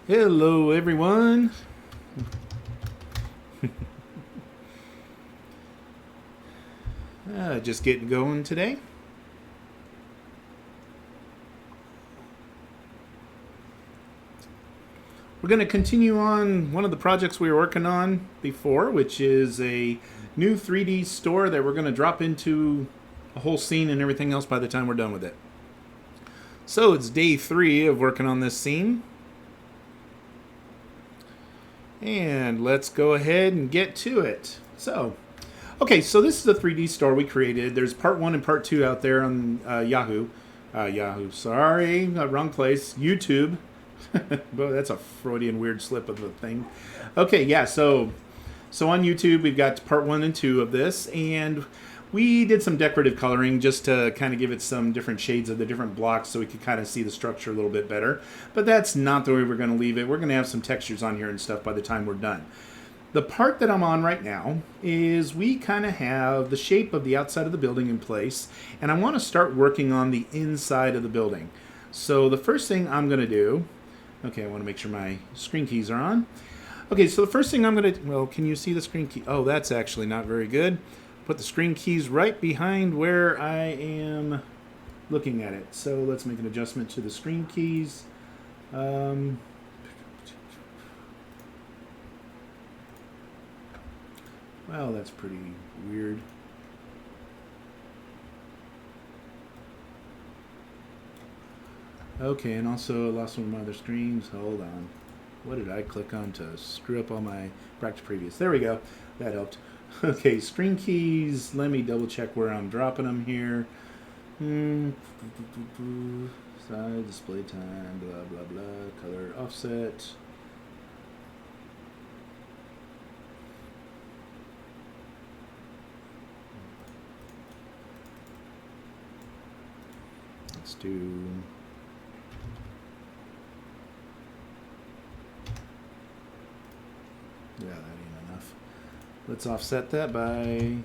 Hello, everyone. Just getting going today. We're going to continue on one of the projects we were working on before, which is a new 3D store that we're going to drop into a whole scene and everything else by the time we're done with it. So it's day 3 of working on this scene. And let's go ahead and get to it. Okay, so this is a 3D store we created. There's part 1 and part 2 out there on sorry, wrong place, YouTube. Well, that's a Freudian weird slip of the thing. Okay, yeah, so on YouTube we've got part 1 and 2 of this, and we did some decorative coloring just to kind of give it some different shades of the different blocks so we could kind of see the structure a little bit better. But that's not the way we're going to leave it. We're going to have some textures on here and stuff by the time we're done. The part that I'm on right now is we kind of have the shape of the outside of the building in place, and I want to start working on the inside of the building. So the first thing I'm going to do, okay, I want to make sure my screen keys are on. Okay, so the first thing I'm going to, well, can you see the screen key? Oh, that's actually not very good. Put the screen keys right behind where I am looking at it. So let's make an adjustment to the screen keys. Well, that's pretty weird. Okay, and also I lost one of my other screens. Hold on. What did I click on to screw up all my practice previews? There we go. That helped. Okay, screen keys. Let me double check where I'm dropping them here. Size, display time, blah, blah, blah. Color, offset. Let's do... yeah, that ain't enough. Let's offset that by,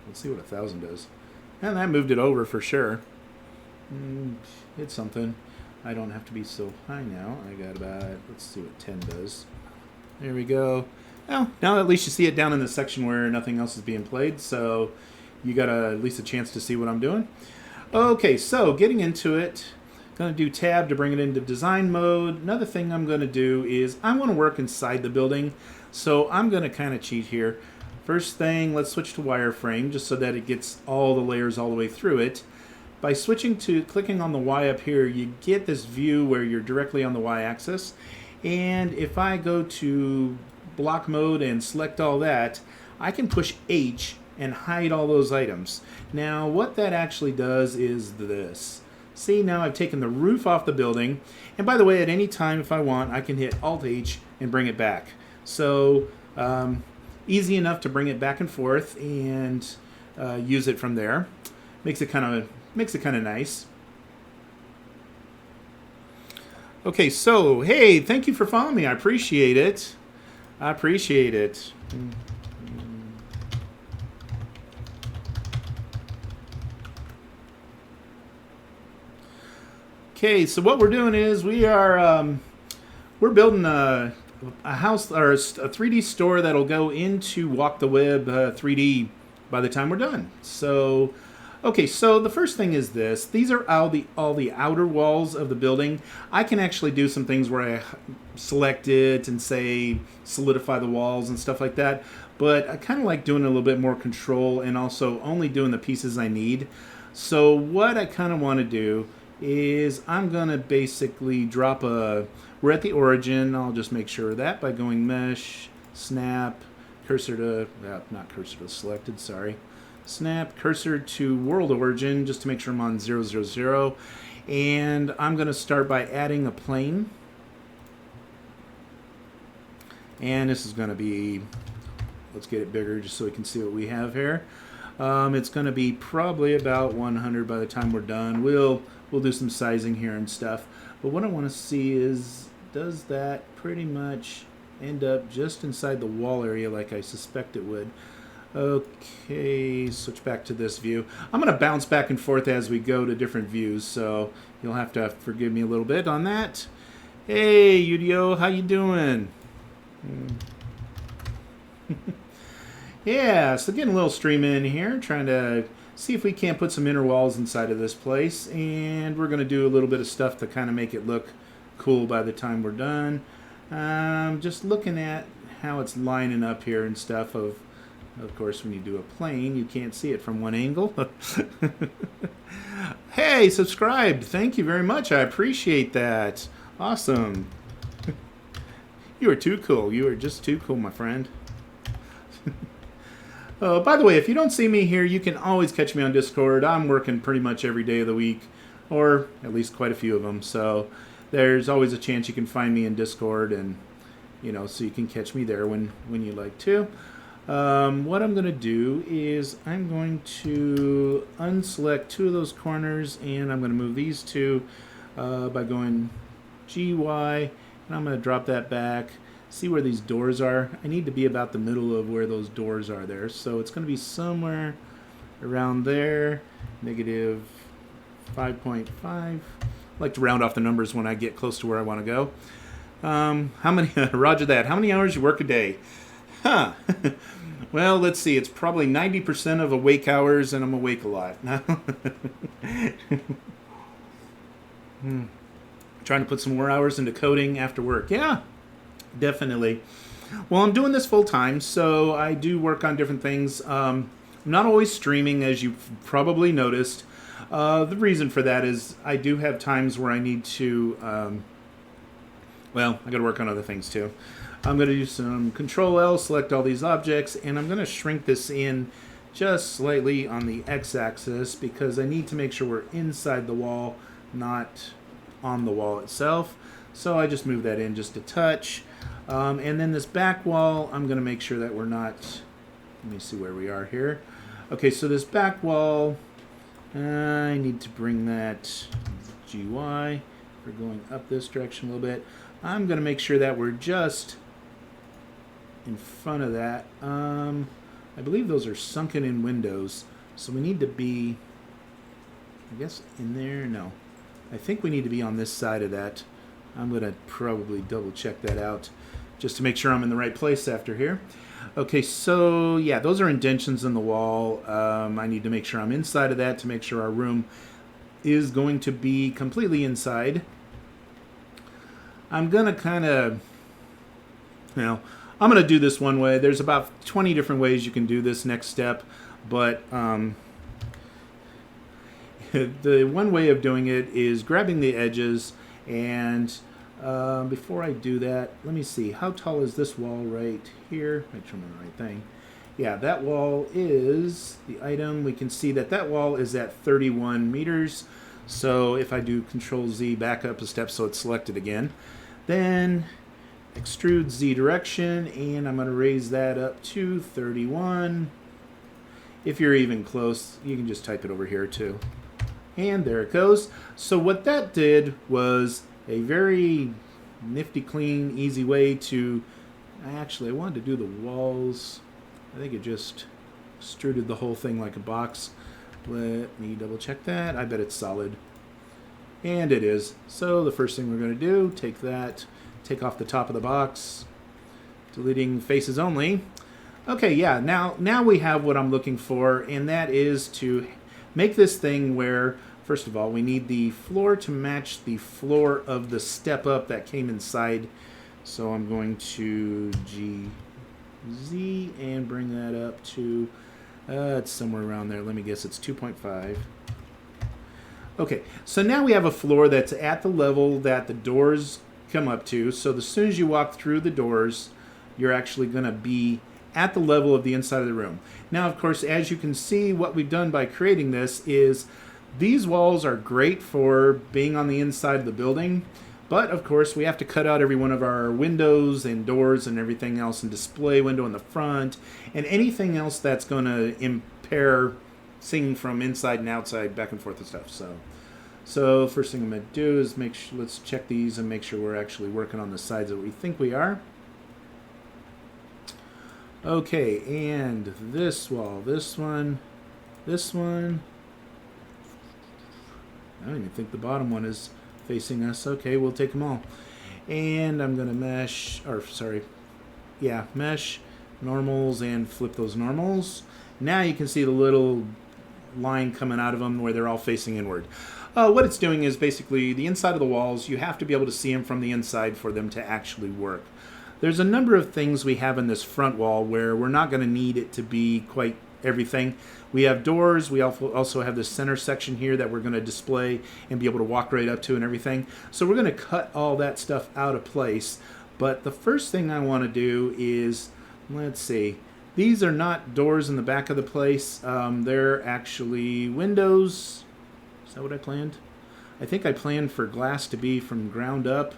let's see what 1,000 does. And that moved it over for sure. It's something. I don't have to be so high now. I got about, let's see what 10 does. There we go. Well, now at least you see it down in the section where nothing else is being played, so you got at least a chance to see what I'm doing. Okay, so getting into it, going to do tab to bring it into design mode. Another thing I'm going to do is I want to work inside the building, so I'm going to kind of cheat here. First thing, let's switch to wireframe just so that it gets all the layers all the way through it. By switching to clicking on the Y up here, you get this view where you're directly on the Y-axis. And if I go to block mode and select all that, I can push H and hide all those items. Now what that actually does is this. See, now I've taken the roof off the building, and by the way, at any time if I want, I can hit Alt-H and bring it back. So easy enough to bring it back and forth and use it from there. Makes it kind of nice. Okay, so hey, thank you for following me. I appreciate it. I appreciate it. Okay, so what we're doing is we're building a house or a 3D store that'll go into WalkTheWeb 3D by the time we're done. So, okay, so the first thing is this. These are all the outer walls of the building. I can actually do some things where I select it and say solidify the walls and stuff like that. But I kind of like doing a little bit more control and also only doing the pieces I need. So what I kind of want to do is I'm going to basically drop we're at the origin. I'll just make sure of that by going mesh, snap, cursor to, not cursor to selected, sorry. Snap, cursor to world origin just to make sure I'm on 0, 0, 0. And I'm going to start by adding a plane. And this is going to be, let's get it bigger just so we can see what we have here. It's going to be probably about 100 by the time we're done. We'll do some sizing here and stuff. But what I want to see is, does that pretty much end up just inside the wall area like I suspect it would? Okay, switch back to this view. I'm going to bounce back and forth as we go to different views, so you'll have to forgive me a little bit on that. Hey, Udio, how you doing? Yeah, so getting a little stream in here, trying to see if we can't put some inner walls inside of this place, and we're going to do a little bit of stuff to kind of make it look cool by the time we're done. Just looking at how it's lining up here and stuff. Of course, when you do a plane, you can't see it from one angle. Hey, subscribed. Thank you very much. I appreciate that. Awesome. You are too cool. You are just too cool, my friend. By the way, if you don't see me here, you can always catch me on Discord. I'm working pretty much every day of the week, or at least quite a few of them. So there's always a chance you can find me in Discord, and so you can catch me there when you like to. What I'm going to do is I'm going to unselect two of those corners, and I'm going to move these two by going GY, and I'm going to drop that back. See where these doors are. I need to be about the middle of where those doors are there. So it's going to be somewhere around there, negative 5.5. I like to round off the numbers when I get close to where I want to go. How many, roger that, how many hours you work a day? Huh. Well, let's see. It's probably 90% of awake hours, and I'm awake a lot. Trying to put some more hours into coding after work. Yeah. Definitely. Well, I'm doing this full time, so I do work on different things. I'm not always streaming, as you've probably noticed. The reason for that is I do have times where I need to, I got to work on other things too. I'm going to do some Control-L, select all these objects, and I'm going to shrink this in just slightly on the x-axis because I need to make sure we're inside the wall, not on the wall itself. So I just move that in just a touch. And then this back wall, I'm going to make sure that we're not, let me see where we are here. Okay, so this back wall, I need to bring that GY. We're going up this direction a little bit. I'm going to make sure that we're just in front of that. I believe those are sunken in windows, so we need to be, I guess, in there. No, I think we need to be on this side of that. I'm going to probably double check that out just to make sure I'm in the right place after here. Okay, so yeah, those are indentions in the wall. I need to make sure I'm inside of that to make sure our room is going to be completely inside. I'm going to kind of, I'm going to do this one way. There's about 20 different ways you can do this next step, but the one way of doing it is grabbing the edges. And before I do that, let me see. How tall is this wall right here? Make sure I'm on the right thing. Yeah, that wall is the item. We can see that that wall is at 31 meters. So if I do Control Z, back up a step so it's selected again, then extrude Z direction, and I'm going to raise that up to 31. If you're even close, you can just type it over here too. And there it goes. So what that did was a very nifty, clean, easy way to... Actually, I wanted to do the walls. I think it just extruded the whole thing like a box. Let me double check that. I bet it's solid. And it is. So the first thing we're going to do, take that, take off the top of the box, deleting faces only. Okay, yeah, now we have what I'm looking for, and that is to make this thing where, first of all, we need the floor to match the floor of the step up that came inside. So I'm going to GZ and bring that up to, it's somewhere around there. Let me guess, it's 2.5. Okay, so now we have a floor that's at the level that the doors come up to. So as soon as you walk through the doors, you're actually going to be at the level of the inside of the room. Now, of course, as you can see, what we've done by creating this is these walls are great for being on the inside of the building, but of course we have to cut out every one of our windows and doors and everything else, and display window in the front, and anything else that's going to impair seeing from inside and outside, back and forth and stuff. So first thing I'm going to do is let's check these and make sure we're actually working on the sides that we think we are. Okay, and this wall, this one, this one. I don't even think the bottom one is facing us. Okay, we'll take them all. And I'm going to mesh, or sorry, yeah, mesh, normals, and flip those normals. Now you can see the little line coming out of them where they're all facing inward. What it's doing is basically the inside of the walls, you have to be able to see them from the inside for them to actually work. There's a number of things we have in this front wall where we're not going to need it to be quite everything. We have doors. We also have the center section here that we're going to display and be able to walk right up to and everything. So we're going to cut all that stuff out of place. But the first thing I want to do is, let's see, these are not doors in the back of the place. They're actually windows. Is that what I planned? I think I planned for glass to be from ground up.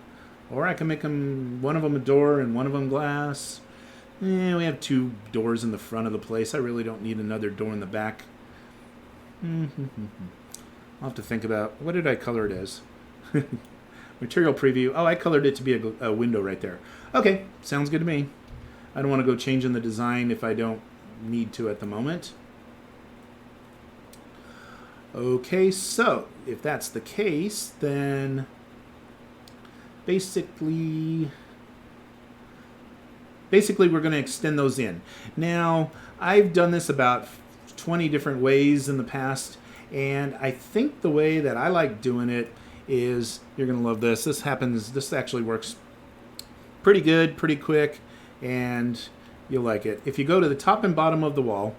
Or I can make them, one of them a door and one of them glass. We have two doors in the front of the place. I really don't need another door in the back. I'll have to think about, what did I color it as? Material preview. Oh, I colored it to be a window right there. Okay, sounds good to me. I don't want to go changing the design if I don't need to at the moment. Okay, so if that's the case, then basically we're going to extend those in. Now, I've done this about 20 different ways in the past, and I think the way that I like doing it is, you're going to love this. This actually works pretty good, pretty quick, and you'll like it. If you go to the top and bottom of the wall,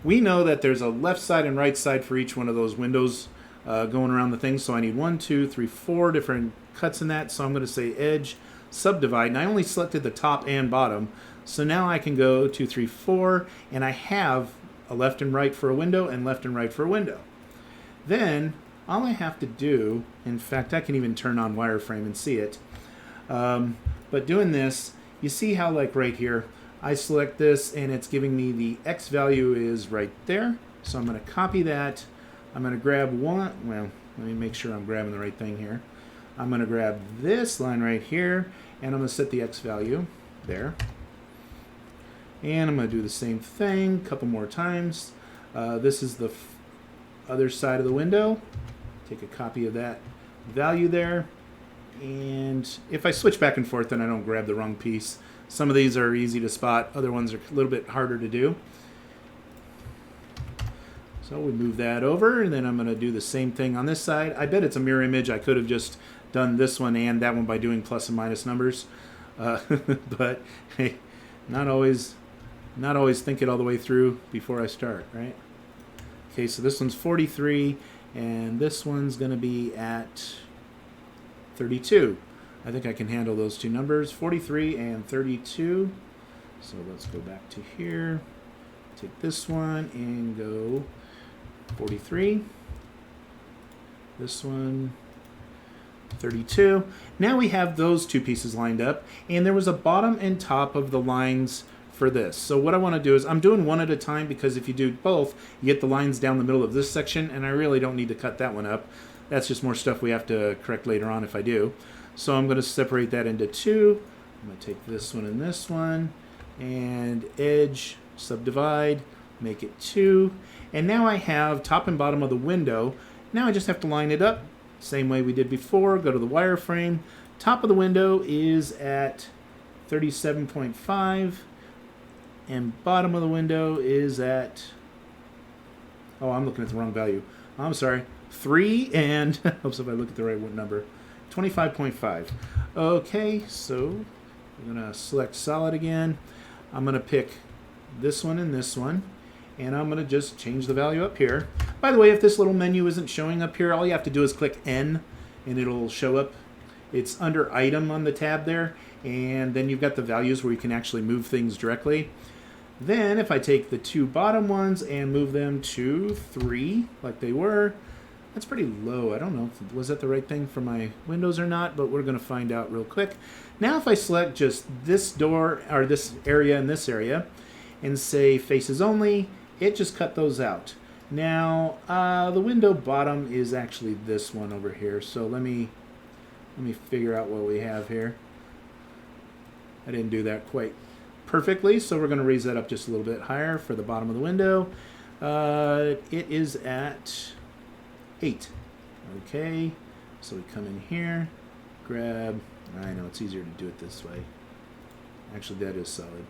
we know that there's a left side and right side for each one of those windows going around the thing. So I need 1, 2, 3, 4 different cuts in that. So I'm going to say edge, subdivide, and I only selected the top and bottom. So now I can go 2, 3, 4, and I have a left and right for a window and left and right for a window. Then all I have to do, in fact, I can even turn on Wireframe and see it. But doing this, you see how like right here, I select this and it's giving me the X value is right there. So I'm going to copy that. I'm going to grab one. Well, let me make sure I'm grabbing the right thing here. I'm going to grab this line right here and I'm going to set the X value there. And I'm going to do the same thing a couple more times. This is the other side of the window. Take a copy of that value there. And if I switch back and forth, then I don't grab the wrong piece. Some of these are easy to spot. Other ones are a little bit harder to do. So we move that over, and then I'm going to do the same thing on this side. I bet it's a mirror image. I could have just done this one and that one by doing plus and minus numbers. But hey, not always think it all the way through before I start, right? Okay, so this one's 43, and this one's going to be at 32. I think I can handle those two numbers, 43 and 32. So let's go back to here. Take this one and go 43. This one, 32. Now we have those two pieces lined up, and there was a bottom and top of the lines for this. So what I want to do is, I'm doing one at a time because if you do both, you get the lines down the middle of this section, and I really don't need to cut that one up. That's just more stuff we have to correct later on if I do. So I'm going to separate that into two. I'm going to take this one and this one, and edge, subdivide, make it 2. And now I have top and bottom of the window. Now I just have to line it up, same way we did before. Go to the wireframe. Top of the window is at 37.5, and bottom of the window is at, oh, I'm looking at the wrong value. I'm sorry, 3, and hopes if I look at the right number, 25.5. Okay, so I'm going to select solid again. I'm going to pick this one and this one, and I'm going to just change the value up here. By the way, if this little menu isn't showing up here, all you have to do is click N, and it'll show up. It's under item on the tab there, and then you've got the values where you can actually move things directly. Then if I take the two bottom ones and move them to 3 like they were, that's pretty low. I don't know if was that the right thing for my windows or not, but we're going to find out real quick. Now if I select just this door or this area and this area and say faces only, it just cut those out. Now the window bottom is actually this one over here. So let me figure out what we have here. I didn't do that quite perfectly, so we're going to raise that up just a little bit higher for the bottom of the window. It is at 8. Okay, so we come in here, grab, I know it's easier to do it this way. Actually, that is solid.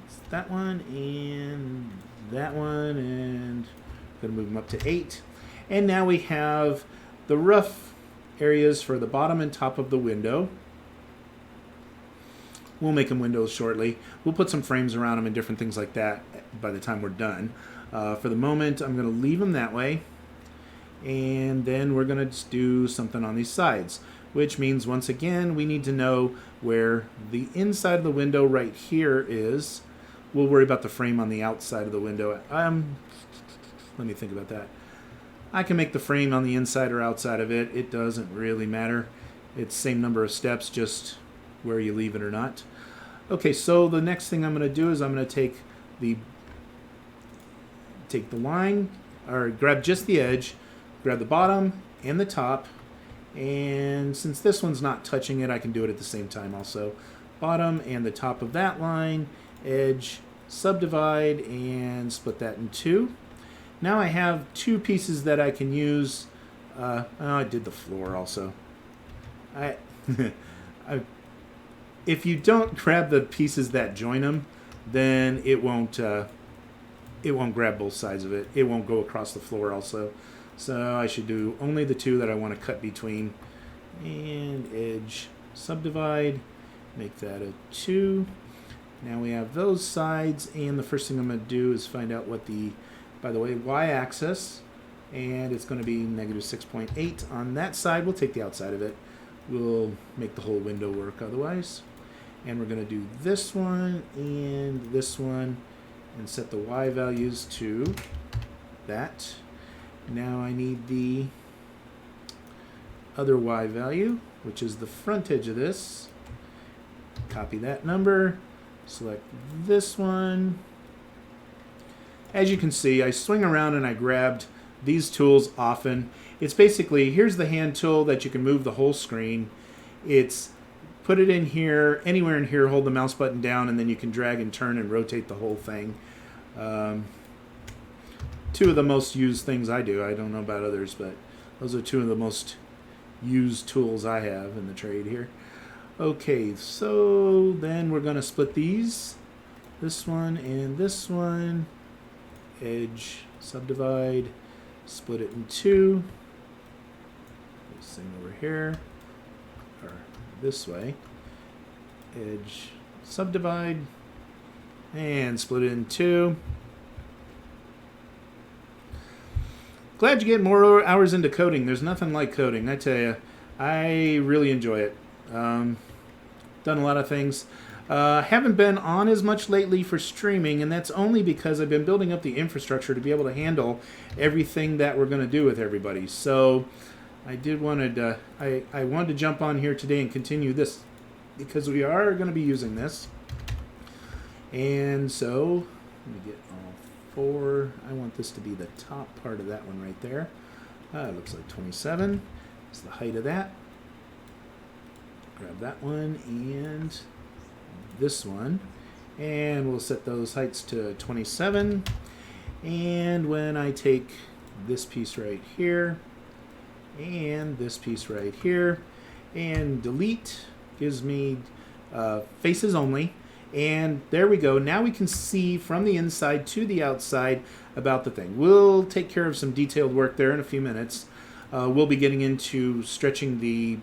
It's that one and that one, and I'm going to move them up to 8. And now we have the rough areas for the bottom and top of the window. We'll make them windows shortly. We'll put some frames around them and different things like that by the time we're done. For the moment, I'm going to leave them that way. And then we're going to just do something on these sides, which means, once again, we need to know where the inside of the window right here is. We'll worry about the frame on the outside of the window. Let me think about that. I can make the frame on the inside or outside of it. It doesn't really matter. It's the same number of steps, just where you leave it or not. Okay, so the next thing I'm going to do is I'm going to take the line, or grab just the edge, grab the bottom and the top, and since this one's not touching it, I can do it at the same time also. Bottom and the top of that line, edge, subdivide, and split that in 2. Now I have 2 pieces that I can use. I did the floor also. If you don't grab the pieces that join them, then it won't grab both sides of it. It won't go across the floor also. So I should do only the 2 that I want to cut between. And edge, subdivide, make that a 2. Now we have those sides, and the first thing I'm going to do is find out what the, by the way, y-axis, and it's going to be negative 6.8 on that side. We'll take the outside of it. We'll make the whole window work otherwise. And we're going to do this one and set the y values to that. Now I need the other y value, which is the front edge of this. Copy that number, select this one. As you can see, I swing around and I grabbed these tools often. It's basically, here's the hand tool that you can move the whole screen. It's put it in here, anywhere in here, hold the mouse button down, and then you can drag and turn and rotate the whole thing. 2 of the most used things I do. I don't know about others, but those are 2 of the most used tools I have in the trade here. Okay, so then we're going to split these. This one and this one. Edge, subdivide, split it in 2. This thing over here, or this way. Edge, subdivide, and split it in 2. Glad you get more hours into coding. There's nothing like coding, I tell you. I really enjoy it. Done a lot of things. Haven't been on as much lately for streaming, and that's only because I've been building up the infrastructure to be able to handle everything that we're going to do with everybody. So I wanted to jump on here today and continue this because we are going to be using this. And so let me get all 4. I want this to be the top part of that one right there. It looks like 27 is the height of that. Grab that one and this one, and we'll set those heights to 27. And when I take this piece right here and this piece right here and delete, gives me faces only. And there we go. Now we can see from the inside to the outside about the thing. We'll take care of some detailed work there in a few minutes. We'll be getting into stretching the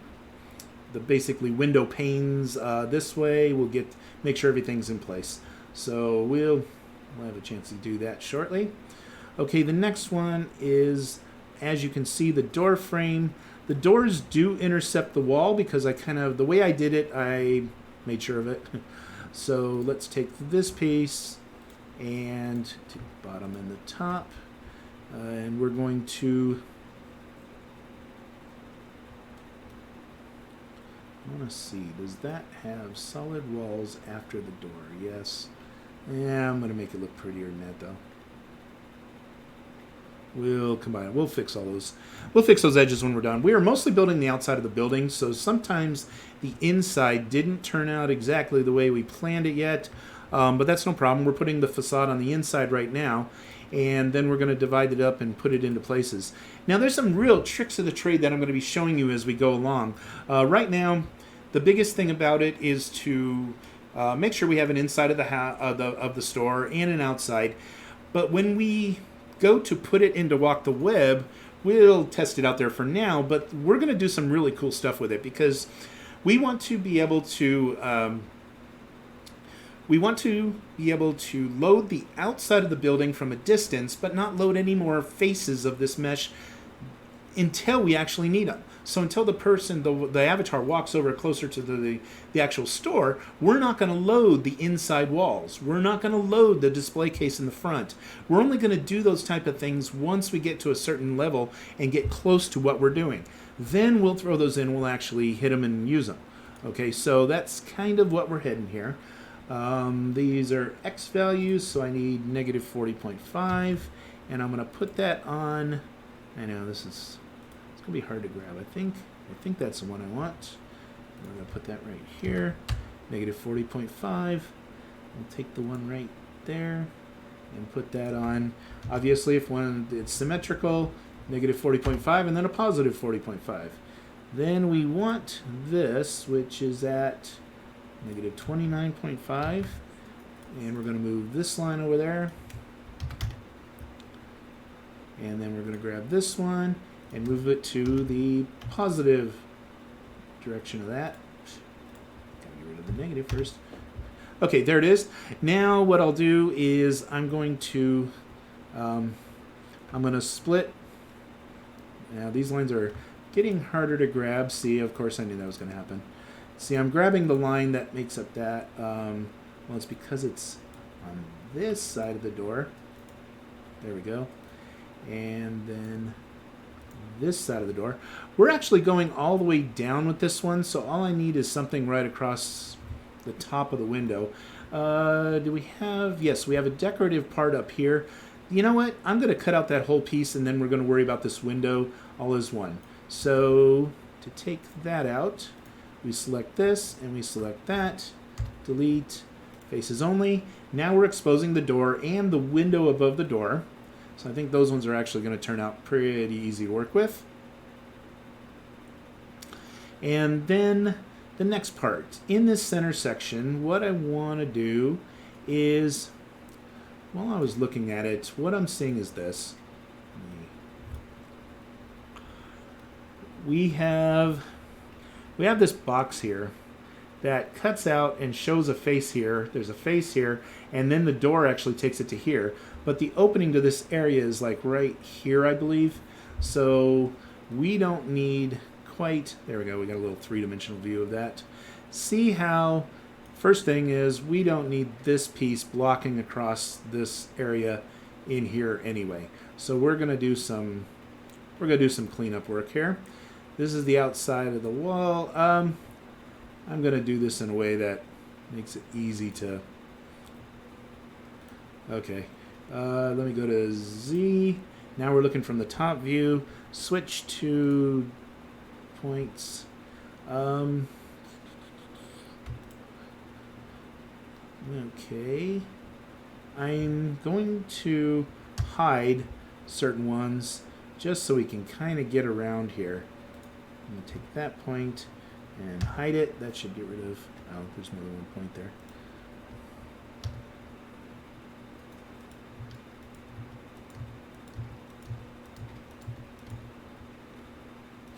basically window panes this way. We'll make sure everything's in place. So we'll have a chance to do that shortly. Okay, the next one is, as you can see, the door frame. The doors do intercept the wall because the way I did it, I made sure of it. So let's take this piece and take the bottom and the top, and we're going to, I want to see, does that have solid walls after the door? Yes. Yeah, I'm going to make it look prettier than that though. We'll combine it. We'll fix all those. We'll fix those edges when we're done. We are mostly building the outside of the building, so sometimes the inside didn't turn out exactly the way we planned it yet, but that's no problem. We're putting the facade on the inside right now, and then we're going to divide it up and put it into places. Now, there's some real tricks of the trade that I'm going to be showing you as we go along. Right now, the biggest thing about it is to make sure we have an inside of the store and an outside. But when we go to put it into WalkTheWeb, we'll test it out there for now, but we're going to do some really cool stuff with it because we want to be able to load the outside of the building from a distance, but not load any more faces of this mesh until we actually need them. So until the person, the avatar, walks over closer to the actual store, we're not going to load the inside walls. We're not going to load the display case in the front. We're only going to do those type of things once we get to a certain level and get close to what we're doing. Then we'll throw those in. We'll actually hit them and use them. Okay, so that's kind of what we're heading here. These are X values, so I need negative 40.5, and I'm going to put that on. I know this is, it's going to be hard to grab. I think that's the one I want. I'm going to put that right here, negative 40.5. We'll take the one right there and put that on. Obviously, if it's symmetrical, negative 40.5, and then a positive 40.5. Then we want this, which is at negative 29.5, and we're going to move this line over there, and then we're going to grab this one and move it to the positive direction of that. Gotta get rid of the negative first. Okay, there it is. Now what I'll do is I'm going to split. Now these lines are getting harder to grab. See, of course I knew that was going to happen. See, I'm grabbing the line that makes up that. Well, it's because it's on this side of the door. There we go. And then this side of the door. We're actually going all the way down with this one, so all I need is something right across the top of the window. Do we have... Yes, we have a decorative part up here. You know what? I'm going to cut out that whole piece, and then we're going to worry about this window all as one. So, to take that out, we select this, and we select that. Delete. Faces only. Now we're exposing the door and the window above the door. So I think those ones are actually going to turn out pretty easy to work with. And then the next part. In this center section, what I want to do is, while I was looking at it, what I'm seeing is this. We have this box here that cuts out and shows a face here. There's a face here, and then the door actually takes it to here. But the opening to this area is like right here, I believe. So we don't need quite... There we go. We got a little three-dimensional view of that. See how... First thing is we don't need this piece blocking across this area in here anyway. So we're going to do some cleanup work here. This is the outside of the wall. I'm going to do this in a way that makes it easy to... Okay. Let me go to Z. Now we're looking from the top view. Switch to points. Okay. I'm going to hide certain ones just so we can kind of get around here. I'm going to take that point and hide it. That should get rid of... Oh, there's more than one point there.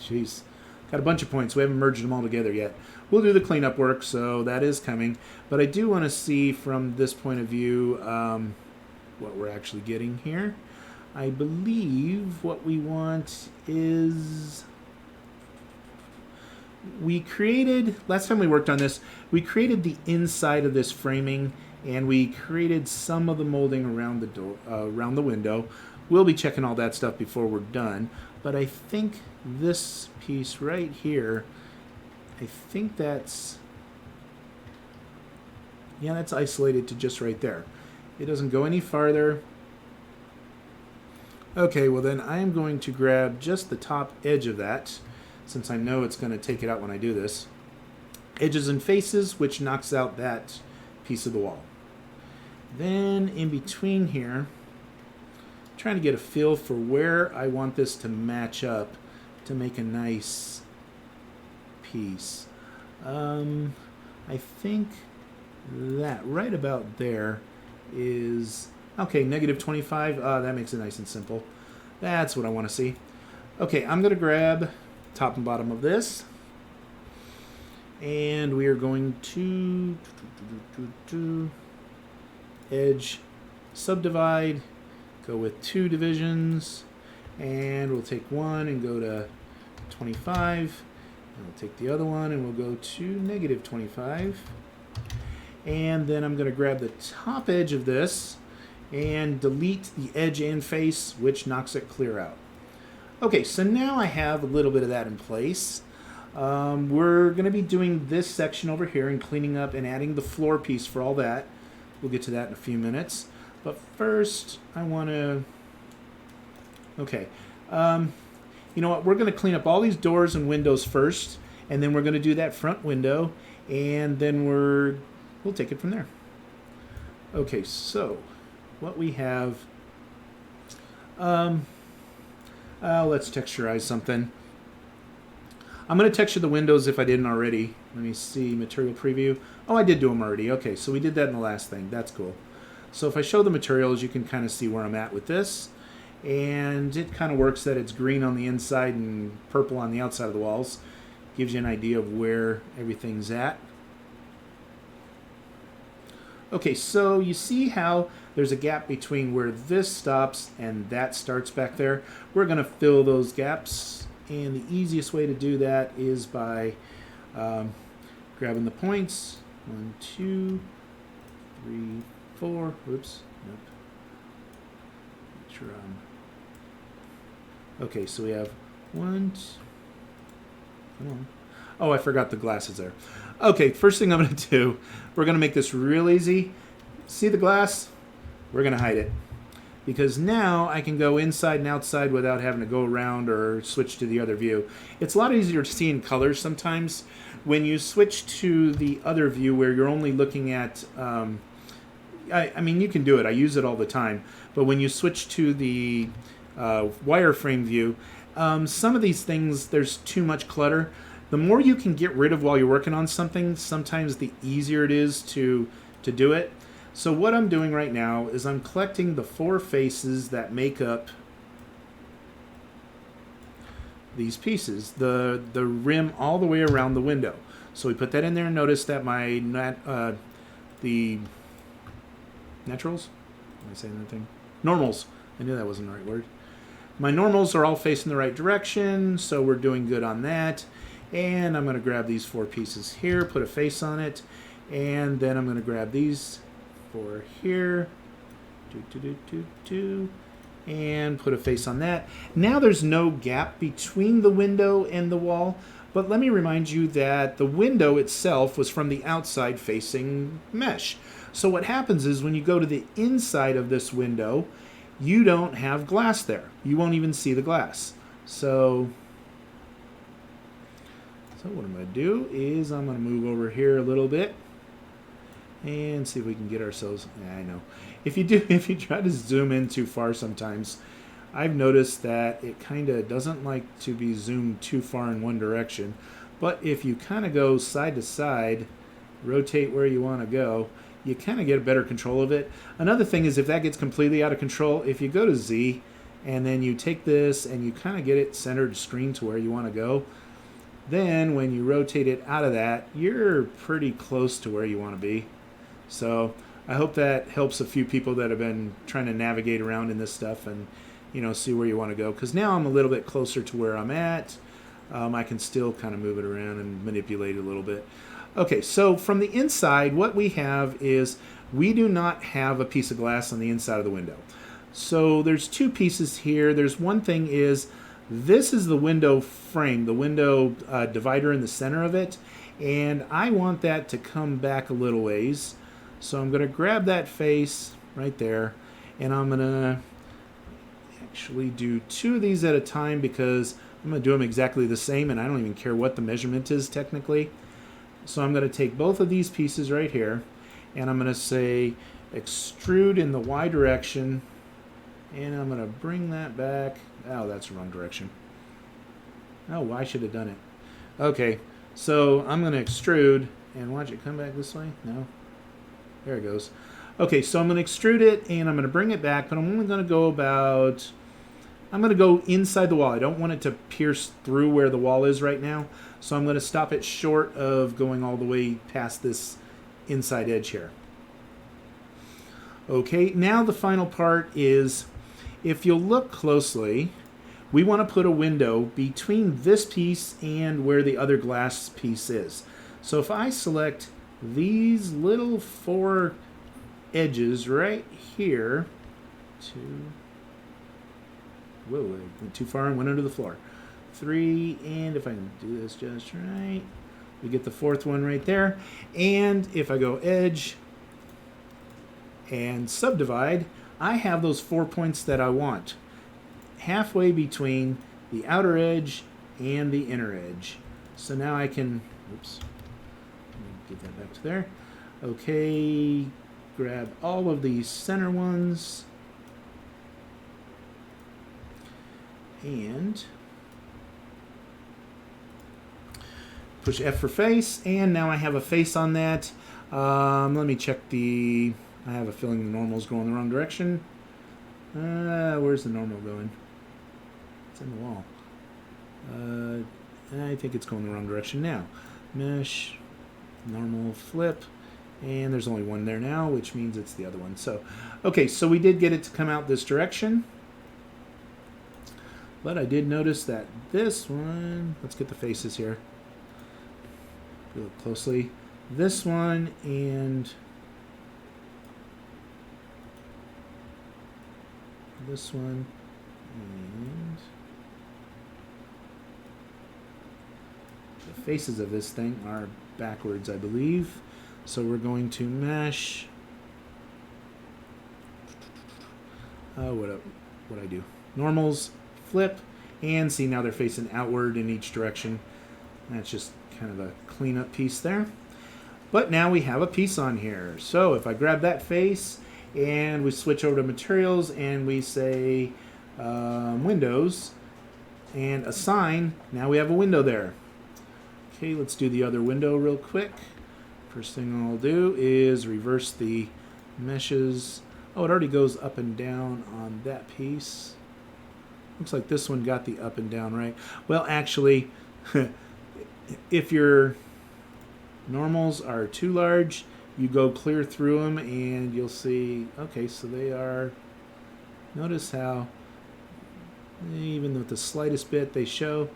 Jeez. Got a bunch of points. We haven't merged them all together yet. We'll do the cleanup work, so that is coming. But I do want to see from this point of view what we're actually getting here. I believe what we want is... We created, last time we worked on this, we created the inside of this framing, and we created some of the molding around the door, around the window. We'll be checking all that stuff before we're done. But I think this piece right here, I think that's, yeah, that's isolated to just right there. It doesn't go any farther. Okay, well then I am going to grab just the top edge of that, since I know it's going to take it out when I do this. Edges and faces, which knocks out that piece of the wall. Then in between here, I'm trying to get a feel for where I want this to match up to make a nice piece. I think that right about there is okay. -25. That makes it nice and simple. That's what I want to see. Okay, I'm going to grab top and bottom of this, and we are going to edge subdivide, go with 2 divisions, and we'll take one and go to 25, and we'll take the other one and we'll go to -25, and then I'm going to grab the top edge of this and delete the edge and face, which knocks it clear out. Okay, so now I have a little bit of that in place. We're going to be doing this section over here and cleaning up and adding the floor piece for all that. We'll get to that in a few minutes. But first, I want to... Okay. You know what? We're going to clean up all these doors and windows first, and then we're going to do that front window, and then we'll take it from there. Okay, so what we have... let's texturize something. I'm going to texture the windows if I didn't already. Let me see, material preview. Oh, I did do them already. Okay, so we did that in the last thing. That's cool. So if I show the materials, you can kind of see where I'm at with this. And it kind of works that it's green on the inside and purple on the outside of the walls. Gives you an idea of where everything's at. Okay, so you see how there's a gap between where this stops and that starts back there. We're going to fill those gaps, and the easiest way to do that is by grabbing the points. 1, 2, 3, 4. Whoops. Nope. Make sure okay, so we have 1. Come on. Oh, I forgot the glasses there. Okay, first thing I'm going to do, we're going to make this real easy. See the glass? We're going to hide it. Because now I can go inside and outside without having to go around or switch to the other view. It's a lot easier to see in colors sometimes. When you switch to the other view where you're only looking at... I mean, you can do it. I use it all the time. But when you switch to the wireframe view, some of these things, there's too much clutter. The more you can get rid of while you're working on something, sometimes the easier it is to do it. So what I'm doing right now is I'm collecting the 4 faces that make up these pieces, the rim all the way around the window. So we put that in there, and notice that my the naturals, am I saying that thing? Normals. I knew that wasn't the right word. My normals are all facing the right direction, so we're doing good on that. And I'm going to grab these 4 pieces here, put a face on it, and then I'm going to grab these 4 here, and put a face on that. Now there's no gap between the window and the wall, but let me remind you that the window itself was from the outside facing mesh. So what happens is when you go to the inside of this window, you don't have glass there. You won't even see the glass. So what I'm going to do is I'm going to move over here a little bit and see if we can get ourselves... Yeah, I know. If you try to zoom in too far sometimes, I've noticed that it kind of doesn't like to be zoomed too far in one direction. But if you kind of go side to side, rotate where you want to go, you kind of get a better control of it. Another thing is if that gets completely out of control, if you go to Z and then you take this and you kind of get it centered screen to where you want to go, then when you rotate it out of that, you're pretty close to where you want to be. So I hope that helps a few people that have been trying to navigate around in this stuff and, you know, see where you want to go. Because now I'm a little bit closer to where I'm at. I can still kind of move it around and manipulate it a little bit. Okay, so from the inside, what we have is we do not have a piece of glass on the inside of the window. So there's 2 pieces here. There's one thing is this is the window frame, the window divider in the center of it, and I want that to come back a little ways. So I'm going to grab that face right there, and I'm going to actually do 2 of these at a time because I'm going to do them exactly the same, and I don't even care what the measurement is technically. So I'm going to take both of these pieces right here, and I'm going to say extrude in the Y direction, and I'm going to bring that back. Oh, that's the wrong direction. Oh, I should have done it. Okay, so I'm going to extrude, and watch it come back this way. No. There it goes. Okay, so I'm going to extrude it, and I'm going to bring it back, but I'm only going to go about... I'm going to go inside the wall. I don't want it to pierce through where the wall is right now, so I'm going to stop it short of going all the way past this inside edge here. Okay, now the final part is, if you'll look closely, we want to put a window between this piece and where the other glass piece is. So if I select these little 4 edges right here, whoa, I went too far and went under the floor. 3, and if I can do this just right, we get the 4th one right there. And if I go edge and subdivide, I have those 4 points that I want, halfway between the outer edge and the inner edge. So now I can, oops, let me get that back to there. Okay, grab all of these center ones, and push F for face, and now I have a face on that. Let me check the... I have a feeling the normal's going the wrong direction. Where's the normal going? It's in the wall. I think it's going the wrong direction now. Mesh, normal, flip, and there's only one there now, which means it's the other one. So, okay, so we did get it to come out this direction. But I did notice that this one, let's get the faces here. Look closely. This one and this one and the faces of this thing are backwards, I believe. So we're going to mesh. What I do? Normals, flip, and see now they're facing outward in each direction. That's just kind of a cleanup piece there. But now we have a piece on here. So if I grab that face and we switch over to materials and we say windows and assign, now we have a window there. Okay, let's do the other window real quick. First thing I'll do is reverse the meshes. Oh, it already goes up and down on that piece. Looks like this one got the up and down right. Well, actually, if your normals are too large, you go clear through them and you'll see, okay, so they are, notice how, even with the slightest bit they show.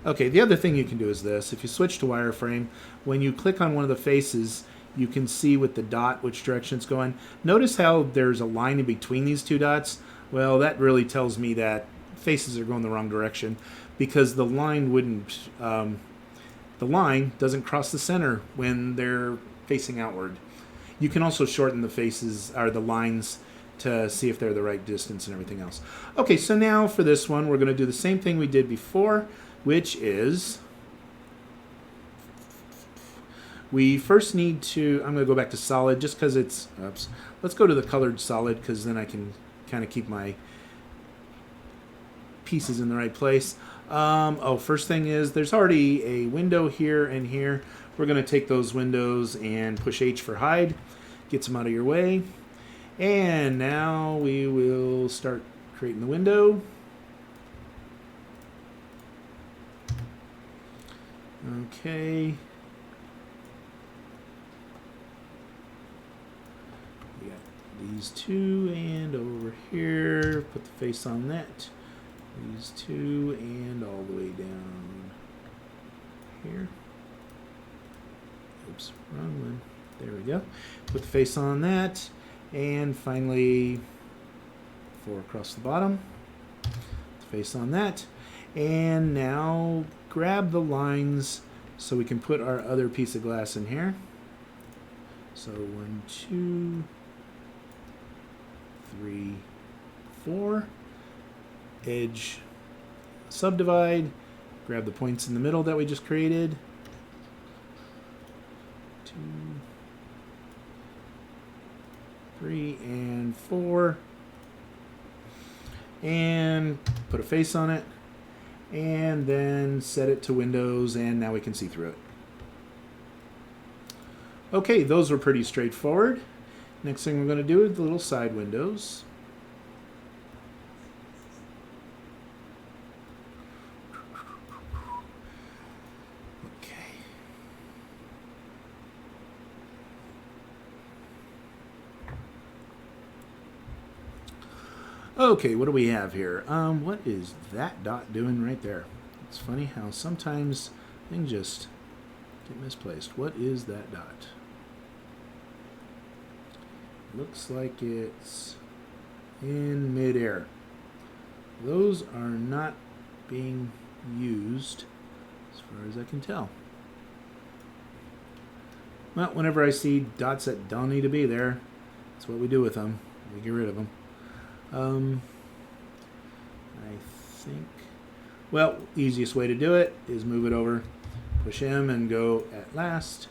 Okay, the other thing you can do is this. If you switch to Wireframe, when you click on one of the faces, you can see with the dot which direction it's going. Notice how there's a line in between these 2 dots? Well, that really tells me that faces are going the wrong direction because the line wouldn't, the line doesn't cross the center when they're facing outward. You can also shorten the faces, or the lines, to see if they're the right distance and everything else. Okay, so now for this one, we're going to do the same thing we did before, which is we first need to, I'm going to go back to solid just because it's, oops, let's go to the colored solid because then I can kind of keep my pieces in the right place. First thing is there's already a window here and here. We're going to take those windows and push H for hide, gets them out of your way. And now we will start creating the window. Okay. We got these 2 and over here, put the face on that. These 2 and all the way down here. Oops, wrong one. There we go. Put the face on that. And finally, 4 across the bottom. Put the face on that. And now grab the lines so we can put our other piece of glass in here. So 1, 2, 3, 4. edge subdivide, grab the points in the middle that we just created. 2, 3, and 4. And put a face on it. And then set it to Windows, and now we can see through it. Okay, those were pretty straightforward. Next thing we're going to do is the little side windows. Okay, what do we have here? What is that dot doing right there? It's funny how sometimes things just get misplaced. What is that dot? Looks like it's in midair. Those are not being used as far as I can tell. Well, whenever I see dots that don't need to be there, that's what we do with them. We get rid of them. I think, well, easiest way to do it is move it over, push M and go at last.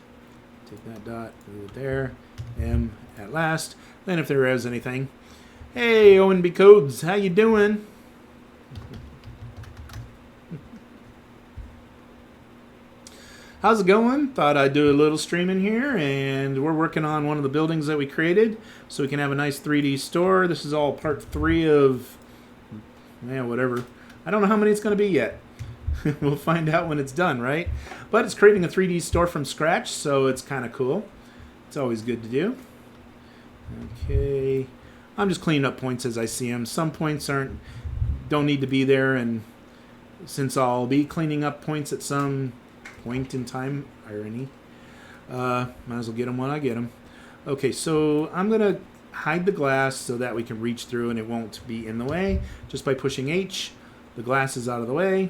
Take that dot, move it there, M at last. Then if there is anything, hey, O&B Codes, how you doing? How's it going? Thought I'd do a little streaming here, and we're working on one of the buildings that we created so we can have a nice 3D store. This is all part 3 of, yeah, whatever. I don't know how many it's going to be yet. We'll find out when it's done, right? But it's creating a 3D store from scratch, so it's kind of cool. It's always good to do. Okay. I'm just cleaning up points as I see them. Some points don't need to be there, and since I'll be cleaning up points at some point in time, irony, might as well get them when I get them. Okay, so I'm going to hide the glass so that we can reach through and it won't be in the way. Just by pushing H, the glass is out of the way.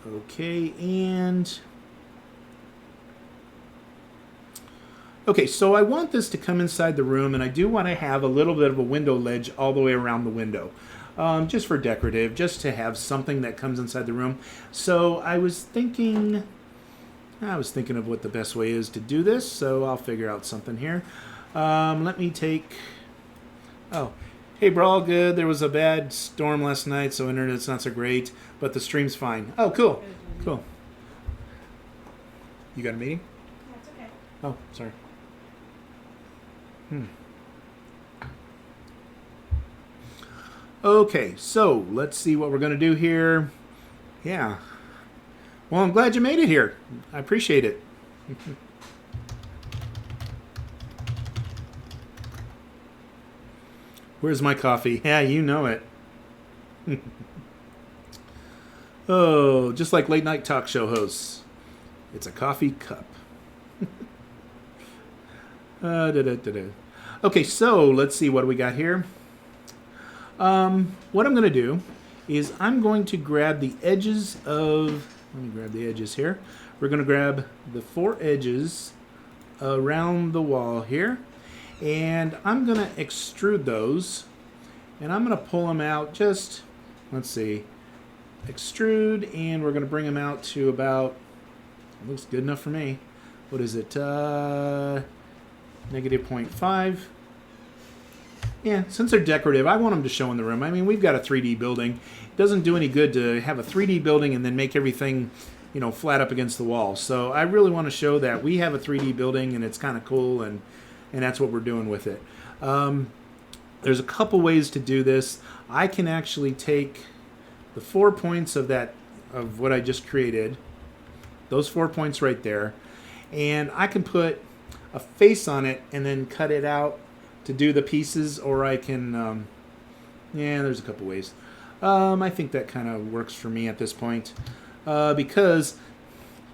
Okay, and okay, so I want this to come inside the room, and I do want to have a little bit of a window ledge all the way around the window. Just for decorative, just to have something that comes inside the room. So I was thinking of what the best way is to do this, so I'll figure out something here. Let me take, oh, hey bro, good. There was a bad storm last night, so internet's not so great, but the stream's fine. Oh, cool, cool. You got a meeting? That's okay. Oh, sorry. Okay, so let's see what we're going to do here. Yeah. Well, I'm glad you made it here. I appreciate it. Where's my coffee? Yeah, you know it. Oh, just like late night talk show hosts. It's a coffee cup. Okay, so let's see what we got here. What I'm going to do is I'm going to grab the edges of, let me grab the edges here. We're going to grab the 4 edges around the wall here, and I'm going to extrude those, and I'm going to pull them out just, let's see, extrude, and we're going to bring them out to about, it looks good enough for me. What is it? Negative 0.5. Yeah, since they're decorative, I want them to show in the room. I mean, we've got a 3D building. It doesn't do any good to have a 3D building and then make everything, you know, flat up against the wall. So I really want to show that we have a 3D building and it's kind of cool, and that's what we're doing with it. There's a couple ways to do this. I can actually take the 4 points of what I just created, those 4 points right there, and I can put a face on it and then cut it out to do the pieces, or I can, yeah, there's a couple ways. I think that kind of works for me at this point, because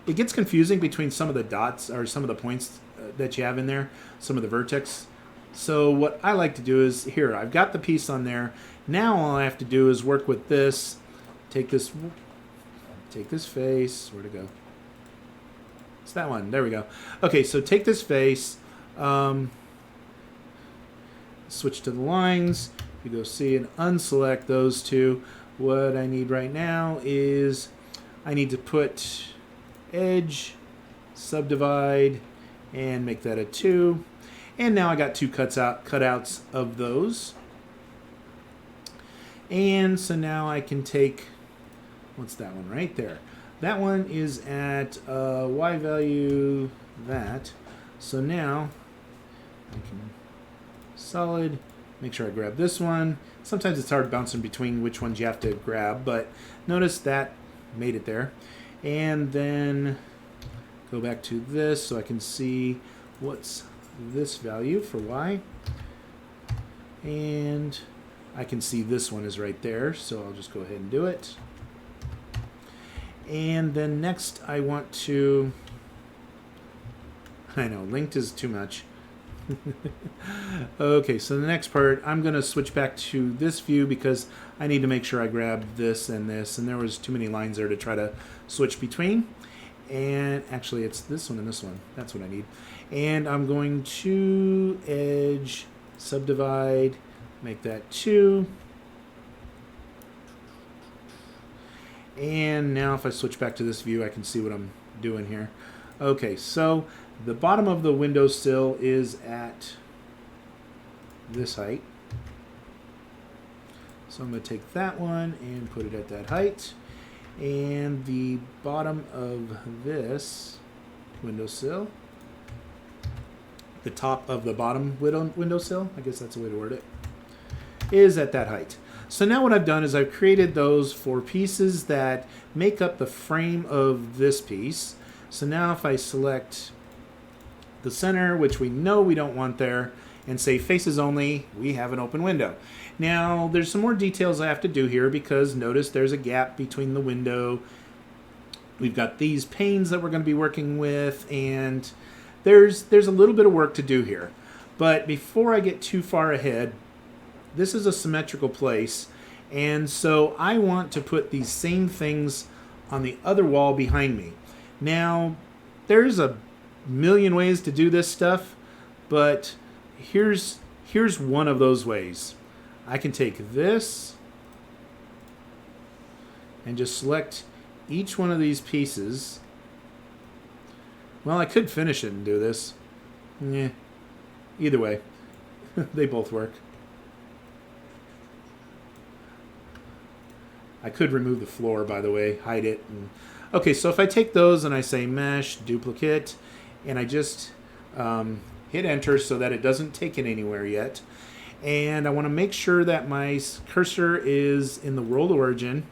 it gets confusing between some of the dots or some of the points that you have in there, some of the vertex. So what I like to do is, here, I've got the piece on there. Now all I have to do is work with this, take this face, where'd it go? It's that one, there we go. Okay, so take this face, switch to the lines. You go see and unselect those two. What I need right now is I need to put edge, subdivide, and make that a 2. And now I got two cutouts of those. And so now I can take, what's that one right there? That one is at Y value that. So now I can solid, make sure I grab this one. Sometimes it's hard bouncing between which ones you have to grab, but notice that made it there. And then go back to this so I can see what's this value for Y. And I can see this one is right there, so I'll just go ahead and do it. And then next I want to, I know, linked is too much. Okay, so the next part, I'm going to switch back to this view because I need to make sure I grab this, and there was too many lines there to try to switch between. And actually it's this one and this one. That's what I need. And I'm going to edge, subdivide, make that 2. And now if I switch back to this view, I can see what I'm doing here. Okay, so the bottom of the windowsill is at this height. So I'm going to take that one and put it at that height. And the bottom of this windowsill, the top of the bottom windowsill, I guess that's the way to word it, is at that height. So now what I've done is I've created those 4 pieces that make up the frame of this piece. So now if I select the center, which we know we don't want there, and say faces only, we have an open window. Now there's some more details I have to do here because notice there's a gap between the window. We've got these panes that we're going to be working with, and there's a little bit of work to do here. But before I get too far ahead, this is a symmetrical place, and so I want to put these same things on the other wall behind me. Now, there's a million ways to do this stuff, but here's one of those ways. I can take this and just select each one of these pieces. Well, I could finish it and do this. Yeah. Either way, they both work. I could remove the floor, by the way, hide it. Okay, so if I take those and I say mesh, duplicate, and I just hit enter so that it doesn't take it anywhere yet. And I want to make sure that my cursor is in the world origin.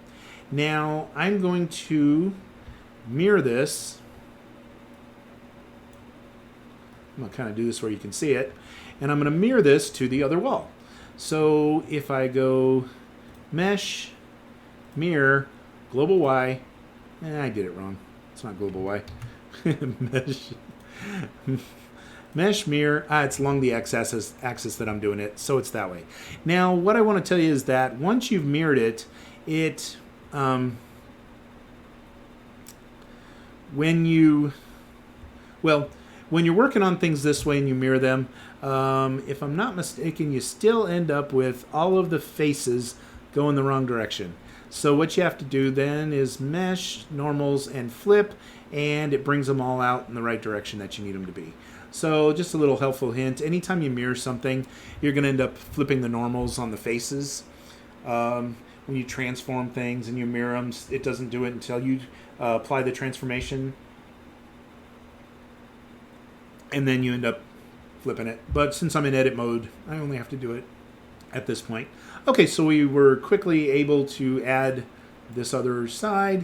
Now I'm going to mirror this. I'm going to kind of do this where you can see it. And I'm going to mirror this to the other wall. So if I go mesh, mirror, global Y, I did it wrong. It's not global Y. Mesh mirror, it's along the x-axis that I'm doing it, so it's that way. Now, what I want to tell you is that once you've mirrored it, when you're working on things this way and you mirror them, if I'm not mistaken, you still end up with all of the faces going the wrong direction. So what you have to do then is mesh, normals, and flip, and it brings them all out in the right direction that you need them to be. So just a little helpful hint, anytime you mirror something, you're going to end up flipping the normals on the faces. When you transform things and you mirror them, it doesn't do it until you apply the transformation. And then you end up flipping it. But since I'm in edit mode, I only have to do it at this point. Okay, so we were quickly able to add this other side,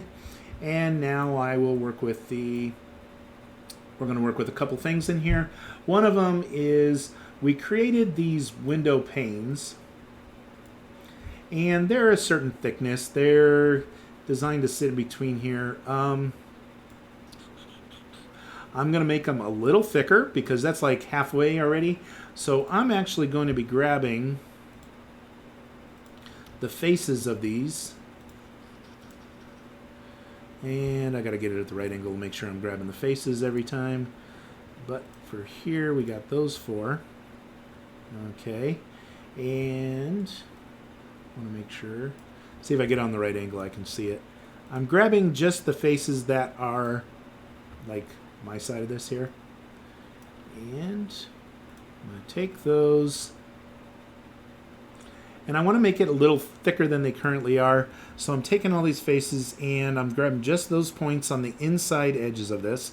and now I will work with we're going to work with a couple things in here. One of them is we created these window panes, and they're a certain thickness. They're designed to sit in between here. I'm going to make them a little thicker because that's like halfway already. So I'm actually going to be grabbing the faces of these, and I got to get it at the right angle to make sure I'm grabbing the faces every time. But for here we got those 4. Okay, And I want to make sure, see if I get on the right angle I can see it. I'm grabbing just the faces that are like my side of this here. And I'm going to take those, and I want to make it a little thicker than they currently are. So I'm taking all these faces and I'm grabbing just those points on the inside edges of this.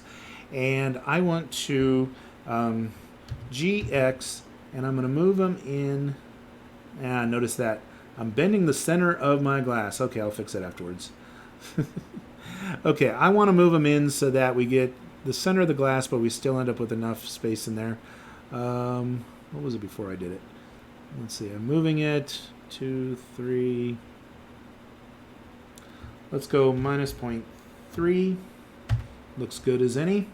And I want to GX, and I'm going to move them in. And notice that I'm bending the center of my glass. Okay, I'll fix that afterwards. Okay, I want to move them in so that we get the center of the glass, but we still end up with enough space in there. What was it before I did it? Let's see, I'm moving it, 2, 3. Let's go minus 0.3. Looks good as any.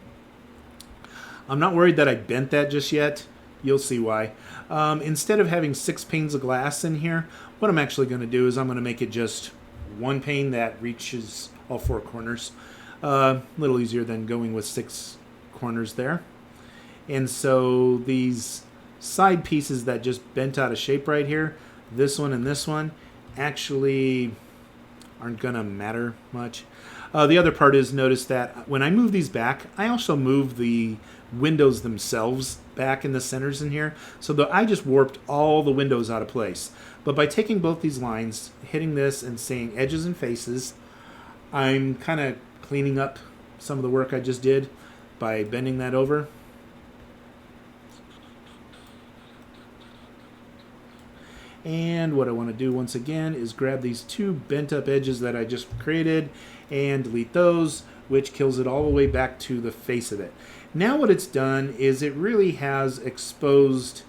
I'm not worried that I bent that just yet. You'll see why. Instead of having 6 panes of glass in here, what I'm actually going to do is I'm going to make it just one pane that reaches all 4 corners. A little easier than going with 6 corners there. And so these side pieces that just bent out of shape right here, this one and this one, actually aren't going to matter much. The other part is, notice that when I move these back, I also move the windows themselves back in the centers in here. So I just warped all the windows out of place. But by taking both these lines, hitting this and saying edges and faces, I'm kind of cleaning up some of the work I just did by bending that over. And what I want to do once again is grab these 2 bent up edges that I just created and delete those, which kills it all the way back to the face of it. Now what it's done is it really has exposed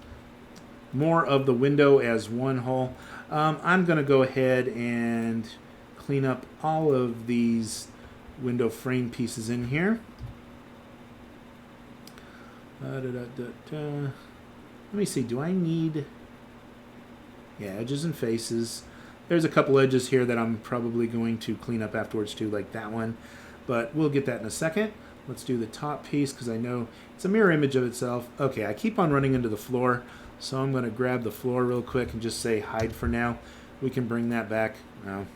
more of the window as one whole. I'm going to go ahead and clean up all of these window frame pieces in here. Let me see, do I need... Yeah, edges and faces. There's a couple edges here that I'm probably going to clean up afterwards too, like that one. But we'll get that in a second. Let's do the top piece because I know it's a mirror image of itself. Okay, I keep on running into the floor, so I'm going to grab the floor real quick and just say hide for now. We can bring that back. No.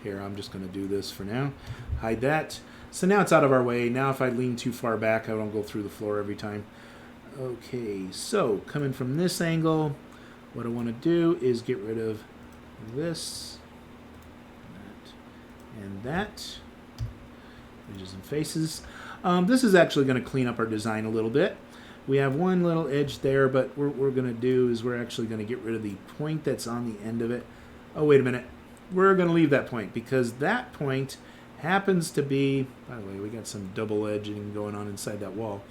Here, I'm just going to do this for now. Hide that. So now it's out of our way. Now if I lean too far back, I don't go through the floor every time. Okay, so coming from this angle, what I want to do is get rid of this, that, and that. Edges and faces. This is actually going to clean up our design a little bit. We have one little edge there, but what we're going to do is we're actually going to get rid of the point that's on the end of it. Oh, wait a minute. We're going to leave that point because that point happens to be, by the way, we got some double edging going on inside that wall.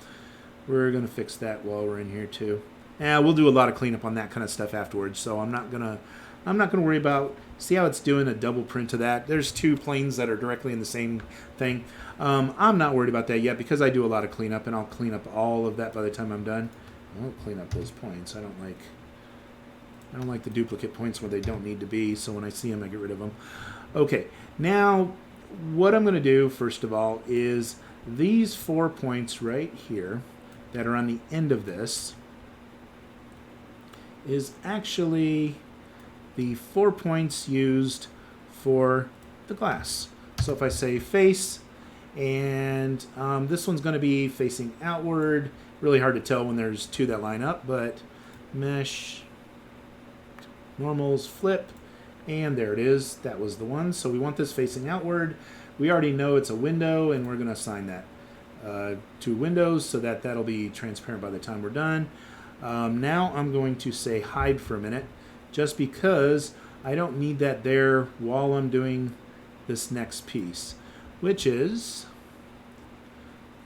We're going to fix that while we're in here too. We'll do a lot of cleanup on that kind of stuff afterwards, so I'm not gonna worry about. See how it's doing a double print of that? There's 2 planes that are directly in the same thing. I'm not worried about that yet because I do a lot of cleanup, and I'll clean up all of that by the time I'm done. I won't clean up those points. I don't like the duplicate points where they don't need to be, so when I see them I get rid of them. Okay, now what I'm going to do first of all is these 4 points right here that are on the end of this is actually the 4 points used for the glass. So if I say face, and this one's going to be facing outward, really hard to tell when there's 2 that line up, but mesh, normals, flip, and there it is. That was the one. So we want this facing outward. We already know it's a window, and we're going to assign that to windows so that that'll be transparent by the time we're done. Now I'm going to say hide for a minute just because I don't need that there while I'm doing this next piece, which is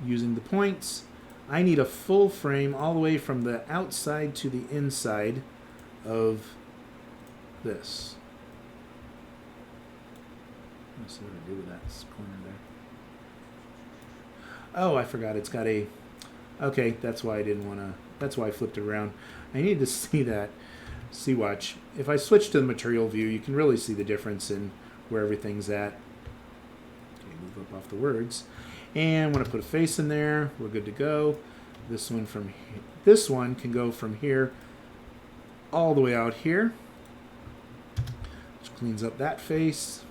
using the points. I need a full frame all the way from the outside to the inside of this. Let's see what I do with that corner there. Oh, I forgot it's got a... Okay, that's why I didn't want to... That's why I flipped it around. I need to see that. See, watch. If I switch to the material view, you can really see the difference in where everything's at. Okay, move up off the words. And when I put a face in there, we're good to go. This one from this one can go from here all the way out here, which cleans up that face.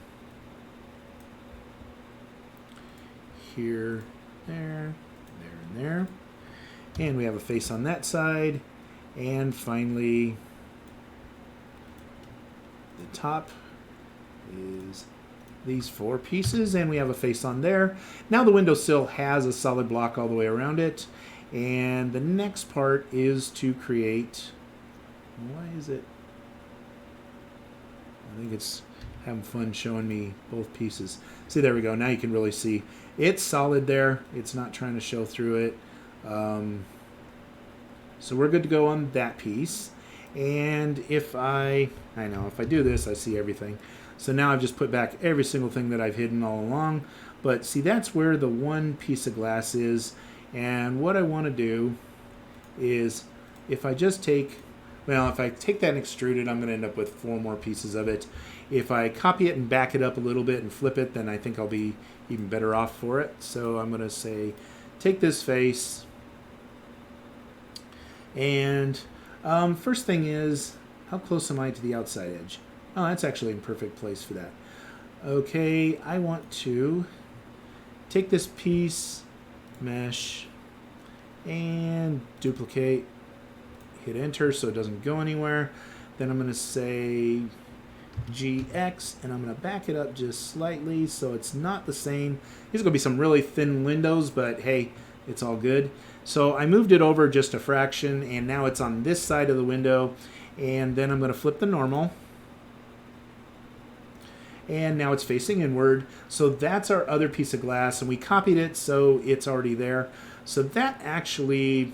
Here, there, there, and there. And we have a face on that side. And finally, the top is these 4 pieces, and we have a face on there. Now the windowsill has a solid block all the way around it. And the next part is to create, why is it? I think it's having fun showing me both pieces. See, there we go. Now you can really see it's solid there. It's not trying to show through it. So we're good to go on that piece. And if I do this, I see everything. So now I've just put back every single thing that I've hidden all along. But see, that's where the one piece of glass is. And what I want to do is, if I take that and extrude it, I'm going to end up with 4 more pieces of it. If I copy it and back it up a little bit and flip it, then I think I'll be even better off for it. So I'm going to say, take this face. And first thing is, how close am I to the outside edge? Oh, that's actually in perfect place for that. Okay, I want to take this piece, mesh, and duplicate. Hit enter so it doesn't go anywhere. Then I'm going to say GX, and I'm going to back it up just slightly so it's not the same. These are going to be some really thin windows, but hey, it's all good. So I moved it over just a fraction, and now it's on this side of the window. And then I'm going to flip the normal. And now it's facing inward. So that's our other piece of glass, and we copied it so it's already there. So that actually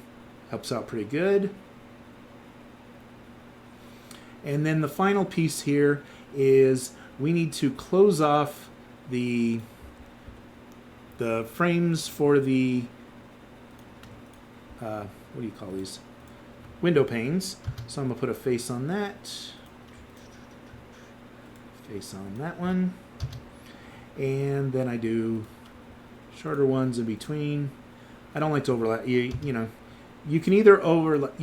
helps out pretty good. And then the final piece here is we need to close off the frames for the what do you call these? Window panes. So I'm going to put a face on that. Face on that one. And then I do shorter ones in between. I don't like to overlap. You can either overlap.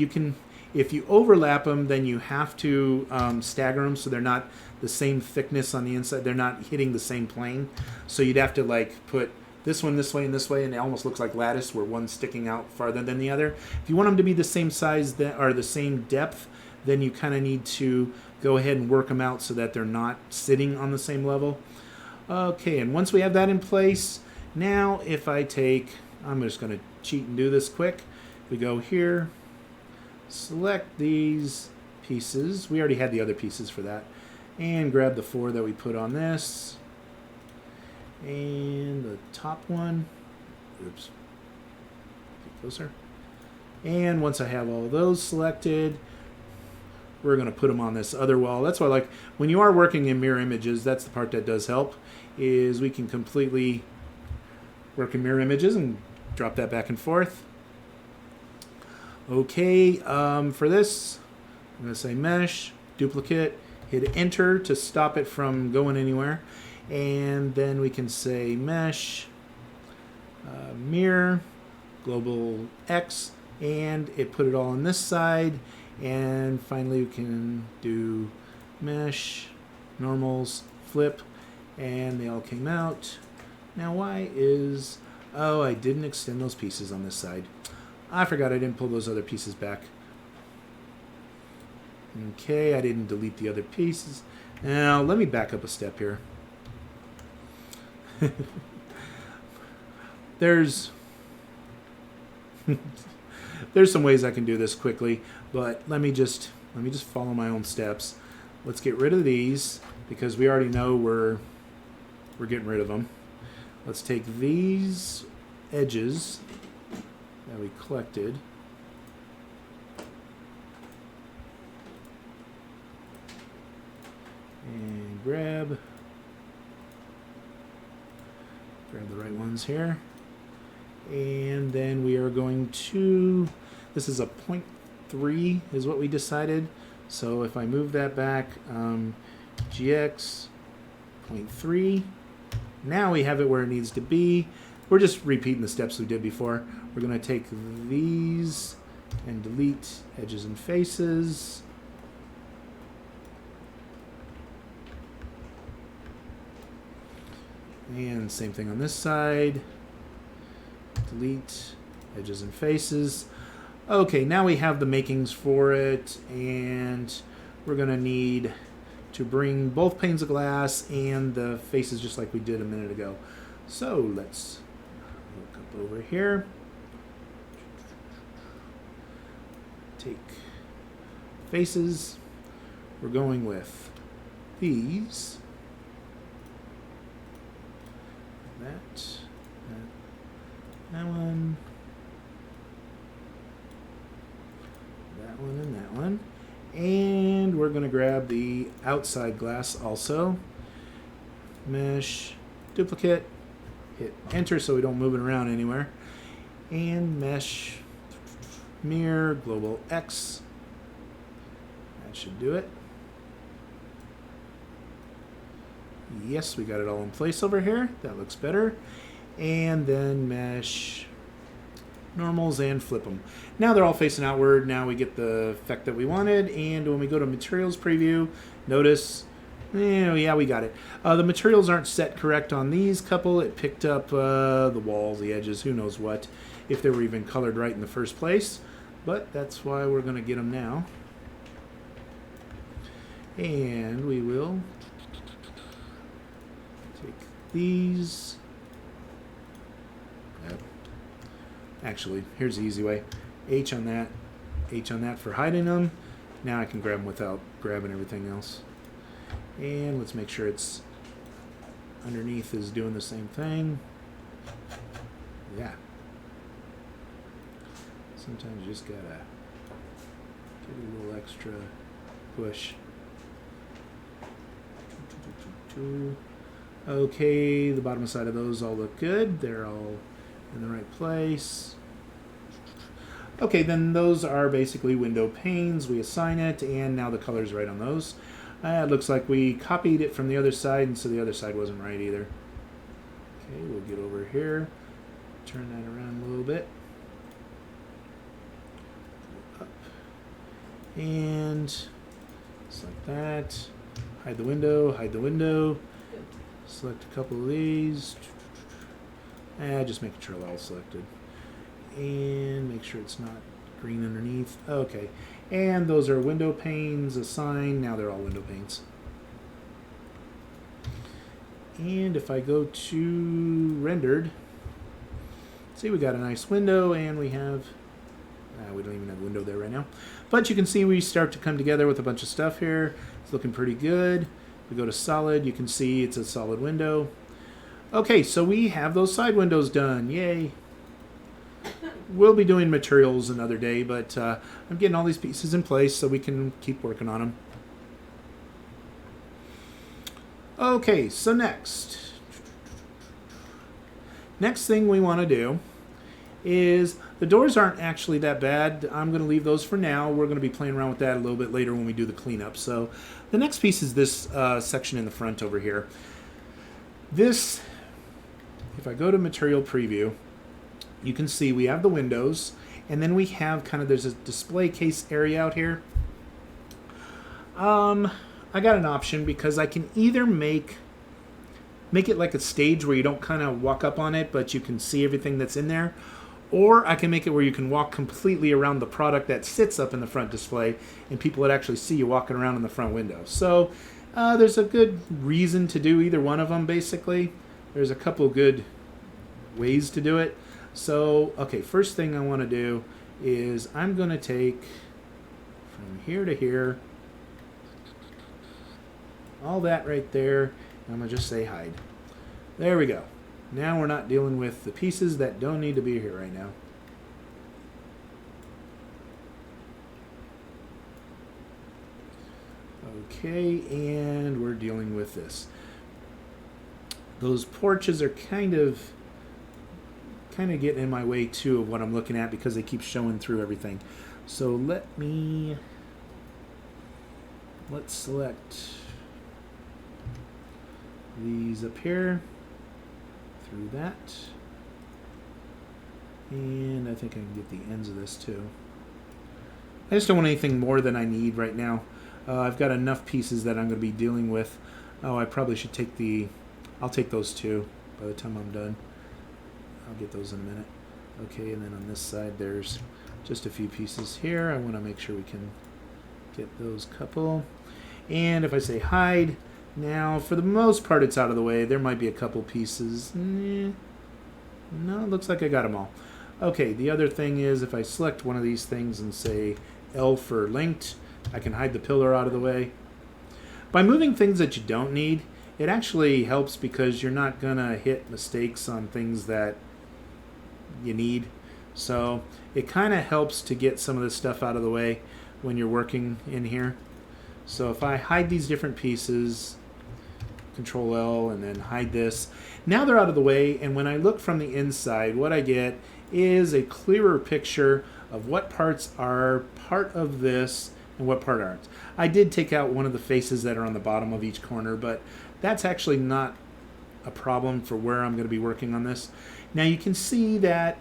If you overlap them, then you have to stagger them so they're not the same thickness on the inside. They're not hitting the same plane. So you'd have to like put this one this way and this way, and it almost looks like lattice where one's sticking out farther than the other. If you want them to be the same size or the same depth, then you kind of need to go ahead and work them out so that they're not sitting on the same level. Okay, and once we have that in place, now if I'm just going to cheat and do this quick. We go here, select these pieces. We already had the other pieces for that. And grab the 4 that we put on this. And the top one. Oops. Get closer. And once I have all those selected, we're going to put them on this other wall. That's why, like, when you are working in mirror images, that's the part that does help, is we can completely work in mirror images and drop that back and forth. Okay, for this, I'm going to say mesh, duplicate, hit enter to stop it from going anywhere. And then we can say mesh, mirror, global X, and it put it all on this side. And finally we can do mesh, normals, flip, and they all came out. Now why is, oh, I didn't extend those pieces on this side. I forgot I didn't pull those other pieces back. Okay, I didn't delete the other pieces. Now let me back up a step here. There's some ways I can do this quickly, but let me just follow my own steps. Let's get rid of these because we already know we're getting rid of them. Let's take these edges that we collected and grab the right ones here, and then we are going to, this is a 0.3 is what we decided, so if I move that back, GX 0.3, now we have it where it needs to be. We're just repeating the steps we did before. We're going to take these and delete edges and faces. And same thing on this side. Delete edges and faces. Okay, now we have the makings for it, and we're going to need to bring both panes of glass and the faces just like we did a minute ago. So let's look up over here. Take faces. We're going with these. That one, and that one. And we're going to grab the outside glass also. Mesh, duplicate, hit enter so we don't move it around anywhere. And mesh, mirror, global X. That should do it. Yes, we got it all in place over here. That looks better. And then mesh normals and flip them. Now they're all facing outward. Now we get the effect that we wanted. And when we go to materials preview, notice, yeah, we got it. The materials aren't set correct on these couple. It picked up the walls, the edges, who knows what, if they were even colored right in the first place. But that's why we're going to get them now. And we will take these. Actually, here's the easy way. H on that for hiding them. Now I can grab them without grabbing everything else. And let's make sure it's underneath is doing the same thing. Yeah. Sometimes you just gotta give it a little extra push. Okay, the bottom side of those all look good. They're all in the right place. Okay, then those are basically window panes. We assign it, and now the color's right on those. It looks like we copied it from the other side, and so the other side wasn't right either. Okay, we'll get over here, turn that around a little bit. Up. And just like that. Hide the window, hide the window. Select a couple of these. Just making sure they're all selected. And make sure it's not green underneath. Okay. And those are window panes assigned. Now they're all window panes. And if I go to rendered, see we got a nice window, and we have, we don't even have a window there right now. But you can see we start to come together with a bunch of stuff here. It's looking pretty good. If we go to solid, you can see it's a solid window. Okay, so we have those side windows done. Yay. We'll be doing materials another day, but I'm getting all these pieces in place so we can keep working on them. Okay, so next thing we want to do is, the doors aren't actually that bad. I'm going to leave those for now. We're going to be playing around with that a little bit later when we do the cleanup. So the next piece is this section in the front over here. This, if I go to material preview, you can see we have the windows, and then we have there's a display case area out here. I got an option because I can either make it like a stage where you don't kind of walk up on it, but you can see everything that's in there. Or I can make it where you can walk completely around the product that sits up in the front display, and people would actually see you walking around in the front window. So there's a good reason to do either one of them, basically. There's a couple good ways to do it. So, okay, first thing I want to do is I'm going to take from here to here, all that right there, and I'm going to just say hide. There we go. Now we're not dealing with the pieces that don't need to be here right now. Okay, and we're dealing with this. Those porches are kind of getting in my way too of what I'm looking at because they keep showing through everything. So let's select these up here through that, and I think I can get the ends of this too. I just don't want anything more than I need right now. I've got enough pieces that I'm going to be dealing with. Oh, I probably should take I'll take those two by the time I'm done. I'll get those in a minute. Okay, and then on this side there's just a few pieces here. I want to make sure we can get those couple. And if I say hide, now for the most part it's out of the way. There might be a couple pieces. No, it looks like I got them all. Okay, the other thing is if I select one of these things and say L for linked, I can hide the pillar out of the way. By moving things that you don't need, it actually helps because you're not gonna hit mistakes on things that you need. So it kind of helps to get some of this stuff out of the way when you're working in here. So if I hide these different pieces, Control L, and then hide this, now they're out of the way, and when I look from the inside, what I get is a clearer picture of what parts are part of this and what part aren't. I did take out one of the faces that are on the bottom of each corner, but that's actually not a problem for where I'm going to be working on this. Now you can see that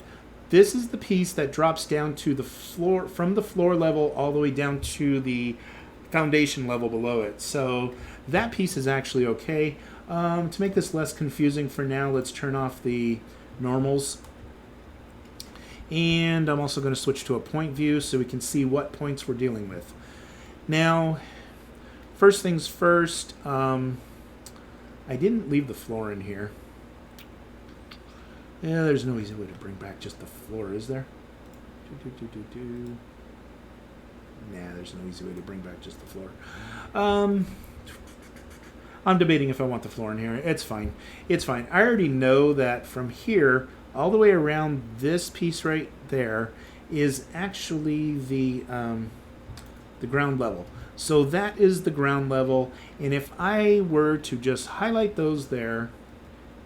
this is the piece that drops down to the floor, from the floor level all the way down to the foundation level below it. So that piece is actually okay. To make this less confusing for now, let's turn off the normals. And I'm also going to switch to a point view so we can see what points we're dealing with. Now, first things first, I didn't leave the floor in here. Yeah, there's no easy way to bring back just the floor, is there? Nah, there's no easy way to bring back just the floor. I'm debating if I want the floor in here. It's fine. It's fine. I already know that from here all the way around this piece right there is actually the ground level. So that is the ground level. And if I were to just highlight those there,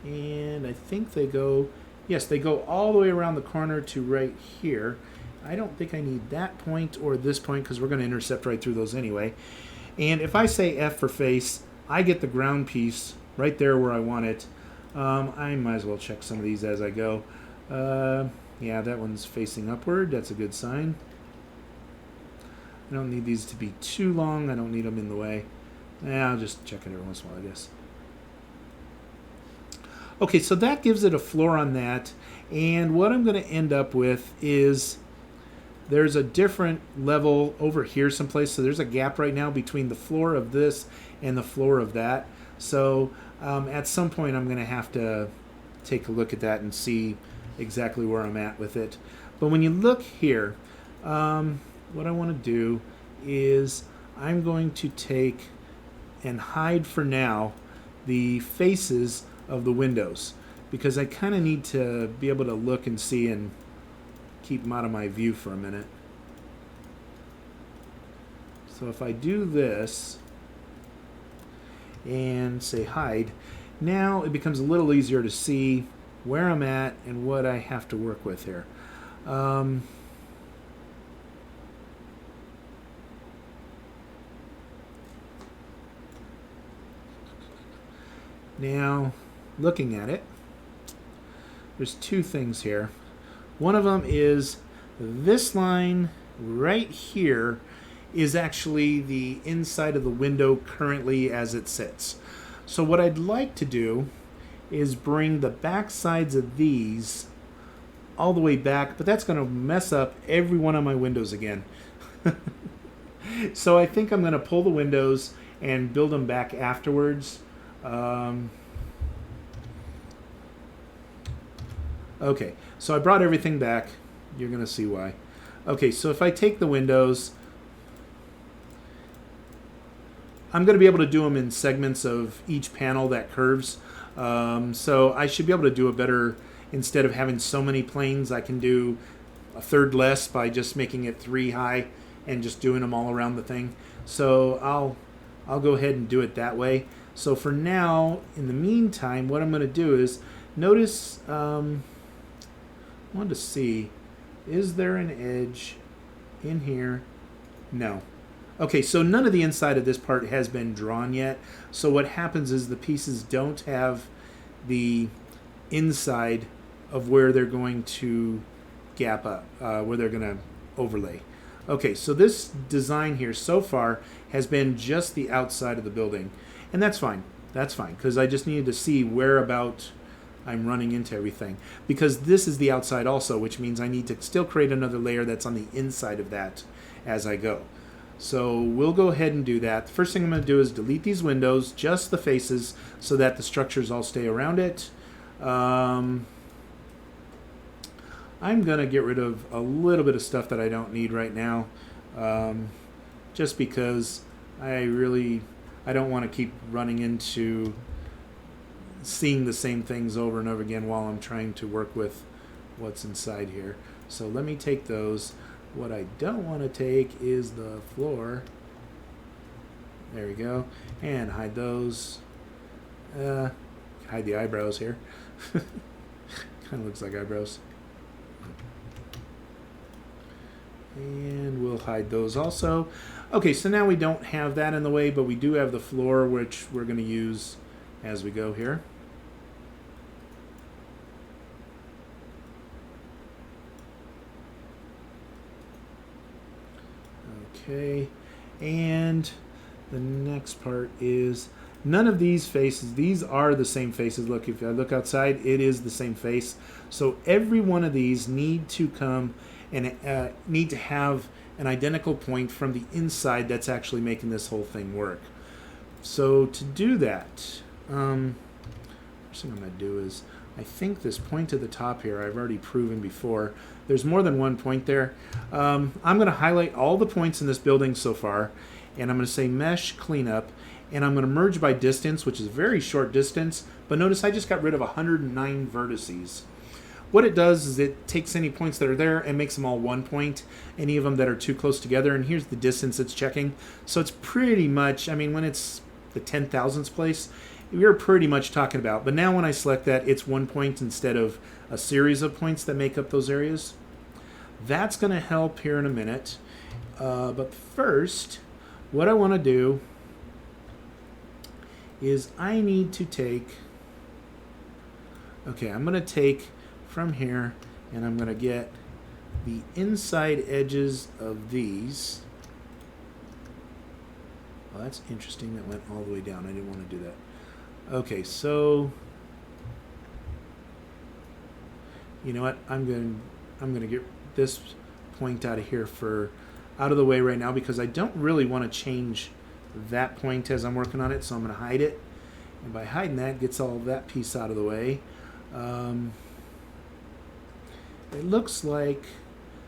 and I think they go, yes, they go all the way around the corner to right here. I don't think I need that point or this point because we're going to intercept right through those anyway. And if I say F for face, I get the ground piece right there where I want it. I might as well check some of these as I go. Yeah, that one's facing upward. That's a good sign. I don't need these to be too long. I don't need them in the way. I'll just check it every once in a while, I guess. Okay, so that gives it a floor on that. And what I'm going to end up with is there's a different level over here someplace. So there's a gap right now between the floor of this and the floor of that. So at some point I'm going to have to take a look at that and see exactly where I'm at with it. But when you look here, what I want to do is I'm going to take and hide for now the faces of the windows because I kind of need to be able to look and see and keep them out of my view for a minute. So if I do this and say hide, now it becomes a little easier to see where I'm at and what I have to work with here. Now, looking at it, there's two things here. One of them is this line right here is actually the inside of the window currently as it sits. So what I'd like to do is bring the back sides of these all the way back, but that's going to mess up every one of my windows again. So I think I'm going to pull the windows and build them back afterwards. Okay, so I brought everything back. You're going to see why. Okay, so if I take the windows, I'm going to be able to do them in segments of each panel that curves. So I should be able to do a better, instead of having so many planes, I can do a third less by just making it 3 high and just doing them all around the thing. So I'll go ahead and do it that way. So for now, in the meantime, what I'm going to do is notice, I wanted to see, is there an edge in here? No. Okay, so none of the inside of this part has been drawn yet. So what happens is the pieces don't have the inside of where they're going to gap up, where they're going to overlay. Okay, so this design here so far has been just the outside of the building. And that's fine. That's fine, because I just needed to see whereabout I'm running into everything. Because this is the outside also, which means I need to still create another layer that's on the inside of that as I go. So we'll go ahead and do that. The first thing I'm going to do is delete these windows, just the faces, so that the structures all stay around it. I'm going to get rid of a little bit of stuff that I don't need right now, just because I don't want to keep running into seeing the same things over and over again while I'm trying to work with what's inside here. So let me take those. What I don't want to take is the floor. There we go. And hide those. Hide the eyebrows here. Kind of looks like eyebrows. And we'll hide those also. Okay, so now we don't have that in the way, but we do have the floor, which we're going to use as we go here. Okay, and the next part is none of these faces, these are the same faces. Look, if I look outside, it is the same face. So every one of these need to come and need to have an identical point from the inside that's actually making this whole thing work. So to do that, first thing I'm going to do is, I think this point at the top here, I've already proven before. There's more than one point there. I'm going to highlight all the points in this building so far, and I'm going to say Mesh Cleanup, and I'm going to merge by distance, which is a very short distance, but notice I just got rid of 109 vertices. What it does is it takes any points that are there and makes them all one point, any of them that are too close together, and here's the distance it's checking. So it's pretty much, I mean, when it's the 10,000th place, we're pretty much talking about. But now when I select that, it's one point instead of a series of points that make up those areas. That's going to help here in a minute. But first, what I want to do is I need to take, okay, I'm going to take from here and I'm going to get the inside edges of these. Well, that's interesting. That went all the way down. I didn't want to do that. Okay, so you know what? I'm going to get this point out of here out of the way right now, because I don't really want to change that point as I'm working on it. So I'm going to hide it, and by hiding that, it gets all that piece out of the way. It looks like,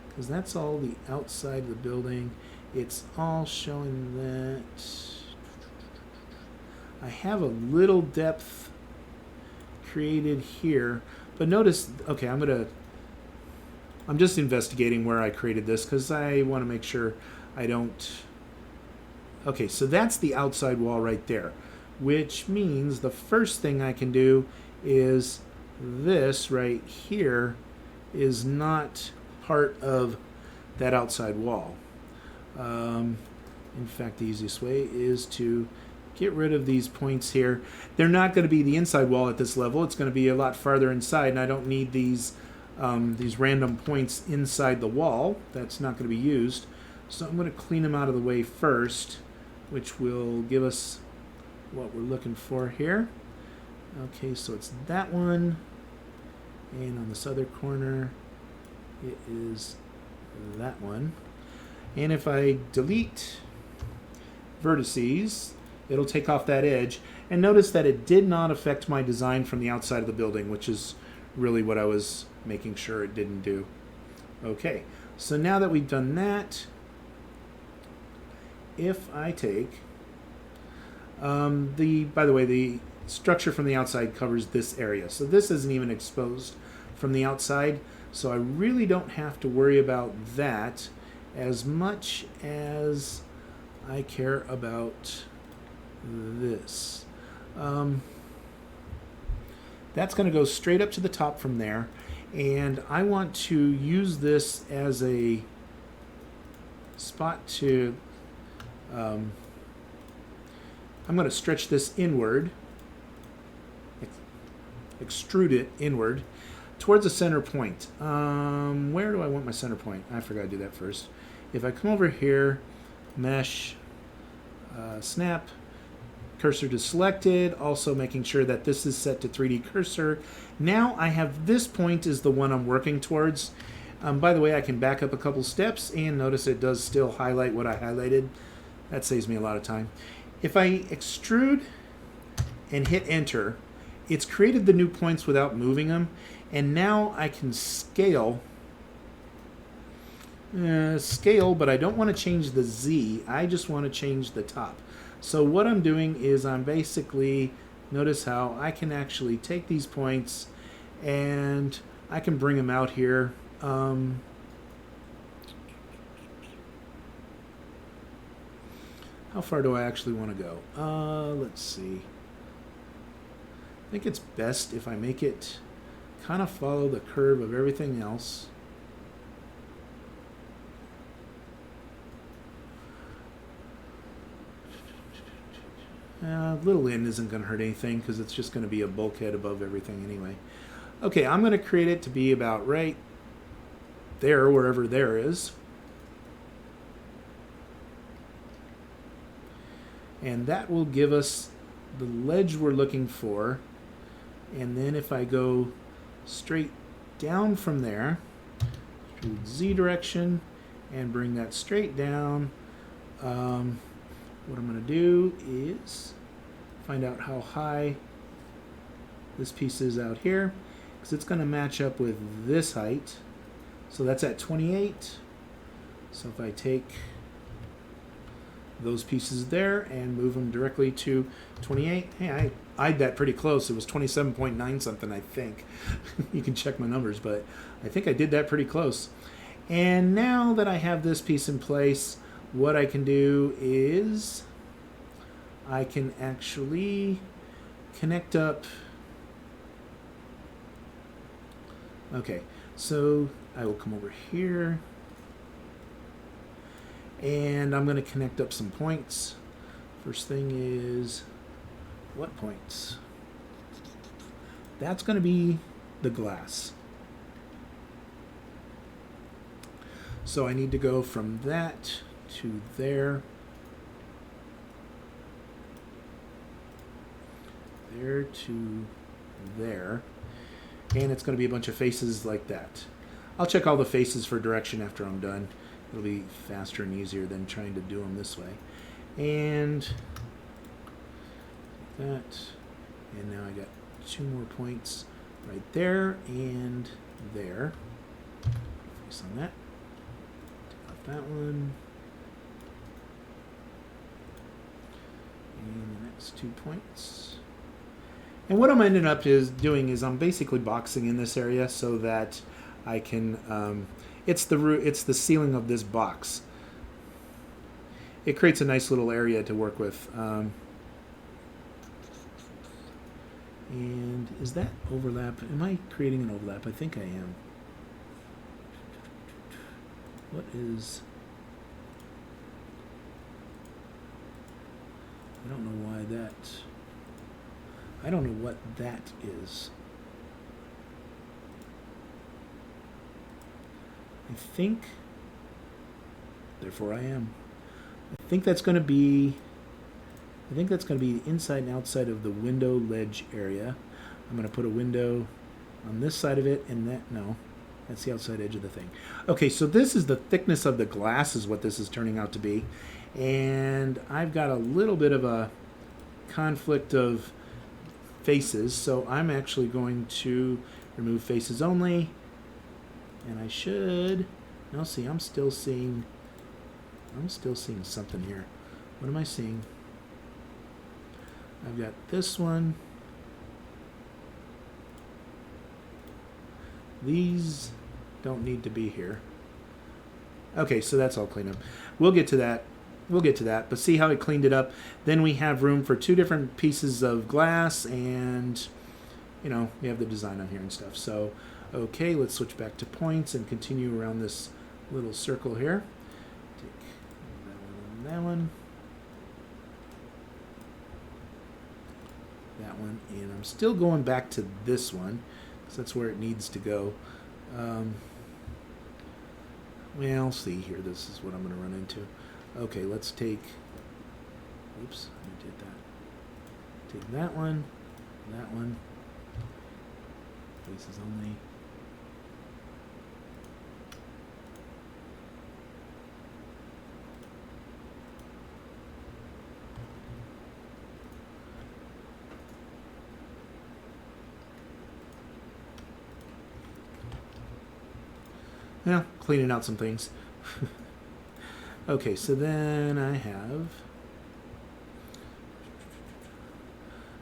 because that's all the outside of the building, it's all showing that I have a little depth created here, but notice, okay, I'm just investigating where I created this because I want to make sure I don't. Okay, so that's the outside wall right there, which means the first thing I can do is this right here is not part of that outside wall. In fact, the easiest way is to get rid of these points here. They're not going to be the inside wall at this level. It's going to be a lot farther inside, and I don't need these random points inside the wall. That's not going to be used. So I'm going to clean them out of the way first, which will give us what we're looking for here. Okay, so it's that one, and on this other corner it is that one. And if I delete vertices, it'll take off that edge. And notice that it did not affect my design from the outside of the building, which is really what I was making sure it didn't do. Okay, so now that we've done that, if I take by the way, the structure from the outside covers this area, so this isn't even exposed from the outside, so I really don't have to worry about that as much as I care about this. That's going to go straight up to the top from there, and I want to use this as a spot to I'm going to stretch this inward, extrude it inward towards a center point. Where do I want my center point? I forgot to do that first. if I come over here, mesh, snap, cursor to selected, also making sure that this is set to 3D cursor. Now I have this point is the one I'm working towards. By the way, I can back up a couple steps and notice it does still highlight what I highlighted. That saves me a lot of time. If I extrude and hit enter, it's created the new points without moving them. And now I can scale, but I don't want to change the Z. I just want to change the top. So what I'm doing is I'm basically, notice how I can actually take these points and I can bring them out here. How far do I actually want to go? Let's see. I think it's best if I make it kind of follow the curve of everything else. Little end isn't going to hurt anything because it's just going to be a bulkhead above everything anyway. Okay, I'm going to create it to be about right there, wherever there is. And that will give us the ledge we're looking for. And then if I go straight down from there, to Z direction, and bring that straight down, what I'm going to do is find out how high this piece is out here, because it's going to match up with this height. So that's at 28. So if I take those pieces there and move them directly to 28, hey, I eyed that pretty close. It was 27.9 something, I think. You can check my numbers, but I think I did that pretty close. And now that I have this piece in place, what I can do is I can actually connect up. Okay, so I will come over here and I'm going to connect up some points. First thing is, what points? That's going to be the glass. So I need to go from that to there, there to there, and it's going to be a bunch of faces like that. I'll check all the faces for direction after I'm done. It'll be faster and easier than trying to do them this way. And that, and now I got 2 more points right there and there. Focus on that. Take off that one. And the next 2 points. And what I'm ending up doing is I'm basically boxing in this area so that I can, it's the ceiling of this box. It creates a nice little area to work with. And is that overlap? Am I creating an overlap? I think I am. What is... I don't know why that... I don't know what that is. I think... Therefore I am. I think that's going to be... I think that's going to be inside and outside of the window ledge area. I'm going to put a window on this side of it, and that, no, that's the outside edge of the thing. Okay, so this is the thickness of the glass is what this is turning out to be. And I've got a little bit of a conflict of faces, so I'm actually going to remove faces only. And I should, no, see, I'm still seeing something here. What am I seeing? I've got this one. These don't need to be here. Okay, so that's all cleaned up. We'll get to that. We'll get to that. But see how I cleaned it up? Then we have room for 2 different pieces of glass, and you know, we have the design on here and stuff. So, okay, let's switch back to points and continue around this little circle here. Take that one and that one. That one, and I'm still going back to this one because that's where it needs to go. Well, see here, this is what I'm going to run into. Okay, let's take, oops, I did that. Take that one, faces only. Yeah, cleaning out some things. Okay, so then I have...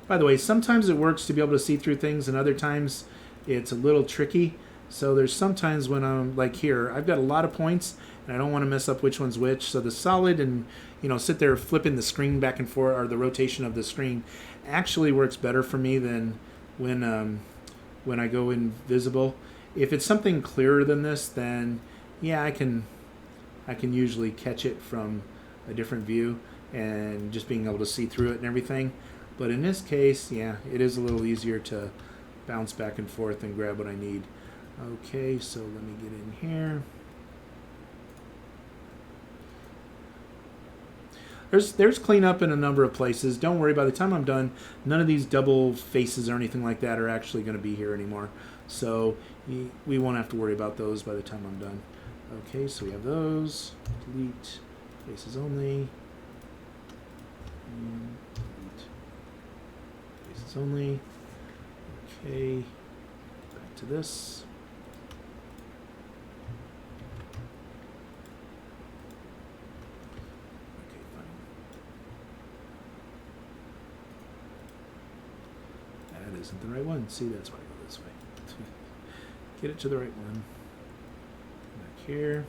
By the way, sometimes it works to be able to see through things, and other times it's a little tricky. So there's sometimes when I'm like here, I've got a lot of points, and I don't want to mess up which one's which. So the solid and, you know, sit there flipping the screen back and forth, or the rotation of the screen, actually works better for me than when I go invisible. If it's something clearer than this, then yeah, I can usually catch it from a different view and just being able to see through it and everything. But in this case, yeah, it is a little easier to bounce back and forth and grab what I need. Okay, so let me get in here. There's cleanup in a number of places. Don't worry, by the time I'm done, none of these double faces or anything like that are actually going to be here anymore. So we won't have to worry about those by the time I'm done. Okay, so we have those. Delete faces only. Delete faces only. Okay, back to this. Okay, fine. That isn't the right one. See, that's why I go this way. Get it to the right one. Back here.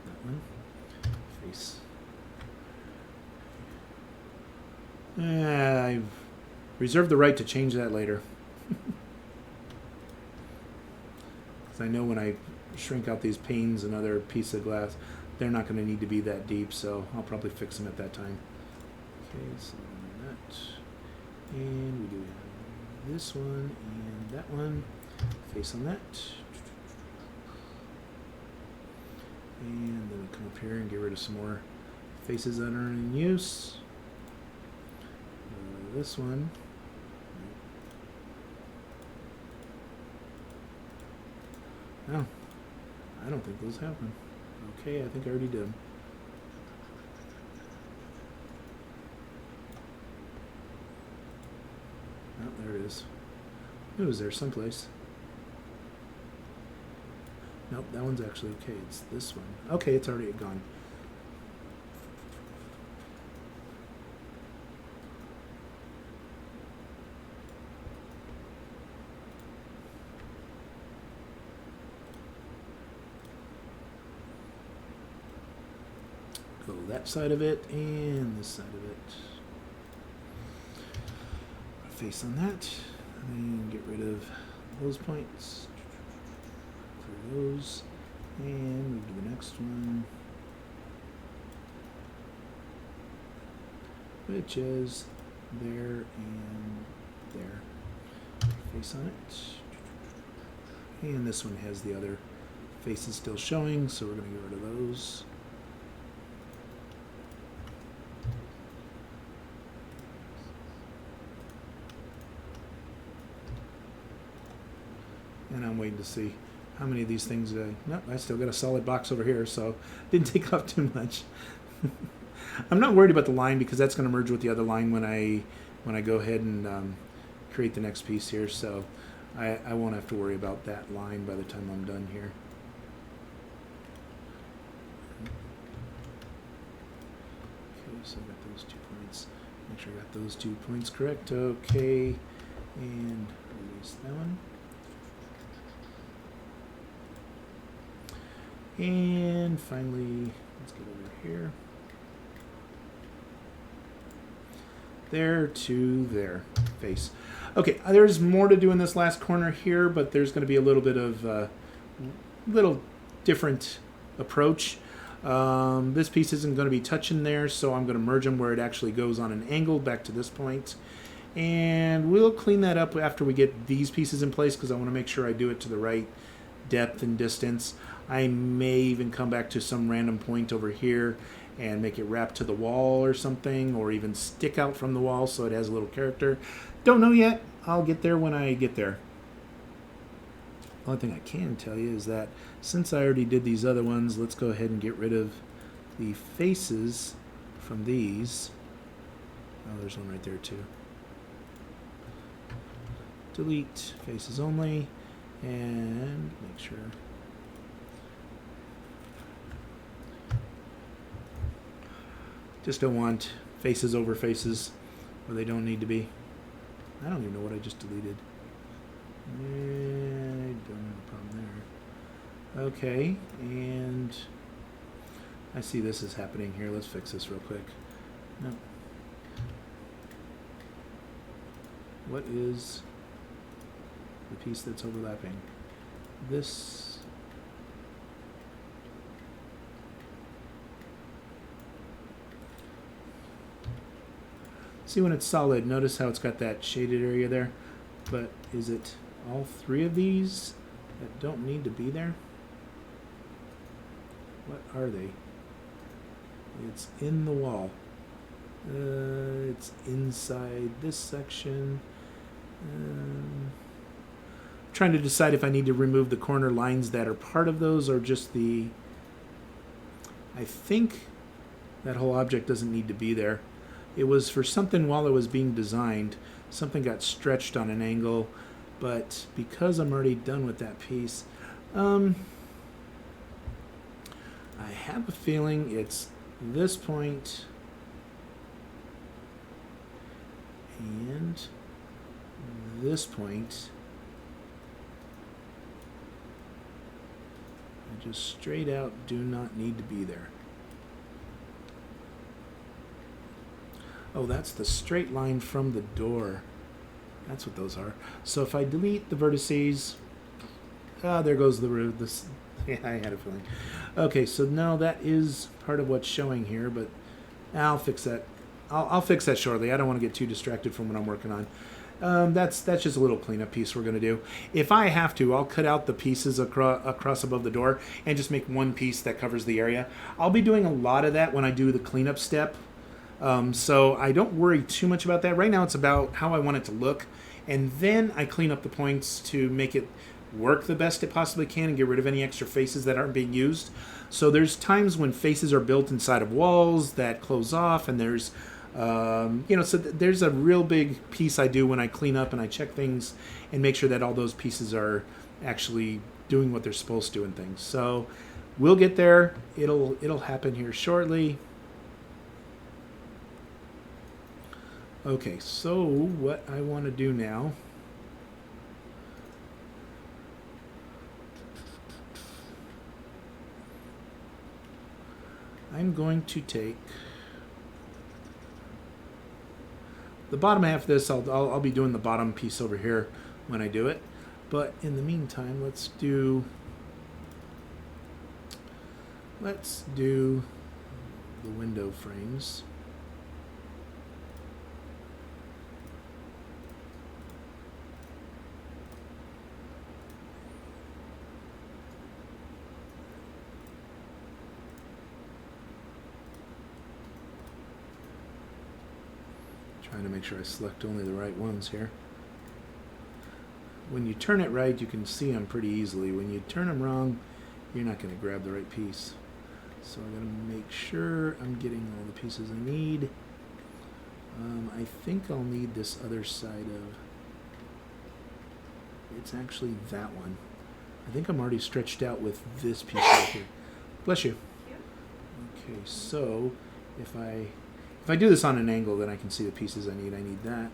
That one. Face. I've reserved the right to change that later. Because I know when I shrink out these panes and other pieces of glass, they're not going to need to be that deep, so I'll probably fix them at that time. Okay, so that. And we do have this one and that one. Face on that. And then we come up here and get rid of some more faces that aren't in use. This one. Oh, I don't think those happen. Okay, I think I already did. Oh, there it is. It was there someplace. Nope, that one's actually okay. It's this one. Okay, it's already gone. Go that side of it and this side of it. Face on that. And get rid of those points. Clear those. And move to the next one, which is there and there. Face on it. And this one has the other faces still showing, so we're going to get rid of those. And I'm waiting to see how many of these things. Nope, I still got a solid box over here, so didn't take off too much. I'm not worried about the line because that's going to merge with the other line when I go ahead and create the next piece here. So I won't have to worry about that line by the time I'm done here. Okay, so I got those 2 points. Make sure I got those 2 points correct. Okay, and release that one. And finally, let's get over here. There to there. Face. Okay, there's more to do in this last corner here, but there's going to be a little bit of little different approach. This piece isn't going to be touching there, so I'm going to merge them where it actually goes on an angle back to this point. And we'll clean that up after we get these pieces in place because I want to make sure I do it to the right depth and distance. I may even come back to some random point over here and make it wrap to the wall or something, or even stick out from the wall so it has a little character. Don't know yet. I'll get there when I get there. Only thing I can tell you is that since I already did these other ones, let's go ahead and get rid of the faces from these. Oh, there's one right there too. Delete faces only, and make sure. Just don't want faces over faces where they don't need to be. I don't even know what I just deleted. I don't have a problem there. Okay, and I see this is happening here. Let's fix this real quick. No. What is the piece that's overlapping? This. See, when it's solid, notice how it's got that shaded area there, but is it all three of these that don't need to be there? What are they? It's in the wall. It's inside this section. Trying to decide if I need to remove the corner lines that are part of those or just the... I think that whole object doesn't need to be there. It was for something while it was being designed. Something got stretched on an angle, but because I'm already done with that piece, I have a feeling it's this point and this point. And just straight out do not need to be there. Oh, that's the straight line from the door. That's what those are. So if I delete the vertices, there goes the root. This, yeah, I had a feeling. Okay, so now that is part of what's showing here, but I'll fix that. I'll fix that shortly. I don't want to get too distracted from what I'm working on. That's just a little cleanup piece we're going to do. If I have to, I'll cut out the pieces across above the door and just make one piece that covers the area. I'll be doing a lot of that when I do the cleanup step. So I don't worry too much about that. Right now it's about how I want it to look, and then I clean up the points to make it work the best it possibly can and get rid of any extra faces that aren't being used. So there's times when faces are built inside of walls that close off, and there's so there's a real big piece I do when I clean up and I check things and make sure that all those pieces are actually doing what they're supposed to and things. So we'll get there. It'll happen here shortly. Okay, so what I want to do now, I'm going to take the bottom half of this. I'll be doing the bottom piece over here when I do it. But in the meantime, let's do the window frames. Trying to make sure I select only the right ones here. When you turn it right, you can see them pretty easily. When you turn them wrong, you're not going to grab the right piece. So I'm going to make sure I'm getting all the pieces I need. I think I'll need this other side of... It's actually that one. I think I'm already stretched out with this piece right here. Bless you. Okay, so if I do this on an angle, then I can see the pieces I need. I need that.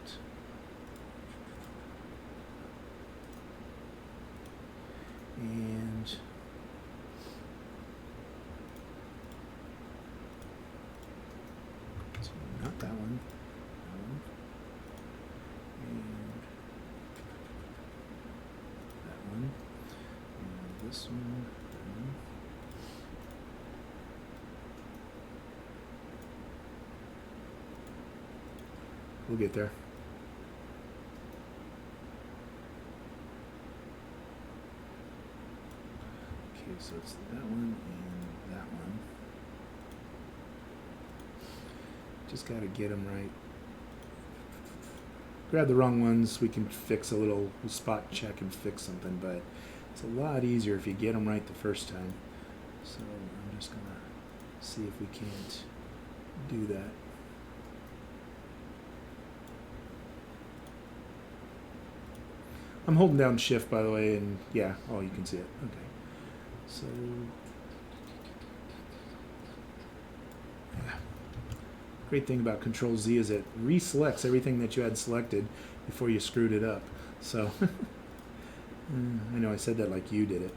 And so not that one. That one. And that one. And this one. That one. We'll get there. so it's that one and that one. Just got to get them right. Grab the wrong ones, we can fix a little spot check and fix something, but it's a lot easier if you get them right the first time. So I'm just going to see if we can't do that. I'm holding down shift, by the way, and yeah, oh, you can see it. Okay. So, yeah. Great thing about Control Z is it reselects everything that you had selected before you screwed it up. So, I know I said that like you did it.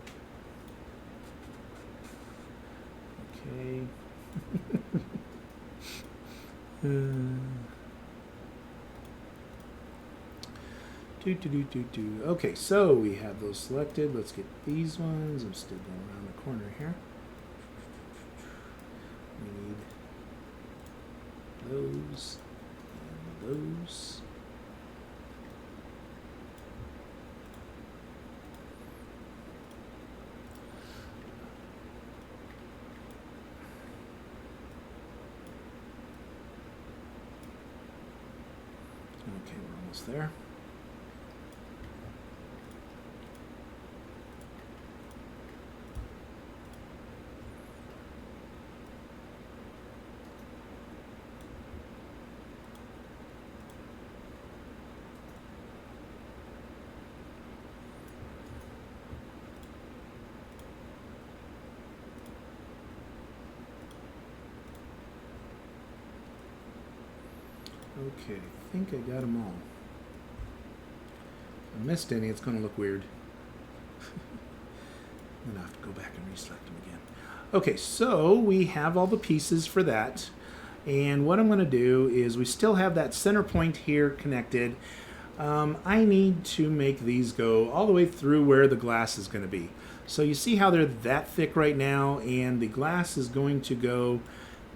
Okay. Okay, so we have those selected. Let's get these ones. I'm still going around the corner here. We need those and those. Okay, we're almost there. Okay, I think I got them all. If I missed any, it's going to look weird. Then I have to go back and reselect them again. Okay, so we have all the pieces for that. And what I'm going to do is we still have that center point here connected. I need to make these go all the way through where the glass is going to be. So you see how they're that thick right now, and the glass is going to go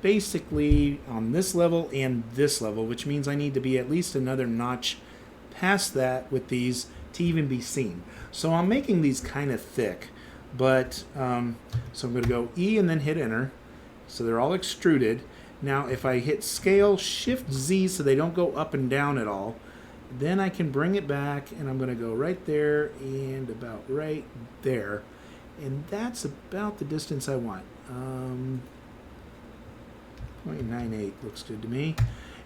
basically on this level and this level, which means I need to be at least another notch past that with these to even be seen. So I'm making these kind of thick, but so I'm going to go E and then hit enter. So they're all extruded. Now if I hit scale, shift Z so they don't go up and down at all, then I can bring it back, and I'm going to go right there and about right there. And that's about the distance I want. 0.98 looks good to me.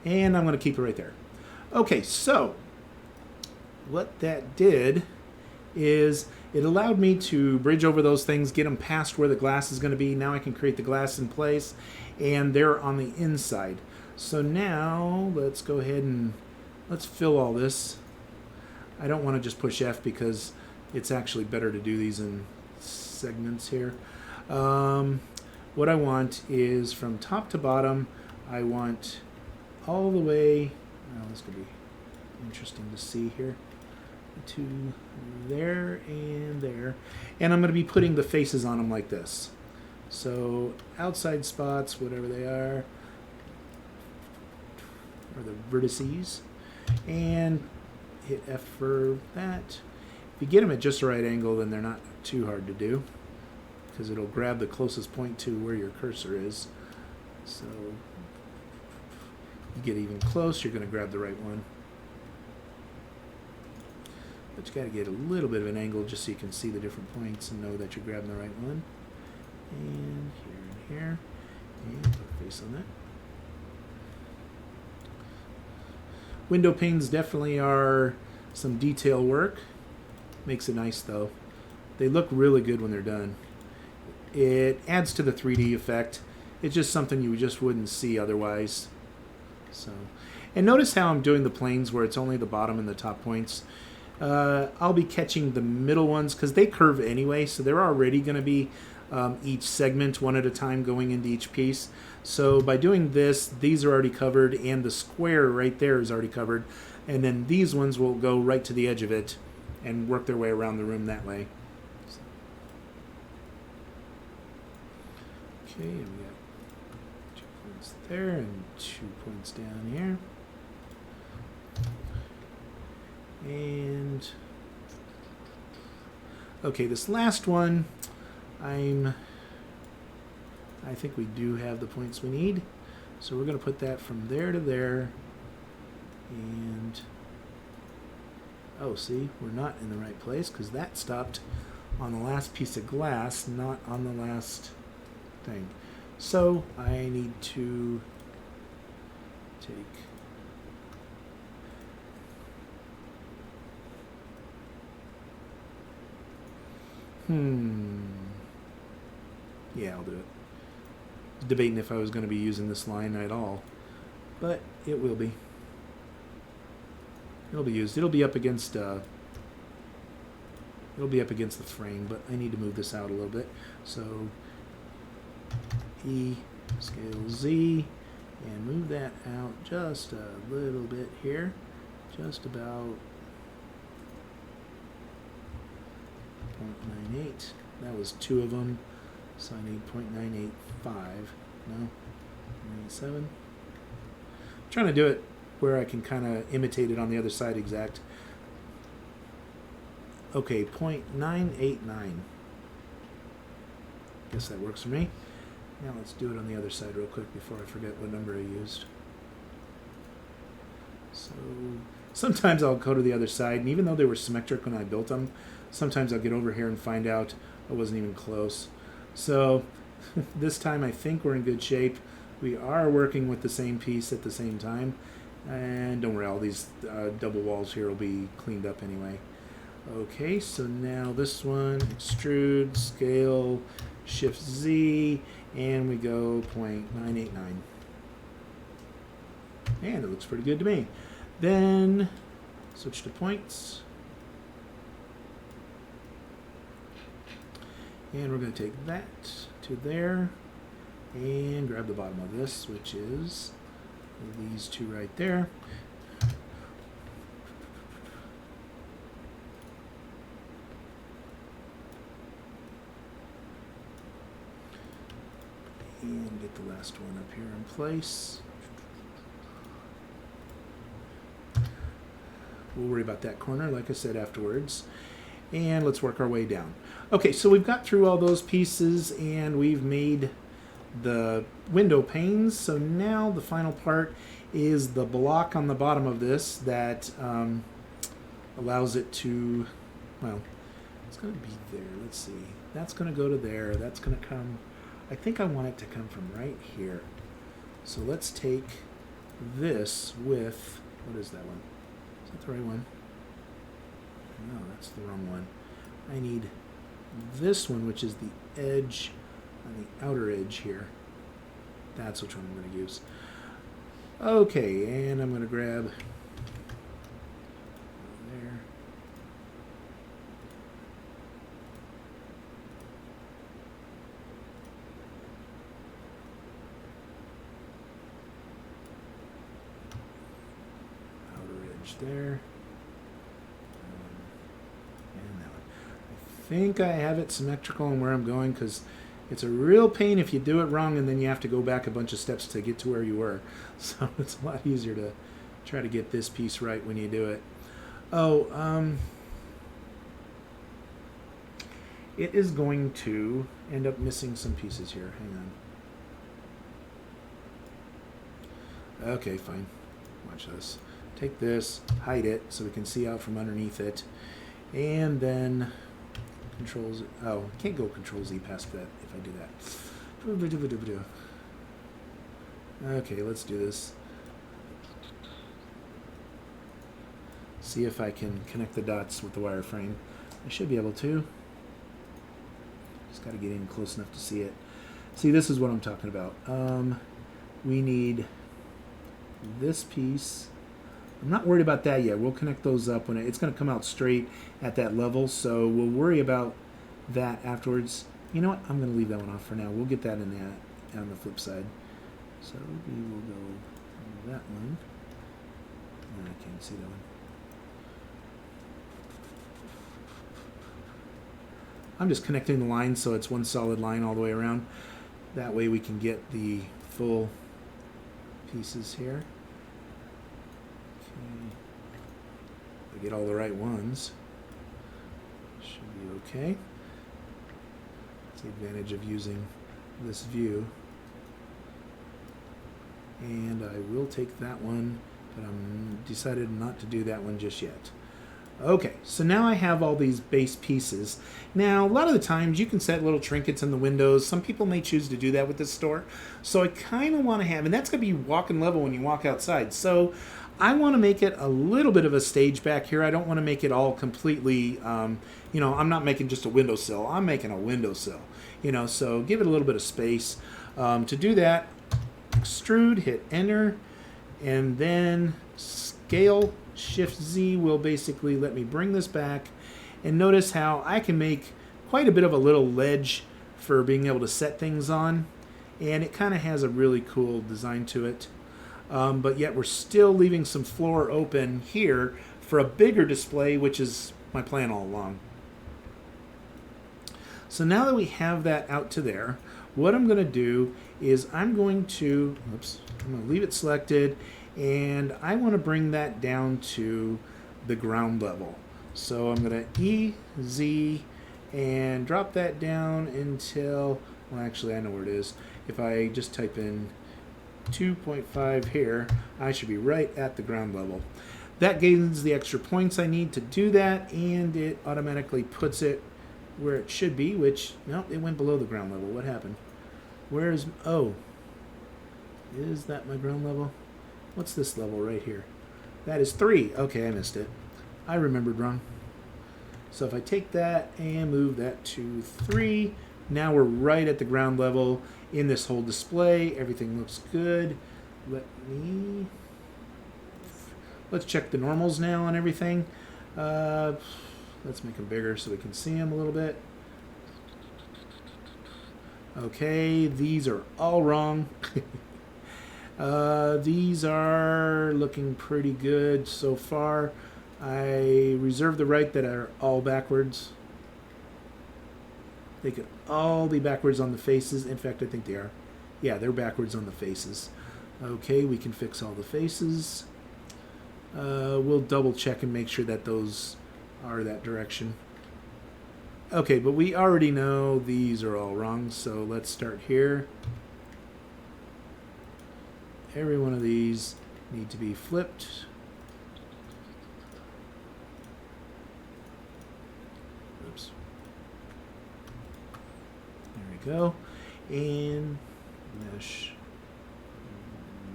And I'm going to keep it right there. Okay, so what that did is it allowed me to bridge over those things, get them past where the glass is going to be. Now I can create the glass in place, and they're on the inside. So now let's go ahead and let's fill all this. I don't want to just push F because it's actually better to do these in segments here. What I want is from top to bottom, I want all the way, well, this could be interesting to see here, to there and there. And I'm going to be putting the faces on them like this. So outside spots, whatever they are the vertices. And hit F for that. If you get them at just the right angle, then they're not too hard to do, because it'll grab the closest point to where your cursor is. So you get even close, you're going to grab the right one. But you got to get a little bit of an angle just so you can see the different points and know that you're grabbing the right one. And here, and put a face on that. Window panes definitely are some detail work. Makes it nice though. They look really good when they're done. It adds to the 3D effect. It's just something you just wouldn't see otherwise. So, and notice how I'm doing the planes where it's only the bottom and the top points. I'll be catching the middle ones because they curve anyway, so they're already going to be each segment one at a time going into each piece. So by doing this, these are already covered, and the square right there is already covered, and then these ones will go right to the edge of it and work their way around the room that way. So. Okay, and we got 2 points there and 2 points down here. And okay, this last one, I think we do have the points we need. So we're going to put that from there to there. And, oh, see, we're not in the right place because that stopped on the last piece of glass, not on the last thing. So I need to take yeah, I'll do it. Debating if I was going to be using this line at all, but it will be. It'll be used. It'll be up against the frame, but I need to move this out a little bit. So E, scale Z, and move that out just a little bit here, just about 0.98. That was two of them, so I need 0.985. No, 0.97. I'm trying to do it where I can kind of imitate it on the other side exact. Okay, 0.989. Guess that works for me. Now let's do it on the other side real quick before I forget what number I used. So sometimes I'll go to the other side, and even though they were symmetric when I built them, sometimes I'll get over here and find out I wasn't even close. So this time I think we're in good shape. We are working with the same piece at the same time. And don't worry, all these double walls here will be cleaned up anyway. Okay, so now this one, extrude, scale, shift Z, and we go 0.989. And it looks pretty good to me. Then switch to points. And we're going to take that to there and grab the bottom of this, which is these two right there. And get the last one up here in place. We'll worry about that corner, like I said, afterwards. And let's work our way down. Okay, so we've got through all those pieces and we've made the window panes. So now the final part is the block on the bottom of this that allows it to, well, it's going to be there. Let's see. That's going to go to there. That's going to come, I think I want it to come from right here. So let's take this with, what is that one? Is that the right one? No, that's the wrong one. I need this one, which is the edge on the outer edge here. That's which one I'm going to use. Okay, and I'm going to grab there. Outer edge there. And that one. I think I have it symmetrical on where I'm going because it's a real pain if you do it wrong and then you have to go back a bunch of steps to get to where you were. So it's a lot easier to try to get this piece right when you do it. Oh, it is going to end up missing some pieces here. Hang on. Okay, fine. Watch this. Take this, hide it so we can see out from underneath it, and then Control Z. Oh, I can't go Control Z past that if I do that. Okay, let's do this. See if I can connect the dots with the wireframe. I should be able to. Just got to get in close enough to see it. See, this is what I'm talking about. We need this piece. I'm not worried about that yet. We'll connect those up when it's going to come out straight at that level, so we'll worry about that afterwards. You know what? I'm going to leave that one off for now. We'll get that in that on the flip side. So we will go on that one. I can't see that one. I'm just connecting the lines so it's one solid line all the way around. That way we can get the full pieces here. We get all the right ones. Should be okay. That's the advantage of using this view. And I will take that one, but I'm decided not to do that one just yet. Okay, so now I have all these base pieces. Now, a lot of the times you can set little trinkets in the windows. Some people may choose to do that with this store. So I kind of want to have, and that's going to be walking level when you walk outside. So I want to make it a little bit of a stage back here. I don't want to make it all completely, you know, I'm not making just a windowsill. I'm making a windowsill, you know, so give it a little bit of space. To do that, extrude, hit enter, and then scale. Shift Z will basically let me bring this back, and notice how I can make quite a bit of a little ledge for being able to set things on, and it kind of has a really cool design to it, but yet we're still leaving some floor open here for a bigger display, which is my plan all along. So now that we have that out to there, what I'm going to do is I'm going to leave it selected, and I want to bring that down to the ground level. So I'm going to E, Z, and drop that down until, well, actually I know where it is. If I just type in 2.5 here, I should be right at the ground level. That gains the extra points I need to do that, and it automatically puts it where it should be, which, no, it went below the ground level. What happened? Where is, oh, is that my ground level? What's this level right here? That is 3. Okay, I missed it. I remembered wrong. So if I take that and move that to 3, now we're right at the ground level in this whole display. Everything looks good. Let's check the normals now on everything. Let's make them bigger so we can see them a little bit. Okay, these are all wrong. These are looking pretty good so far. I reserve the right that are all backwards. They could all be backwards on the faces. In fact, I think they are. Yeah, they're backwards on the faces. Okay, we can fix all the faces. We'll double check and make sure that those are that direction. Okay, but we already know these are all wrong, so let's start here. Every one of these need to be flipped. Oops. There we go. And mesh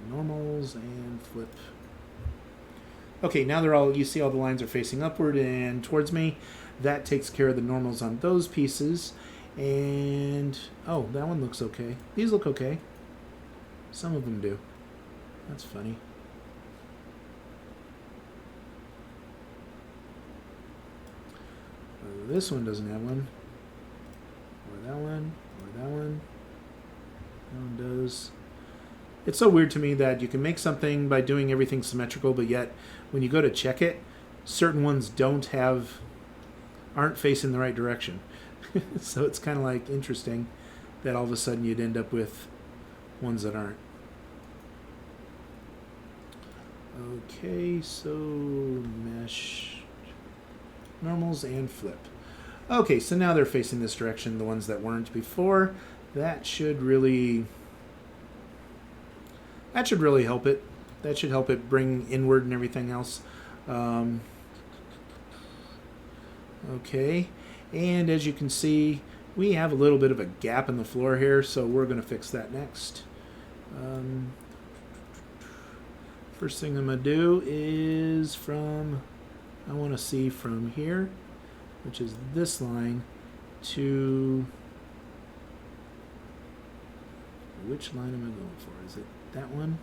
normals and flip. Okay, now they're all, you see all the lines are facing upward and towards me. That takes care of the normals on those pieces. And, oh, that one looks okay. These look okay. Some of them do. That's funny. This one doesn't have one. Or that one. Or that one. That one does. It's so weird to me that you can make something by doing everything symmetrical, but yet when you go to check it, certain ones aren't facing the right direction. So it's kind of like interesting that all of a sudden you'd end up with ones that aren't. Okay, so mesh normals and flip. Okay, so now they're facing this direction, the ones that weren't before. That should really help it. That should help it bring inward and everything else. Okay, and as you can see, we have a little bit of a gap in the floor here, so we're going to fix that next. First thing I'm going to do is I want to see from here, which is this line, to, which line am I going for? Is it that one?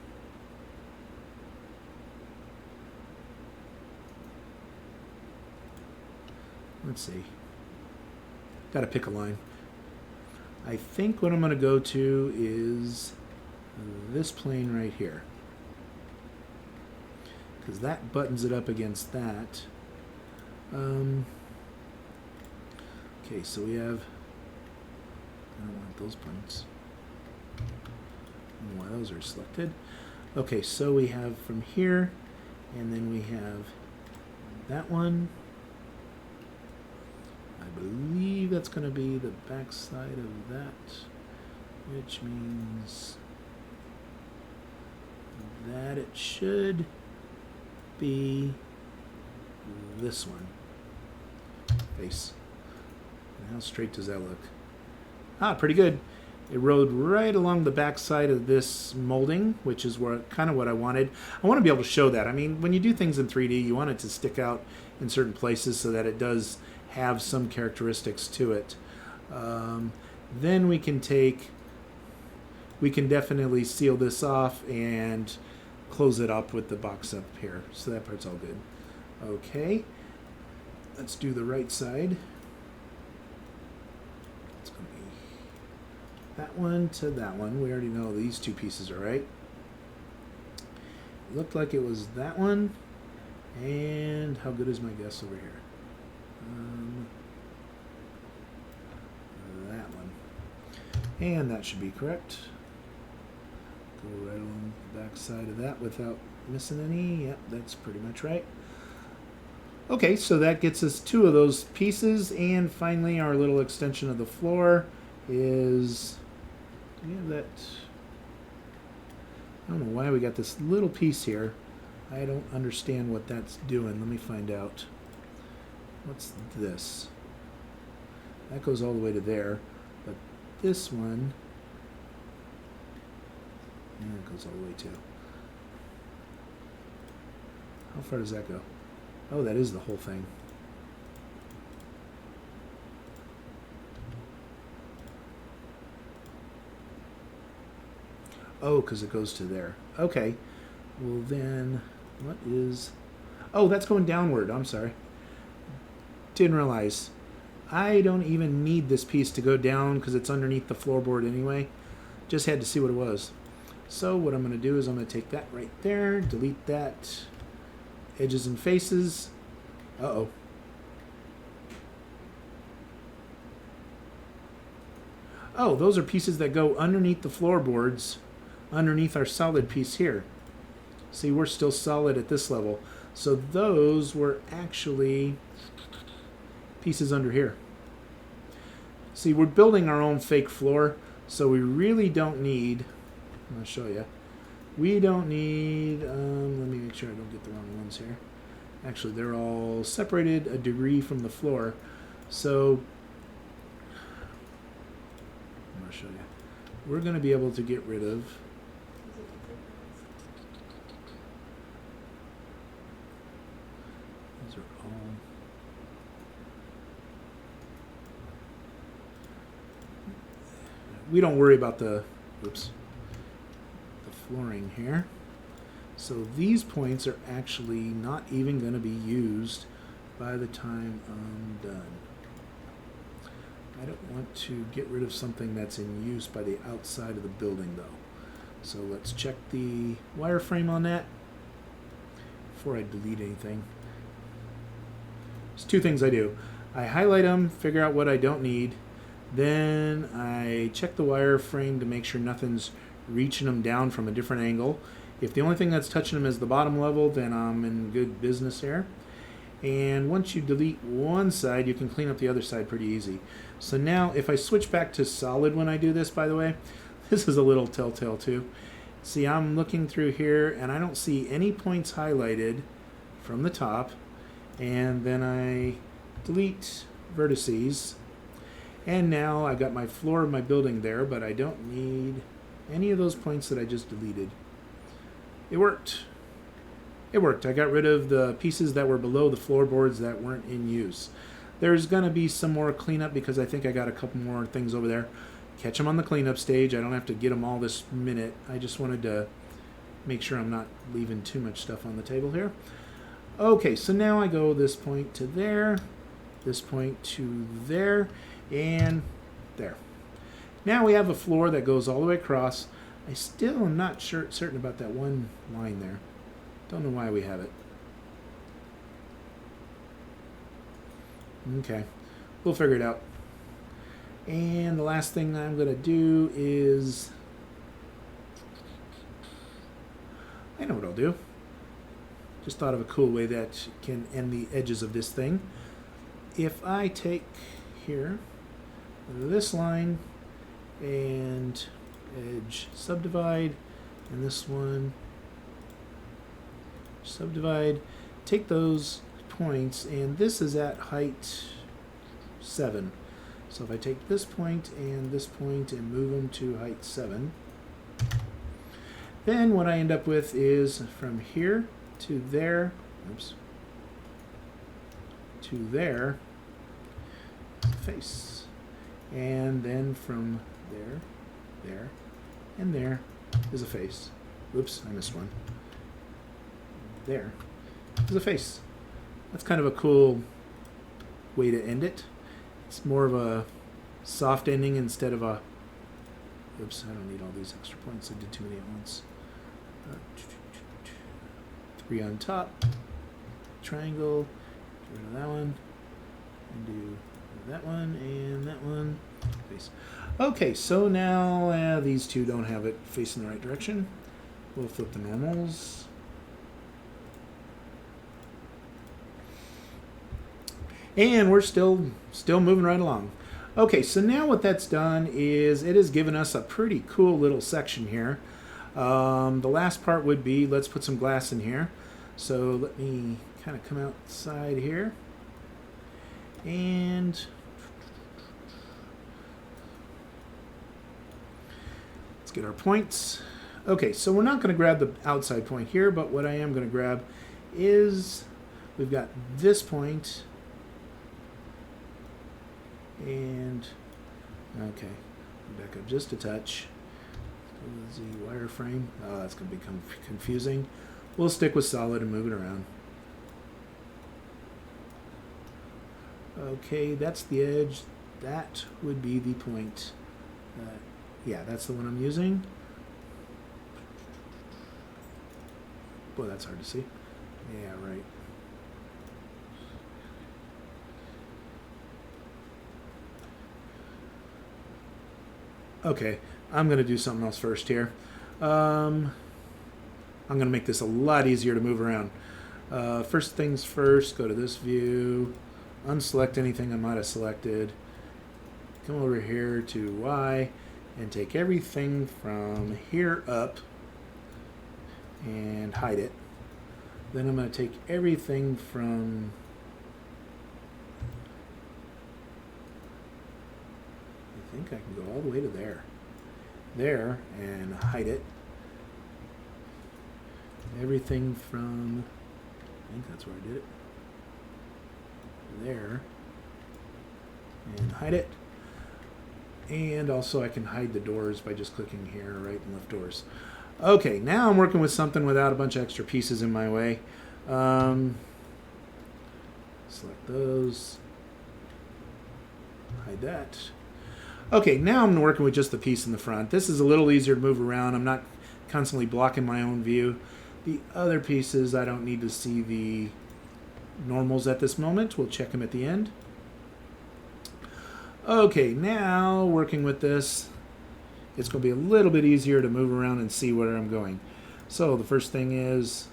Let's see. Got to pick a line. I think what I'm going to go to is this plane right here, because that buttons it up against that. Okay, so we have, I don't want those planes. I don't know why those are selected. Okay, so we have from here, and then we have that one. I believe that's going to be the back side of that, which means that it should be this one. Face. And how straight does that look? Ah, pretty good. It rode right along the back side of this molding, which is kind of what I wanted. I want to be able to show that. I mean, when you do things in 3D, you want it to stick out in certain places so that it does have some characteristics to it. Then we can definitely seal this off and close it up with the box up here. So that part's all good. Okay, let's do the right side. It's going to be that one to that one. We already know these two pieces are right. It looked like it was that one. And how good is my guess over here? That one. And that should be correct. Go right along the back side of that without missing any. Yep, that's pretty much right. Okay, so that gets us two of those pieces, and finally our little extension of the floor is, we have that, I don't know why we got this little piece here. I don't understand what that's doing. Let me find out. What's this? That goes all the way to there, but this one, yeah, it goes all the way too. How far does that go? Oh, that is the whole thing. Oh, because it goes to there. Okay. Well then, what is... Oh, that's going downward. I'm sorry. Didn't realize. I don't even need this piece to go down because it's underneath the floorboard anyway. Just had to see what it was. So what I'm going to do is I'm going to take that right there, delete that. Edges and faces. Uh-oh. Oh, those are pieces that go underneath the floorboards, underneath our solid piece here. See, we're still solid at this level. So those were actually pieces under here. See, we're building our own fake floor, so we really don't need, I'm going to show you. We don't need, let me make sure I don't get the wrong ones here. Actually, they're all separated a degree from the floor. So, I'm going to show you. We're going to be able to get rid of, these are all, we don't worry about the, oops, flooring here. So these points are actually not even going to be used by the time I'm done. I don't want to get rid of something that's in use by the outside of the building though. So let's check the wireframe on that before I delete anything. There's two things I do. I highlight them, figure out what I don't need, then I check the wireframe to make sure nothing's reaching them down from a different angle. If the only thing that's touching them is the bottom level, then I'm in good business here. And once you delete one side, you can clean up the other side pretty easy. So now if I switch back to solid when I do this, by the way, this is a little telltale too. See, I'm looking through here and I don't see any points highlighted from the top. And then I delete vertices. And now I got my floor of my building there, but I don't need any of those points that I just deleted. It worked. It worked. I got rid of the pieces that were below the floorboards that weren't in use. There's going to be some more cleanup because I think I got a couple more things over there. Catch them on the cleanup stage. I don't have to get them all this minute. I just wanted to make sure I'm not leaving too much stuff on the table here. Okay, so now I go this point to there, this point to there, and there. Now we have a floor that goes all the way across. I still am not certain about that one line there. Don't know why we have it. Okay, we'll figure it out. And the last thing I'm going to do is, I know what I'll do. Just thought of a cool way that can end the edges of this thing. If I take here, this line, and edge subdivide, and this one subdivide. Take those points, and this is at height 7. So if I take this point and move them to height 7, then what I end up with is from here to there, to there, face. And then from there, there, and there is a face. Oops, I missed one. There is a face. That's kind of a cool way to end it. It's more of a soft ending instead of a... Oops, I don't need all these extra points. I did too many at once. 3 on top. Triangle. Get rid of that one. And do that one and that one. Face. Okay, so now these two don't have it facing the right direction. We'll flip the normals. And we're still moving right along. Okay, so now what that's done is it has given us a pretty cool little section here. The last part would be, let's put some glass in here. So let me kind of come outside here. And let's get our points. Okay, so we're not going to grab the outside point here, but what I am going to grab is, we've got this point. And, okay, back up just a touch. The wireframe. Oh, that's going to become confusing. We'll stick with solid and move it around. Okay, that's the edge. That would be the point. Yeah, that's the one I'm using. Boy, that's hard to see. Yeah, right. Okay, I'm going to do something else first here. I'm going to make this a lot easier to move around. First things first, go to this view, unselect anything I might have selected, come over here to Y, and take everything from here up and hide it. Then I'm going to take everything from I think I can go all the way to there and hide it. Everything from, I think that's where I did it, there, and hide it. And also I can hide the doors by just clicking here, right and left doors. Okay, now I'm working with something without a bunch of extra pieces in my way. Select those, hide that. Okay, now I'm working with just the piece in the front. This is a little easier to move around. I'm not constantly blocking my own view. The other pieces, I don't need to see the normals at this moment. We'll check them at the end. Okay, now working with this, it's going to be a little bit easier to move around and see where I'm going. So the first thing is,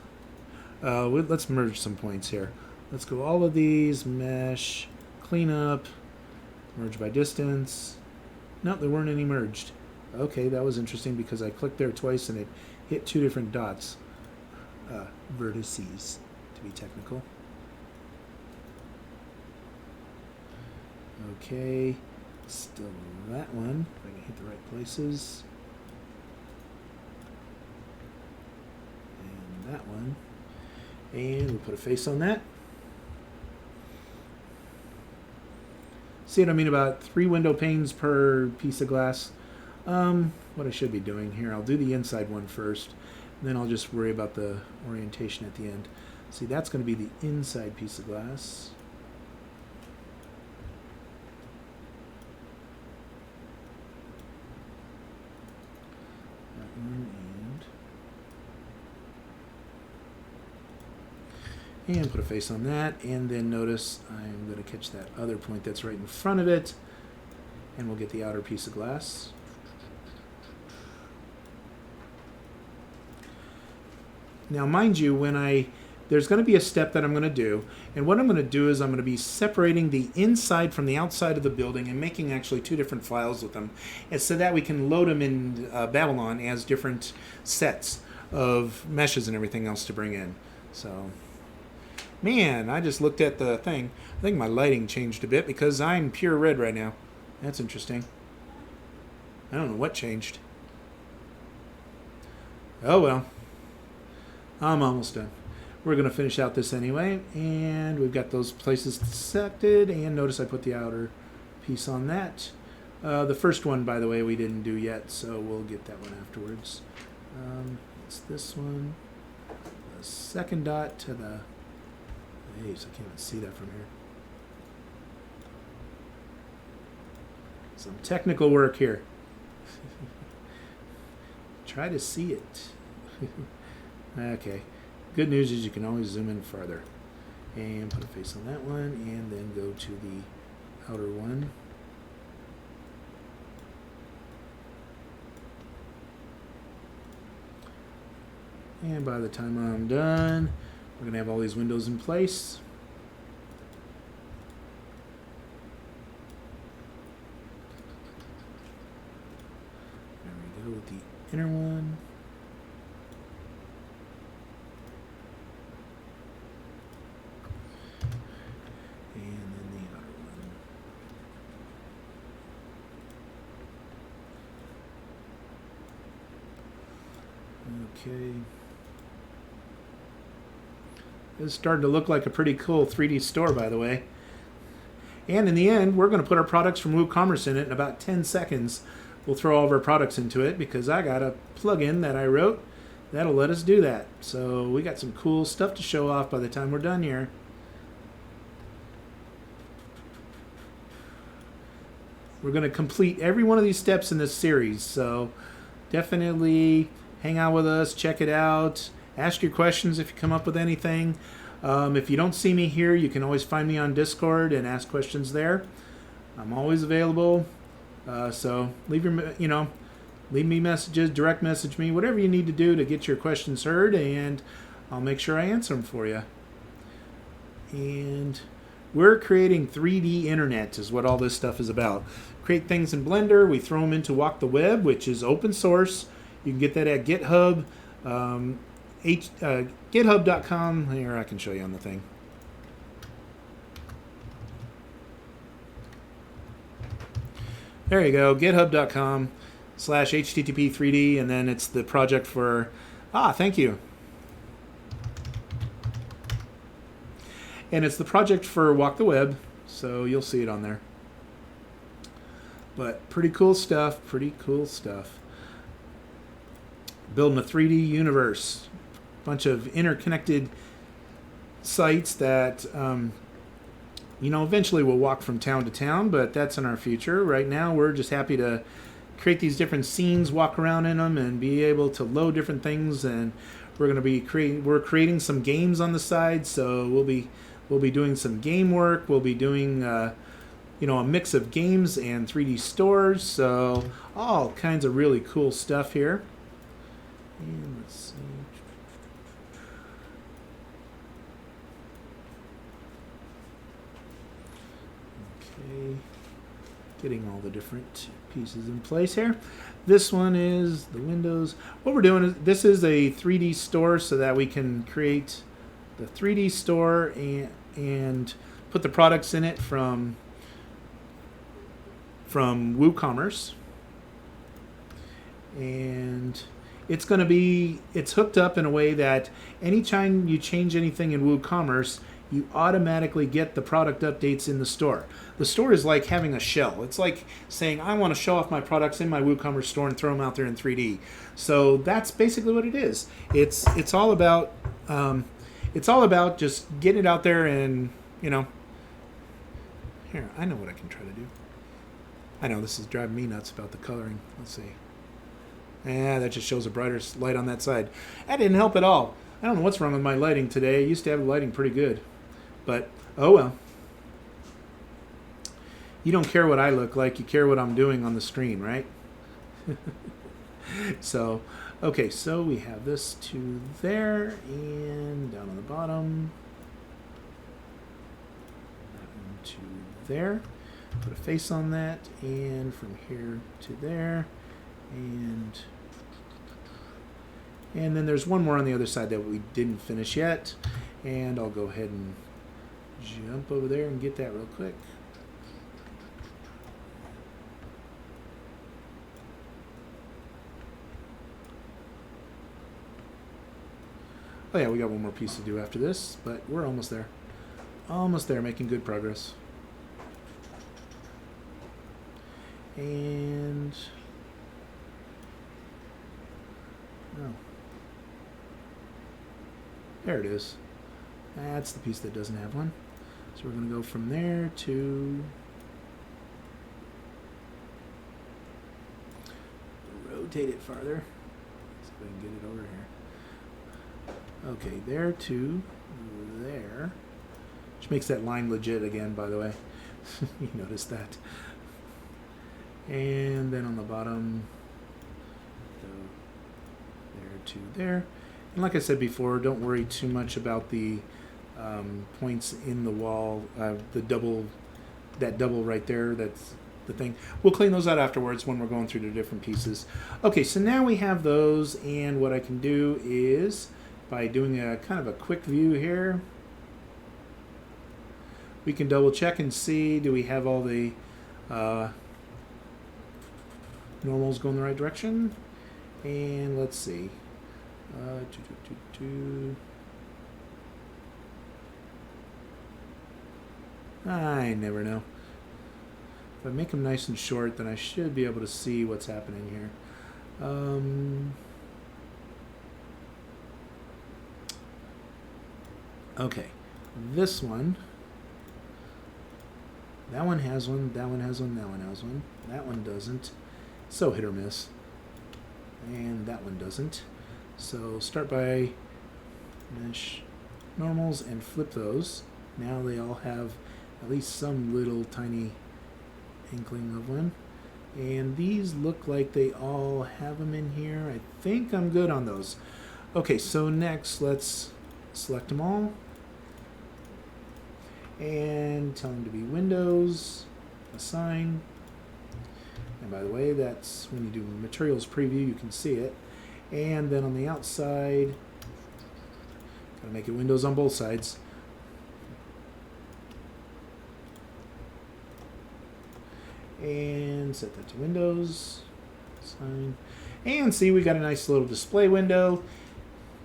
let's merge some points here. Let's go all of these, mesh, clean up, merge by distance. No, there weren't any merged. Okay, that was interesting because I clicked there twice and it hit 2 different dots. Vertices, to be technical. Okay, still that one, if I can hit the right places. And that one. And we'll put a face on that. See what I mean about 3 window panes per piece of glass? What I should be doing here, I'll do the inside one first, and then I'll just worry about the orientation at the end. See, that's going to be the inside piece of glass. That one, and put a face on that, and then notice I'm going to catch that other point that's right in front of it, and we'll get the outer piece of glass. Now mind you, when I there's going to be a step that I'm going to do. And what I'm going to do is I'm going to be separating the inside from the outside of the building and making actually two different files with them. And so that we can load them in Babylon as different sets of meshes and everything else to bring in. So, man, I just looked at the thing. I think my lighting changed a bit because I'm pure red right now. That's interesting. I don't know what changed. Oh well. I'm almost done. We're going to finish out this anyway. And we've got those places selected. And notice I put the outer piece on that. The first one, by the way, we didn't do yet. So we'll get that one afterwards. It's this one. The second dot to the... Hey, so I can't even see that from here. Some technical work here. Try to see it. Okay. Good news is you can always zoom in farther. And put a face on that one, and then go to the outer one. And by the time I'm done, we're going to have all these windows in place. There we go with the inner one. And then the outer one. Okay. This is starting to look like a pretty cool 3D store, by the way. And in the end, we're going to put our products from WooCommerce in it in about 10 seconds. We'll throw all of our products into it because I got a plugin that I wrote that'll let us do that. So we got some cool stuff to show off by the time we're done here. We're going to complete every one of these steps in this series. So definitely hang out with us, check it out. Ask your questions if you come up with anything. If you don't see me here, you can always find me on Discord and ask questions there. I'm always available. So leave me messages, direct message me, whatever you need to do to get your questions heard, and I'll make sure I answer them for you. And we're creating 3D internet is what all this stuff is about. Create things in Blender. We throw them into WalkTheWeb, which is open source. You can get that at GitHub. GitHub.com. Here, I can show you on the thing. There you go. GitHub.com/HTTP3D, and then it's the project for... thank you. And it's the project for WalkTheWeb, so you'll see it on there. But pretty cool stuff. Pretty cool stuff. Building a 3D universe. Bunch of interconnected sites that eventually we'll walk from town to town, but that's in our future. Right now we're just happy to create these different scenes, walk around in them, and be able to load different things. And we're creating some games on the side, so we'll be doing some game work. We'll be doing a mix of games and 3D stores, so all kinds of really cool stuff here. And let's see. Okay, getting all the different pieces in place here. This one is the windows. What we're doing is this is a 3D store so that we can create the 3D store and put the products in it from WooCommerce. And it's hooked up in a way that anytime you change anything in WooCommerce, you automatically get the product updates in the store. The store is like having a shell. It's like saying, I want to show off my products in my WooCommerce store and throw them out there in 3D. So that's basically what it is. It's all about just getting it out there and, here, I know what I can try to do. I know this is driving me nuts about the coloring. Let's see. That just shows a brighter light on that side. That didn't help at all. I don't know what's wrong with my lighting today. I used to have lighting pretty good. But, oh well. You don't care what I look like. You care what I'm doing on the screen, right? So, Okay, so we have this to there and down on the bottom. That one to there. Put a face on that, and from here to there, and then there's one more on the other side that we didn't finish yet, and I'll go ahead and jump over there and get that real quick. Oh yeah, we got one more piece to do after this, but we're almost there. Almost there, making good progress. And oh, there it is. That's the piece that doesn't have one. So we're going to go from there to rotate it farther. See if I can get it over here. Okay, there to there, which makes that line legit again, by the way. You noticed that. And then on the bottom, go there to there. And like I said before, don't worry too much about the points in the wall, that double right there, that's the thing. We'll clean those out afterwards when we're going through the different pieces. Okay, so now we have those, and what I can do is, by doing a kind of a quick view here, we can double check and see, do we have all the normals going the right direction? And let's see. I never know. If I make them nice and short, then I should be able to see what's happening here. Okay, this one. That one has one, that one has one, that one has one. That one doesn't. So hit or miss. And that one doesn't. So start by mesh normals and flip those. Now they all have at least some little tiny inkling of one. And these look like they all have them in here. I think I'm good on those. Okay, so next let's select them all. And tell them to be windows, assign. And by the way, that's when you do materials preview, you can see it. And then on the outside, gotta make it windows on both sides. And set that to windows, assign. And see, we got a nice little display window.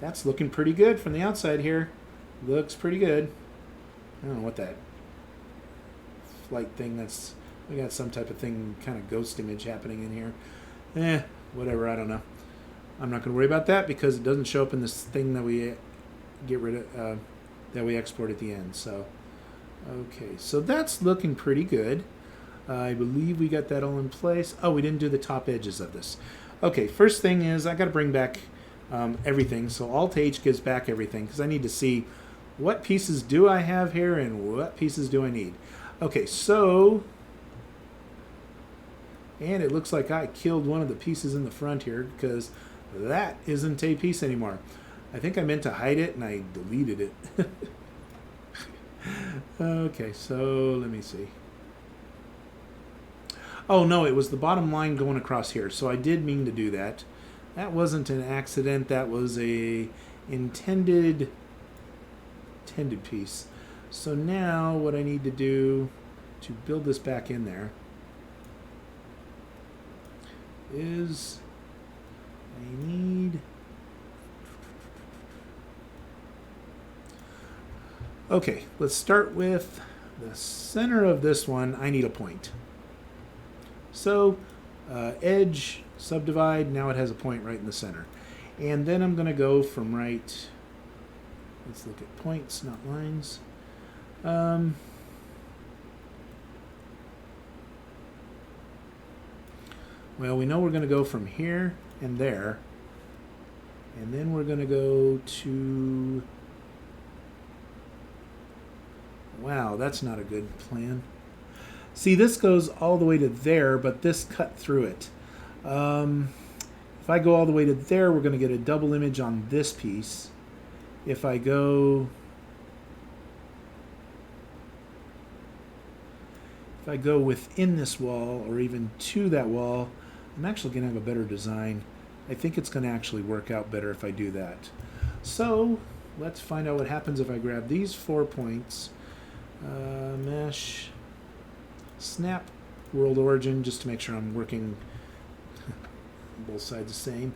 That's looking pretty good from the outside here. Looks pretty good. I don't know what that flight thing, that's, we got some type of thing, kind of ghost image happening in here. Whatever, I don't know. I'm not going to worry about that because it doesn't show up in this thing that we get rid of, that we export at the end. So, okay, so that's looking pretty good. I believe we got that all in place. Oh, we didn't do the top edges of this. Okay, first thing is I got to bring back everything. So Alt-H gives back everything because I need to see what pieces do I have here and what pieces do I need. Okay, so, and it looks like I killed one of the pieces in the front here because that isn't a piece anymore. I think I meant to hide it and I deleted it. Okay, so let me see. Oh no, it was the bottom line going across here, so I did mean to do that. That wasn't an accident, that was a intended piece. So now what I need to do to build this back in there is I need, okay, let's start with the center of this one. I need a point. So edge, subdivide, now it has a point right in the center. And then I'm going to go from right, let's look at points, not lines. Well, we know we're going to go from here and there. And then we're going to go to, wow, that's not a good plan. See, this goes all the way to there, but this cut through it. If If I go all the way to there, we're going to get a double image on this piece. If I go within this wall or even to that wall, I'm actually going to have a better design. I think it's going to actually work out better if I do that. So let's find out what happens if I grab these 4 points, mesh, snap, world origin, just to make sure I'm working both sides the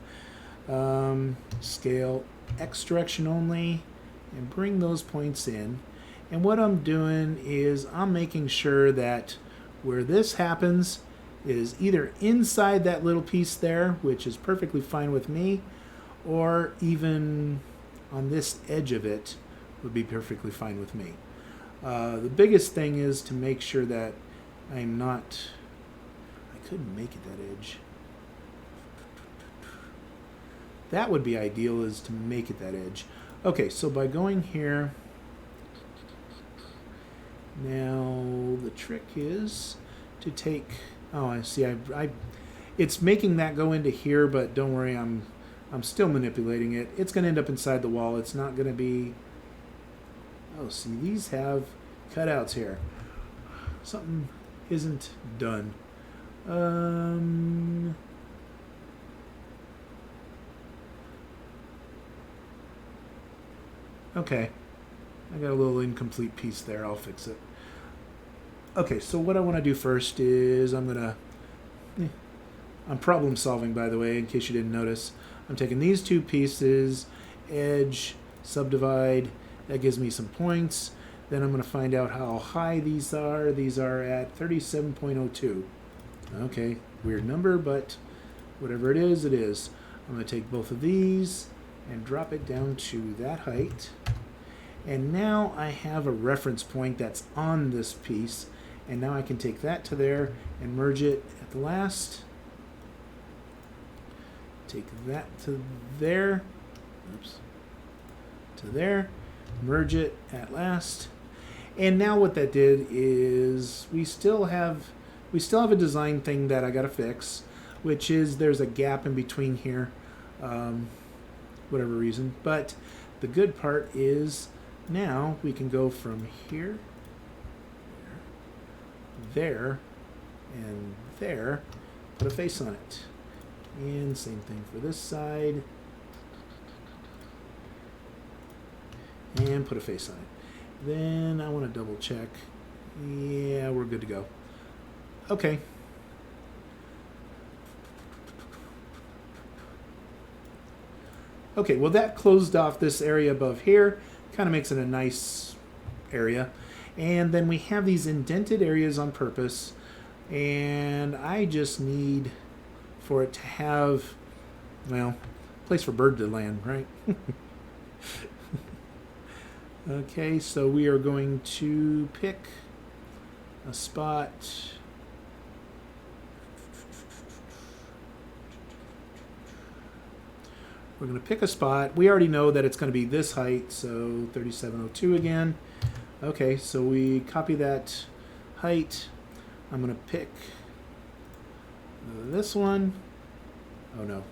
same. Scale X direction only, and bring those points in. And what I'm doing is I'm making sure that where this happens is either inside that little piece there, which is perfectly fine with me, or even on this edge of it would be perfectly fine with me. The biggest thing is to make sure that I'm not... I couldn't make it that edge. That would be ideal, is to make it that edge. Okay, so by going here, now the trick is to take... Oh, I see. It's making that go into here, but don't worry, I'm still manipulating it. It's going to end up inside the wall. It's not going to be... Oh, see, these have cutouts here. Something isn't done. Okay. I got a little incomplete piece there. I'll fix it. Okay, so what I want to do first is I'm problem solving, by the way, in case you didn't notice. I'm taking these 2 pieces, edge, subdivide. That gives me some points. Then I'm going to find out how high these are. These are at 37.02. Okay, weird number, but whatever it is, it is. I'm going to take both of these and drop it down to that height. And now I have a reference point that's on this piece. And now I can take that to there and merge it at the last. Take that to there. Oops. To there. Merge it at last. And now what that did is we still have a design thing that I got to fix, which is there's a gap in between here, whatever reason. But the good part is now we can go from here, there, and there, put a face on it. And same thing for this side. And put a face on it. Then I want to double check. Yeah, we're good to go. Okay. Okay, well that closed off this area above here. Kind of makes it a nice area. And then we have these indented areas on purpose. And I just need for it to have, well, a place for bird to land, right? Okay, so we are going to pick a spot. We're going to pick a spot. We already know that it's going to be this height, so 3702 again. Okay, so we copy that height. I'm going to pick this one. Oh no.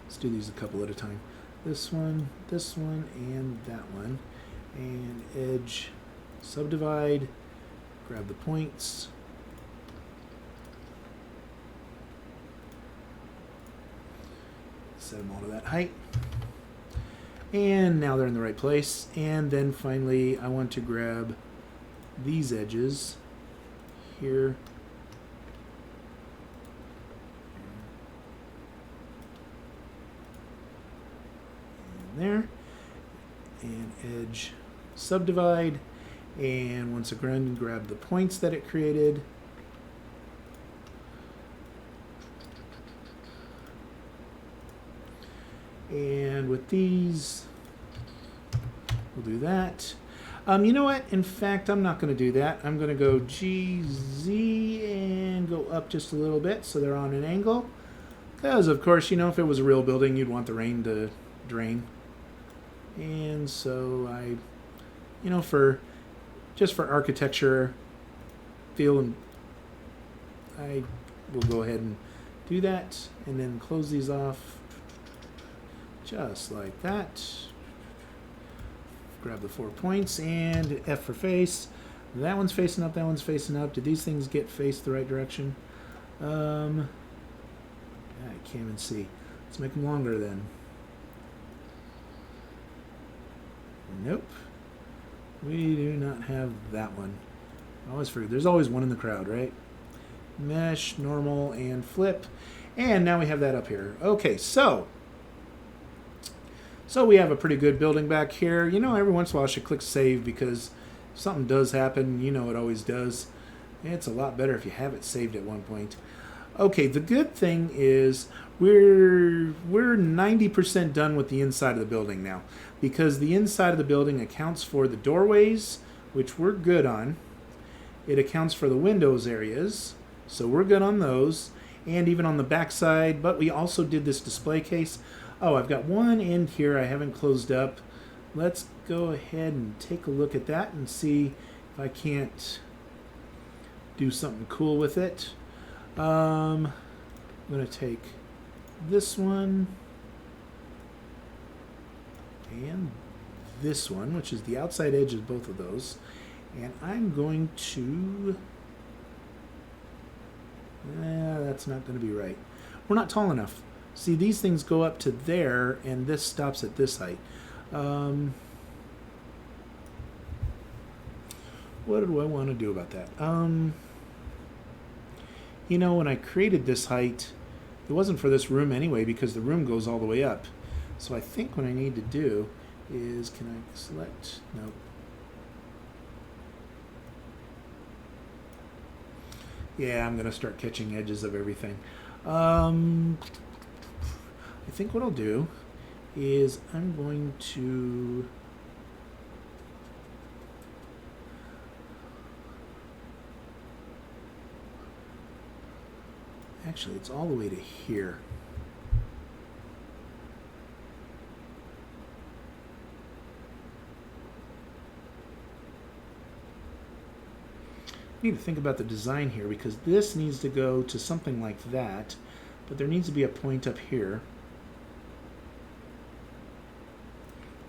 Let's do these a couple at a time. This one, and that one. And edge, subdivide, grab the points. Set them all to that height. And now they're in the right place. And then finally, I want to grab these edges here. And there. And edge subdivide. And once again, grab the points that it created. And with these, we'll do that. You know what? In fact, I'm not going to do that. I'm going to go GZ and go up just a little bit so they're on an angle. Because, of course, you know, if it was a real building, you'd want the rain to drain. And so I, you know, for just for architecture feel, and I will go ahead and do that, and then close these off just like that. Grab the 4 points and F for face. That one's facing up, that one's facing up. Did these things get faced the right direction? I can't even see. Let's make them longer then. Nope. We do not have that one. I always forget. There's always one in the crowd, right? Mesh, normal, and flip. And now we have that up here. Okay, so we have a pretty good building back here. You know, every once in a while I should click save because if something does happen, you know it always does. It's a lot better if you have it saved at one point. Okay, the good thing is we're 90% done with the inside of the building now, because the inside of the building accounts for the doorways, which we're good on. It accounts for the windows areas, so we're good on those, and even on the back side, but we also did this display case. Oh, I've got one end here I haven't closed up. Let's go ahead and take a look at that and see if I can't do something cool with it. I'm going to take this one and this one, which is the outside edge of both of those, and I'm going to... that's not going to be right. We're not tall enough. See, these things go up to there, and this stops at this height. What do I want to do about that? You know, when I created this height, it wasn't for this room anyway, because the room goes all the way up. So I think what I need to do is, can I select? No. Yeah, I'm going to start catching edges of everything. I think what I'll do is I'm going to... Actually, it's all the way to here. I need to think about the design here, because this needs to go to something like that, but there needs to be a point up here.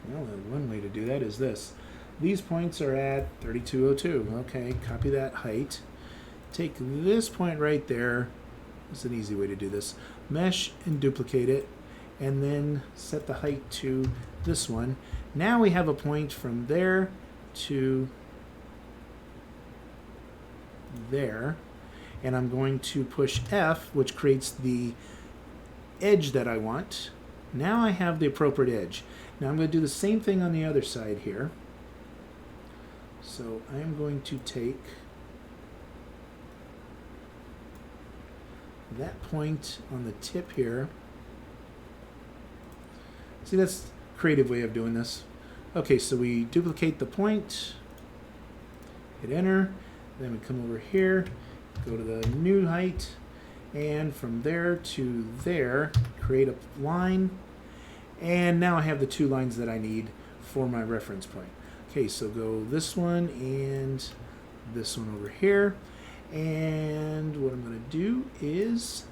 Well, one way to do that is this. These points are at 3202. Okay, copy that height. Take this point right there. It's an easy way to do this. Mesh and duplicate it, and then set the height to this one. Now we have a point from there to there, and I'm going to push F, which creates the edge that I want. Now I have the appropriate edge. Now I'm going to do the same thing on the other side here. So I am going to take that point on the tip here. See, that's a creative way of doing this. Okay, so we duplicate the point, hit enter, then we come over here, go to the new height, and from there to there, create a line, and now I have the 2 lines that I need for my reference point. Okay, so go this one and this one over here. And what I'm going to do is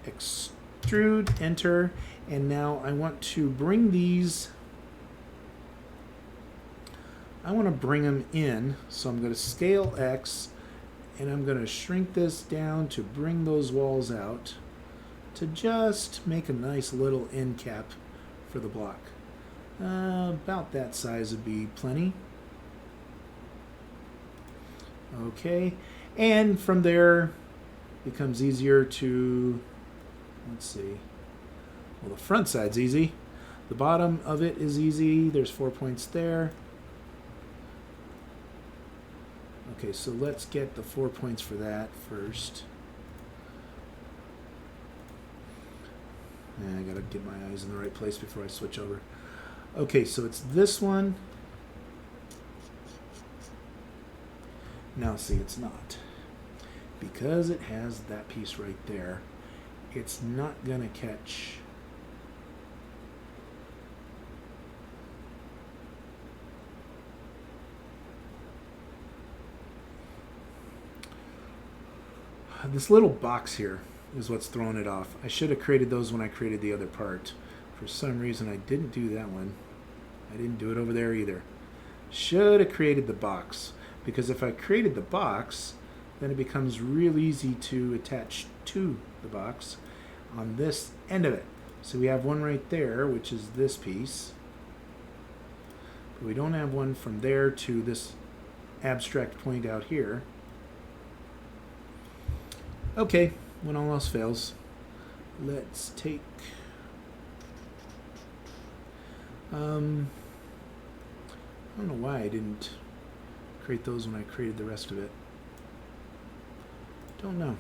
extrude, enter, and now I want to bring these, I want to bring them in, so I'm going to scale X, and I'm going to shrink this down to bring those walls out to just make a nice little end cap for the block. About that size would be plenty. Okay. And from there, it becomes easier to, let's see, well, the front side's easy. The bottom of it is easy. There's 4 points there. Okay, so let's get the 4 points for that first. I gotta get my eyes in the right place before I switch over. Okay, so it's this one. Now see, it's not. Because it has that piece right there, it's not gonna catch. This little box here is what's throwing it off. I should have created those when I created the other part. For some reason I didn't do that one. I didn't do it over there either. Should have created the box, because if I created the box, then it becomes real easy to attach to the box on this end of it. So we have one right there, which is this piece. But we don't have one from there to this abstract point out here. Okay, when all else fails, let's take I don't know why I didn't create those when I created the rest of it. Don't know.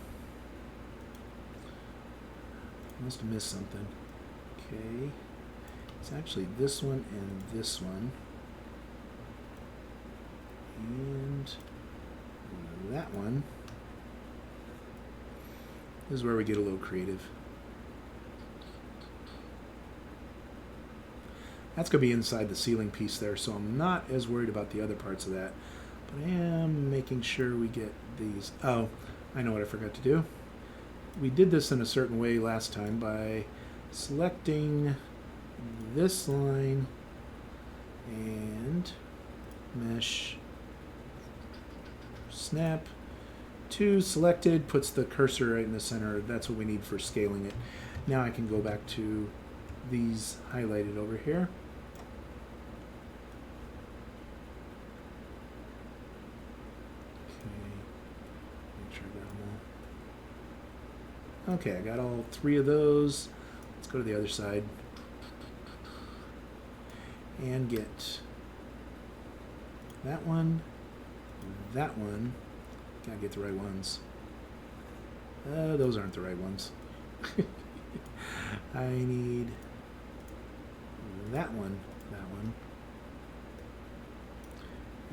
Must have missed something. Okay. It's actually this one and this one. And that one. This is where we get a little creative. That's going to be inside the ceiling piece there, so I'm not as worried about the other parts of that. But I am making sure we get these. Oh, I know what I forgot to do. We did this in a certain way last time by selecting this line and mesh snap to selected, puts the cursor right in the center. That's what we need for scaling it. Now I can go back to these highlighted over here. Okay, I got all three of those. Let's go to the other side and get that one, that one. Gotta get the right ones. Those aren't the right ones. I need that one,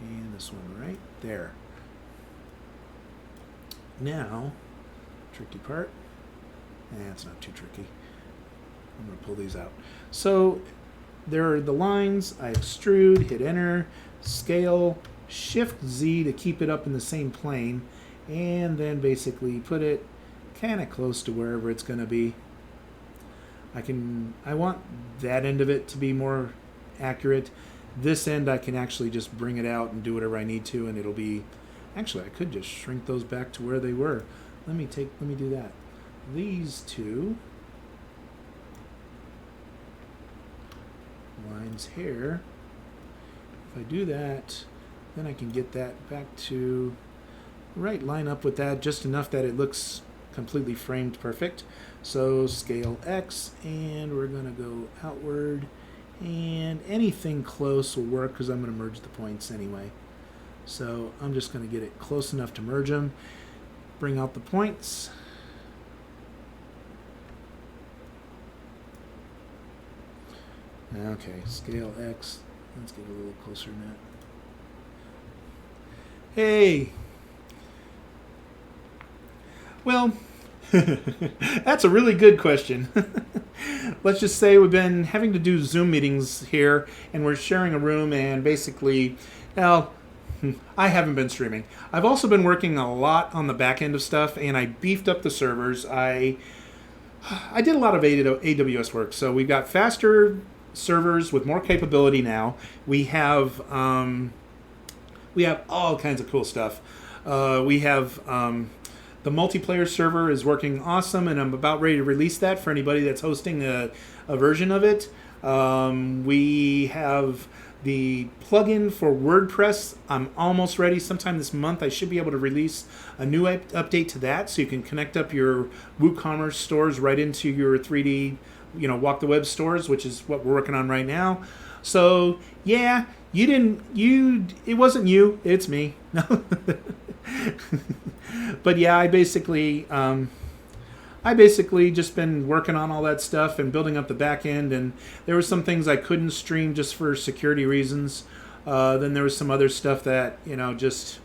and this one right there. Now, tricky part. It's not too tricky. I'm going to pull these out. So there are the lines. I extrude, hit enter, scale, shift Z to keep it up in the same plane, and then basically put it kind of close to wherever it's going to be. I want that end of it to be more accurate. This end I can actually just bring it out and do whatever I need to, and it'll be, actually I could just shrink those back to where they were. Let me do that. These two lines here, if I do that, then I can get that back to right line up with that, just enough that it looks completely framed perfect. So scale X, and we're going to go outward, and anything close will work because I'm going to merge the points anyway. So I'm just going to get it close enough to merge them, bring out the points. Okay, scale X. Let's get a little closer than that. Hey! Well, that's a really good question. Let's just say we've been having to do Zoom meetings here, and we're sharing a room, and basically, well, I haven't been streaming. I've also been working a lot on the back end of stuff, and I beefed up the servers. I did a lot of AWS work, so we've got faster servers with more capability now. We have all kinds of cool stuff. We have the multiplayer server is working awesome, and I'm about ready to release that for anybody that's hosting a version of it. We have the plugin for WordPress. I'm almost ready. Sometime this month I should be able to release a new update to that, so you can connect up your WooCommerce stores right into your 3D WalkTheWeb stores, which is what we're working on right now. So yeah, it wasn't you, it's me. No. But yeah, I basically just been working on all that stuff and building up the back end, and there were some things I couldn't stream just for security reasons. Then there was some other stuff that, just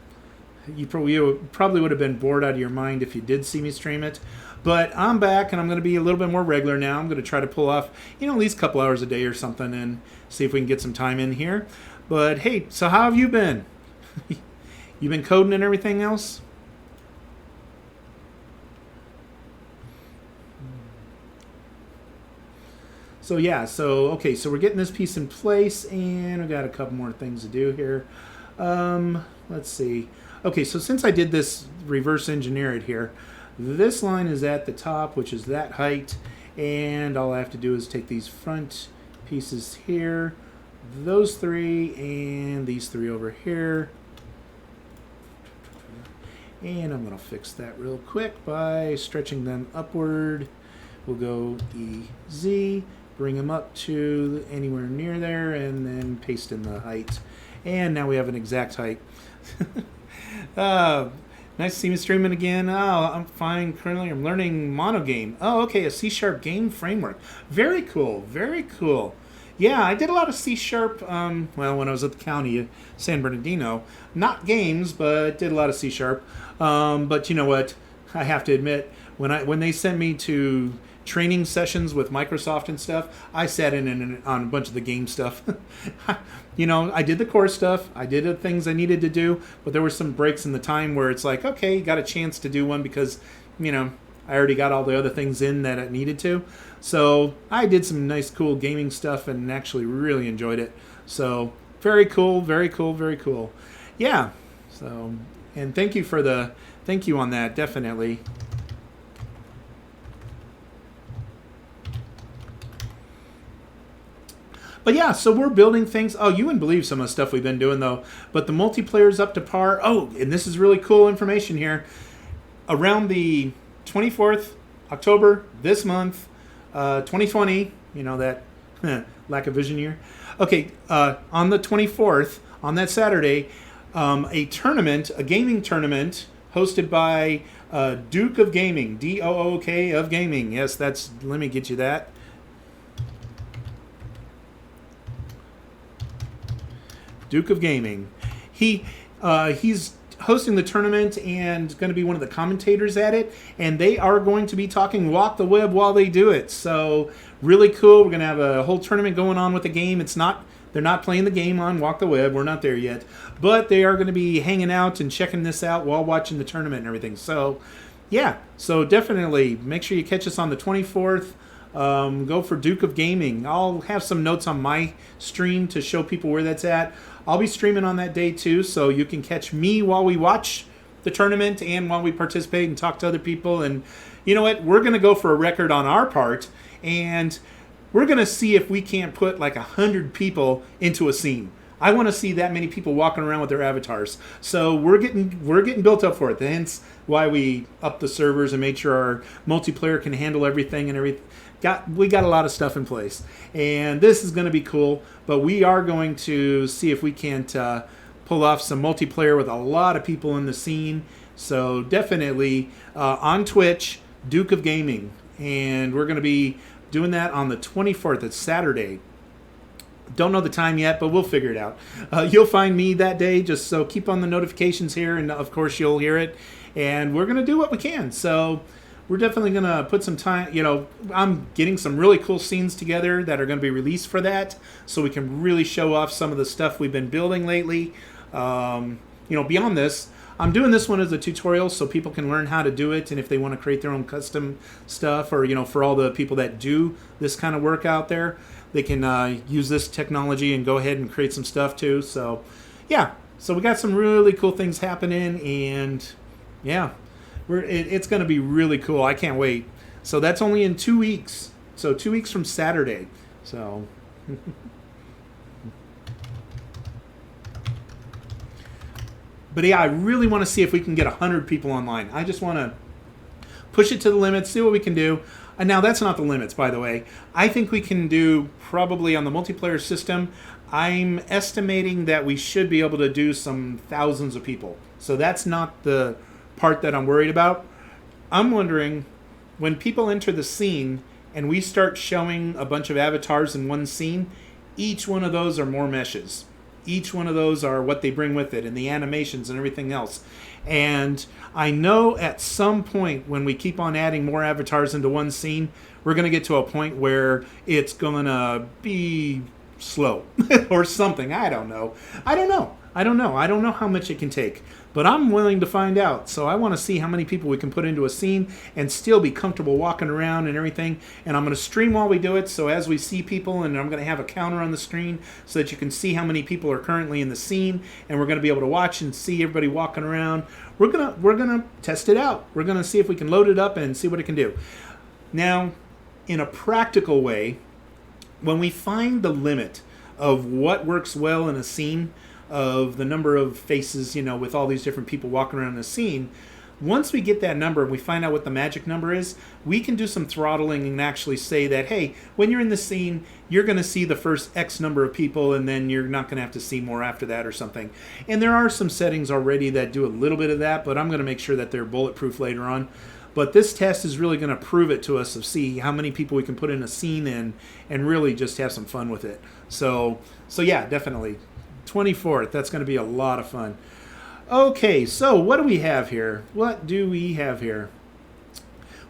you probably would have been bored out of your mind if you did see me stream it. But I'm back, and I'm going to be a little bit more regular now. I'm going to try to pull off, at least a couple hours a day or something, and see if we can get some time in here. But hey, so how have you been? You been coding and everything else? So yeah, so okay, so we're getting this piece in place, and we got a couple more things to do here. Let's see. Okay, so since I did this reverse engineer it here, this line is at the top, which is that height, and all I have to do is take these front pieces here, those three, and these three over here. And I'm going to fix that real quick by stretching them upward. We'll go EZ, bring them up to anywhere near there, and then paste in the height. And now we have an exact height. Nice to see me streaming again. Oh, I'm fine. Currently, I'm learning monogame. Oh, okay, a C# game framework. Very cool. Very cool. Yeah, I did a lot of C#, well, when I was at the county of San Bernardino. Not games, but did a lot of C#. But you know what? I have to admit, when they sent me to training sessions with Microsoft and stuff, I sat in on a bunch of the game stuff. You know, I did the core stuff. I did the things I needed to do, but there were some breaks in the time where it's like, okay, you got a chance to do one because, you know, I already got all the other things in that I needed to. So I did some nice, cool gaming stuff and actually really enjoyed it. So very cool, very cool, very cool. Yeah. So, and thank you on that, definitely. But yeah, so we're building things. Oh, you wouldn't believe some of the stuff we've been doing, though. But the multiplayer's up to par. Oh, and this is really cool information here. Around the 24th October this month, 2020, you know, that lack of vision year. Okay, on the 24th, on that Saturday, a tournament, a gaming tournament hosted by Duke of Gaming, D-O-O-K of Gaming. Yes, that's, let me get you that. Duke of Gaming. He's hosting the tournament and going to be one of the commentators at it, and they are going to be talking Walk the Web while they do it. So really cool. We're going to have a whole tournament going on with the game. They're not playing the game on Walk the Web. We're not there yet, but they are going to be hanging out and checking this out while watching the tournament and everything. So yeah, so definitely make sure you catch us on the 24th. Go for Duke of Gaming. I'll have some notes on my stream to show people where that's at. I'll be streaming on that day too, so you can catch me while we watch the tournament and while we participate and talk to other people. And you know what? We're going to go for a record on our part, and we're going to see if we can't put like 100 people into a scene. I want to see that many people walking around with their avatars. So we're getting built up for it. Hence why we upped the servers and made sure our multiplayer can handle everything and everything. We got a lot of stuff in place, and this is going to be cool. But we are going to see if we can't pull off some multiplayer with a lot of people in the scene. So definitely on Twitch, Duke of Gaming, and we're going to be doing that on the 24th. It's Saturday. Don't know the time yet, but we'll figure it out. You'll find me that day, just so keep on the notifications here, and of course you'll hear it. And we're going to do what we can. So we're definitely going to put some time, you know, I'm getting some really cool scenes together that are going to be released for that, so we can really show off some of the stuff we've been building lately. You know, beyond this, I'm doing this one as a tutorial so people can learn how to do it, and if they want to create their own custom stuff, or, you know, for all the people that do this kind of work out there, they can use this technology and go ahead and create some stuff too. So, yeah. So we got some really cool things happening, and yeah, it's going to be really cool. I can't wait. So that's only in 2 weeks. So 2 weeks from Saturday. So. But yeah, I really want to see if we can get 100 people online. I just want to push it to the limits, see what we can do. And now that's not the limits, by the way. I think we can do probably on the multiplayer system, I'm estimating that we should be able to do some thousands of people. So that's not the part that I'm worried about. I'm wondering, when people enter the scene and we start showing a bunch of avatars in one scene, each one of those are more meshes. Each one of those are what they bring with it, and the animations and everything else. And I know at some point when we keep on adding more avatars into one scene, we're going to get to a point where it's going to be slow or something. I don't know. I don't know. I don't know how much it can take, but I'm willing to find out. So I want to see how many people we can put into a scene and still be comfortable walking around and everything. And I'm going to stream while we do it. So as we see people, and I'm going to have a counter on the screen so that you can see how many people are currently in the scene, and we're going to be able to watch and see everybody walking around. We're gonna test it out. We're going to see if we can load it up and see what it can do. Now, in a practical way, when we find the limit of what works well in a scene, of the number of faces, with all these different people walking around in a scene, once we get that number and we find out what the magic number is, we can do some throttling and actually say that, hey, when you're in the scene, you're going to see the first X number of people, and then you're not going to have to see more after that or something. And there are some settings already that do a little bit of that, but I'm going to make sure that they're bulletproof later on. But this test is really going to prove it to us, of see how many people we can put in a scene and really just have some fun with it. So yeah, definitely. 24th, that's going to be a lot of fun. Okay, so what do we have here?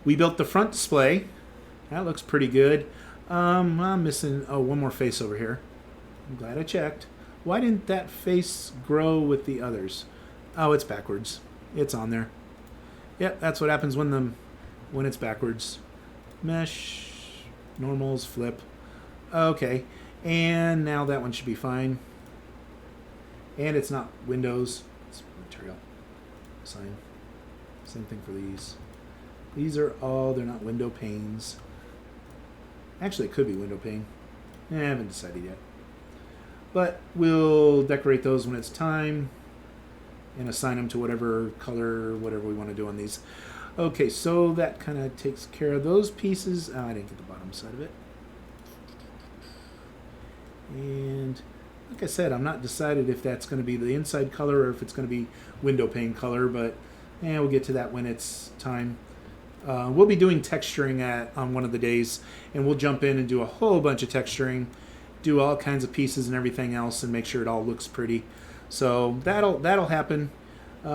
We built the front display. That looks pretty good. I'm missing, one more face over here. I'm glad I checked. Why didn't that face grow with the others? Oh, it's backwards. It's on there. Yep, that's what happens when it's backwards. Mesh, normals, flip. Okay, and now that one should be fine. And it's not Windows. It's material. Sign. Same thing for these. These are all, they're not window panes. Actually, it could be window pane. I haven't decided yet. But we'll decorate those when it's time and assign them to whatever color, whatever we want to do on these. Okay, so that kind of takes care of those pieces. I didn't get the bottom side of it. And like I said, I'm not decided if that's going to be the inside color or if it's going to be window pane color, but we'll get to that when it's time. We'll be doing texturing on one of the days, and we'll jump in and do a whole bunch of texturing, do all kinds of pieces and everything else, and make sure it all looks pretty. So that'll happen. I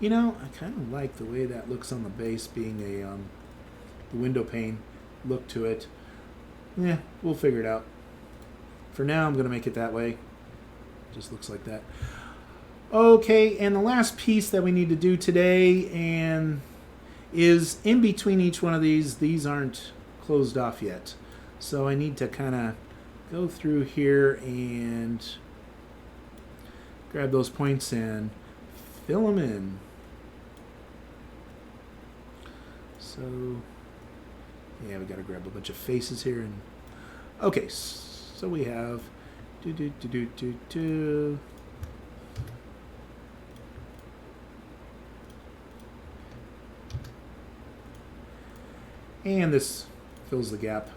kind of like the way that looks on the base, being the window pane look to it. Yeah, we'll figure it out. For now, I'm going to make it that way. Just looks like that. Okay, and the last piece that we need to do today is in between each one of these. These aren't closed off yet. So I need to kind of go through here and grab those points and fill them in. So, yeah, we got to grab a bunch of faces here. Okay, so we have and this fills the gap.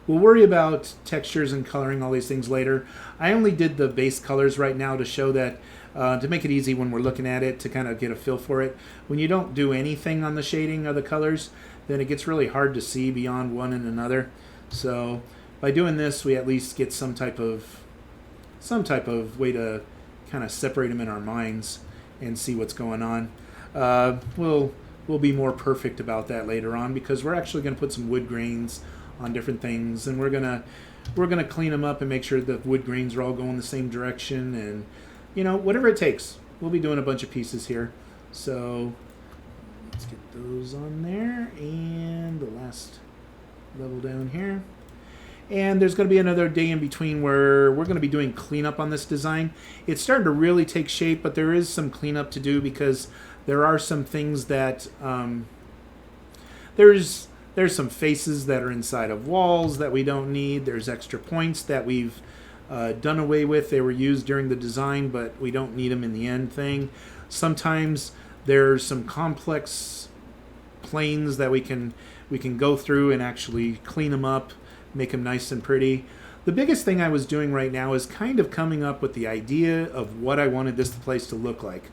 We'll worry about textures and coloring, all these things later. I only did the base colors right now to show that, to make it easy when we're looking at it, to kind of get a feel for it. When you don't do anything on the shading of the colors, then it gets really hard to see beyond one and another. So by doing this, we at least get some type of way to kind of separate them in our minds and see what's going on. We'll be more perfect about that later on, because we're actually going to put some wood grains on different things, and we're gonna clean them up and make sure the wood grains are all going the same direction, and whatever it takes. We'll be doing a bunch of pieces here. So let's get those on there, and the last level down here. And there's going to be another day in between where we're going to be doing cleanup on this design. It's starting to really take shape, but there is some cleanup to do, because there are some things that there's some faces that are inside of walls that we don't need. There's extra points that we've done away with. They were used during the design, but we don't need them in the end thing. Sometimes there's some complex planes that we can go through and actually clean them up, make them nice and pretty. The biggest thing I was doing right now is kind of coming up with the idea of what I wanted this place to look like.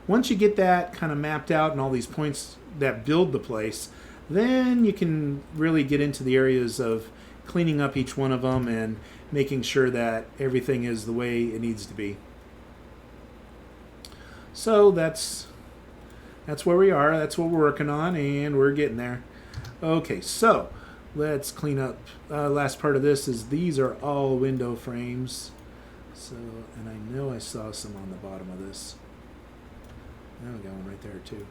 Once you get that kind of mapped out and all these points that build the place, then you can really get into the areas of cleaning up each one of them and making sure that everything is the way it needs to be. So that's where we are. That's what we're working on, and we're getting there. Okay, so let's clean up. Last part of this is these are all window frames. So, and I know I saw some on the bottom of this. Now we got one right there too.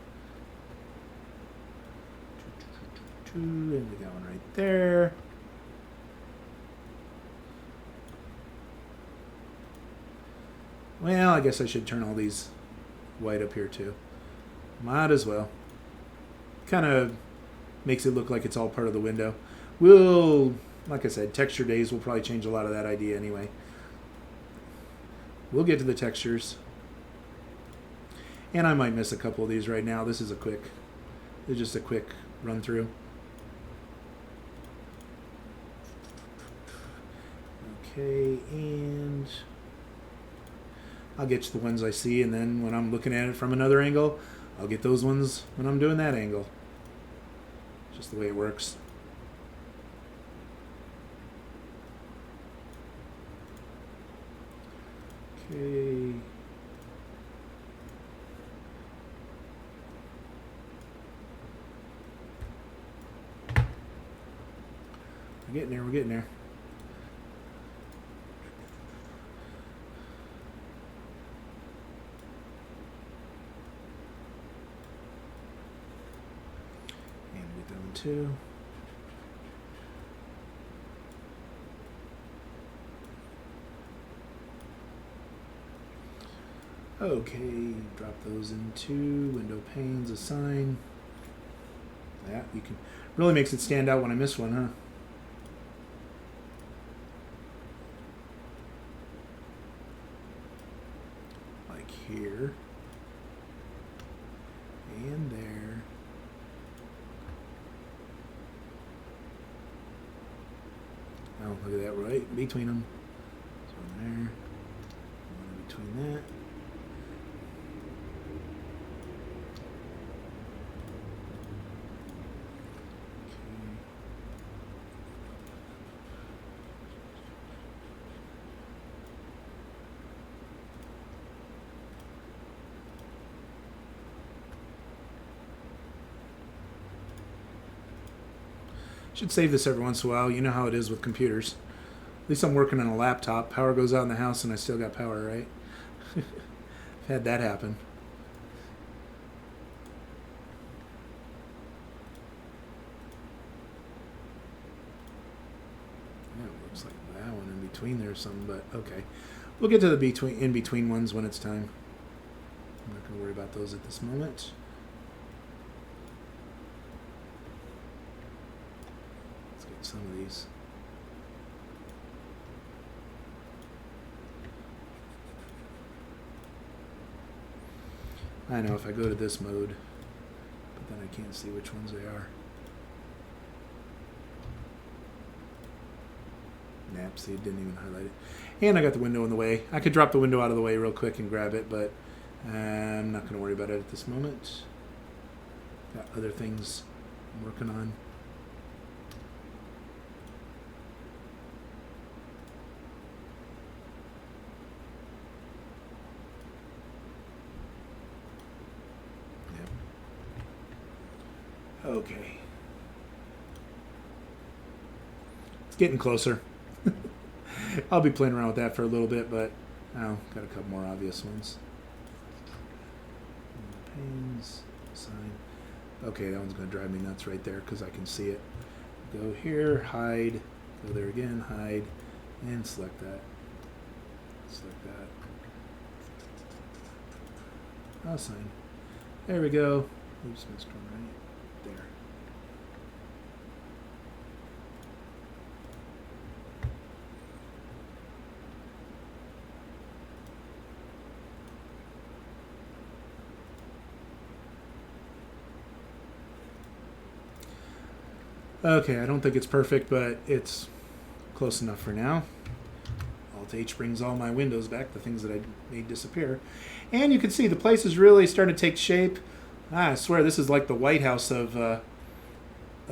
And we got one right there. Well, I guess I should turn all these white up here too. Might as well. Kind of makes it look like it's all part of the window. We'll, like I said, texture days will probably change a lot of that idea anyway. We'll get to the textures. And I might miss a couple of these right now. This is just a quick run through. Okay, and I'll get to the ones I see, and then when I'm looking at it from another angle, I'll get those ones when I'm doing that angle. Just the way it works. Okay. We're getting there, we're getting there. And get that one too. Okay, drop those into window panes, assign. That you can really makes it stand out when I miss one, huh? Like here and there. Oh, look at that, right between them. So there, one between that. Should save this every once in a while. You know how it is with computers. At least I'm working on a laptop. Power goes out in the house and I still got power, right? I've had that happen. Yeah, it looks like that one in between there or something, but okay. We'll get to the in-between ones when it's time. I'm not going to worry about those at this moment. Some of these. I know if I go to this mode, but then I can't see which ones they are. Nap, see, it didn't even highlight it. And I got the window in the way. I could drop the window out of the way real quick and grab it, but I'm not going to worry about it at this moment. Got other things I'm working on. Okay. It's getting closer. I'll be playing around with that for a little bit, but got a couple more obvious ones. Panes, sign. Okay, that one's going to drive me nuts right there because I can see it. Go here, hide, go there again, hide, and select that. Select that. Assign. There we go. Oops, missed one right there. Okay, I don't think it's perfect, but it's close enough for now. Alt-H brings all my windows back, the things that I made disappear. And you can see the place is really starting to take shape. I swear this is like the White House of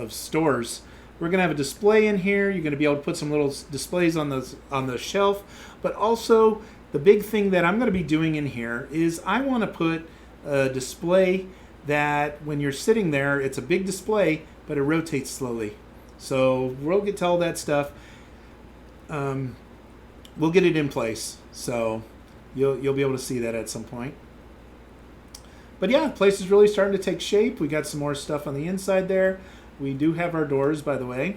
stores. We're going to have a display in here. You're going to be able to put some little displays on the shelf. But also, the big thing that I'm going to be doing in here is I want to put a display that when you're sitting there, it's a big display, but it rotates slowly. So we'll get to all that stuff. We'll get it in place. So you'll be able to see that at some point. But yeah, the place is really starting to take shape. We got some more stuff on the inside there. We do have our doors, by the way.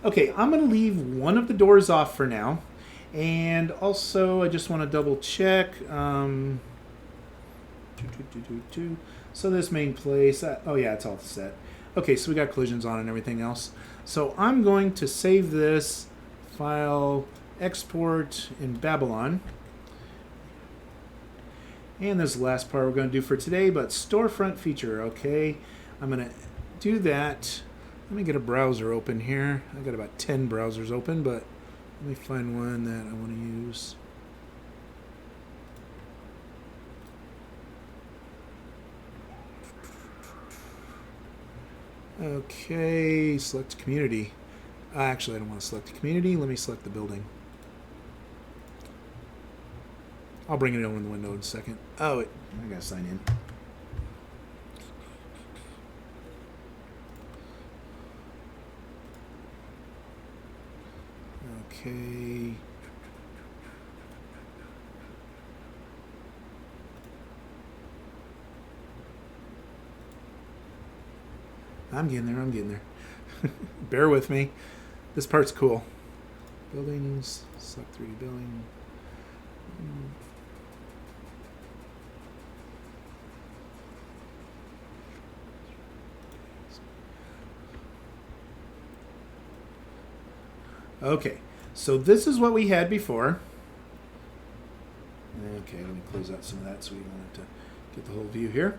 Okay, I'm going to leave one of the doors off for now. And also, I just want to double check. So this main place, oh yeah, it's all set. Okay, so we got collisions on and everything else. So I'm going to save this file, export in Babylon. And this is the last part we're going to do for today, but storefront feature, okay. I'm going to do that. Let me get a browser open here. I got about 10 browsers open, but let me find one that I want to use. Okay, select community. Actually, I don't want to select the community. Let me select the building. I'll bring it over in the window in a second. Oh, wait, I gotta sign in. Okay. I'm getting there. Bear with me. This part's cool. Buildings, select 3D building. Okay, so this is what we had before. Okay, let me close out some of that so we don't have to get the whole view here.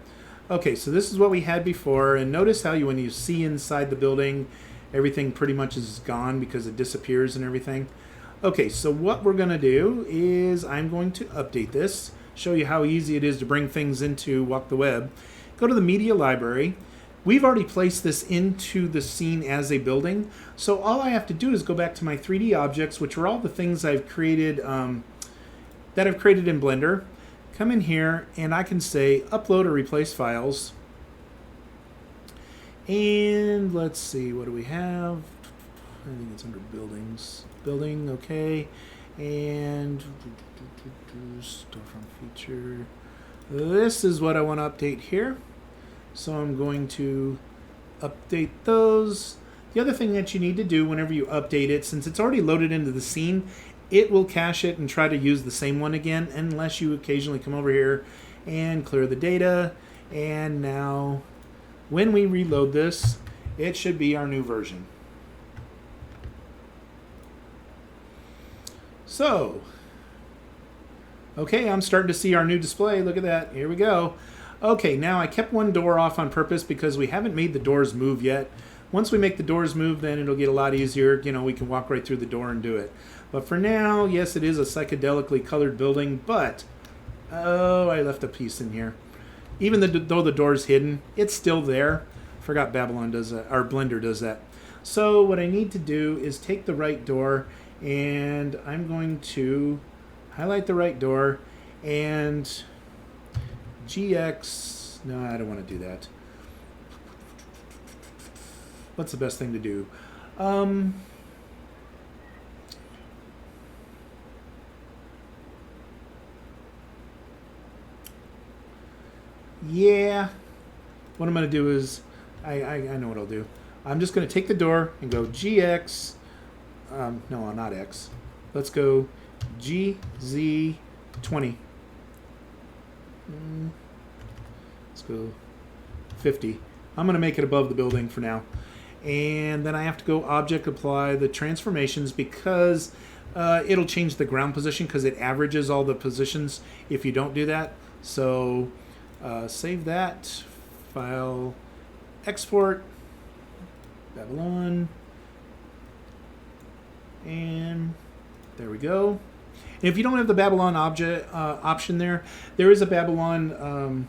Okay, so this is what we had before, and notice how when you see inside the building, everything pretty much is gone because it disappears and everything. Okay, so what we're going to do is I'm going to update this, show you how easy it is to bring things into WalkTheWeb. Go to the media library. We've already placed this into the scene as a building, so all I have to do is go back to my 3D objects, which are all the things I've created that I've created in Blender. Come in here and I can say upload or replace files. And let's see, what do we have? I think it's under buildings. Building, okay. And storefront feature. This is what I want to update here. So I'm going to update those. The other thing that you need to do whenever you update it, since it's already loaded into the scene, it will cache it and try to use the same one again unless you occasionally come over here and clear the data. And now when we reload this, it should be our new version. So, okay, I'm starting to see our new display. Look at that. Here we go. Okay, now I kept one door off on purpose because we haven't made the doors move yet. Once we make the doors move, then it'll get a lot easier. You know, we can walk right through the door and do it. But for now, yes, it is a psychedelically colored building, but, oh, I left a piece in here. Even though the door's hidden, it's still there. Forgot Babylon does that, or Blender does that. So what I need to do is take the right door, and I'm going to highlight the right door, and GX, no, I don't want to do that. What's the best thing to do? Yeah, what I'm going to do is, I know what I'll do. I'm just going to take the door and go GX, no, not X. Let's go GZ20. Let's go 50. I'm going to make it above the building for now. And then I have to go object apply the transformations because it'll change the ground position because it averages all the positions if you don't do that. So save that, file, export, Babylon, and there we go. And if you don't have the Babylon object option there is a Babylon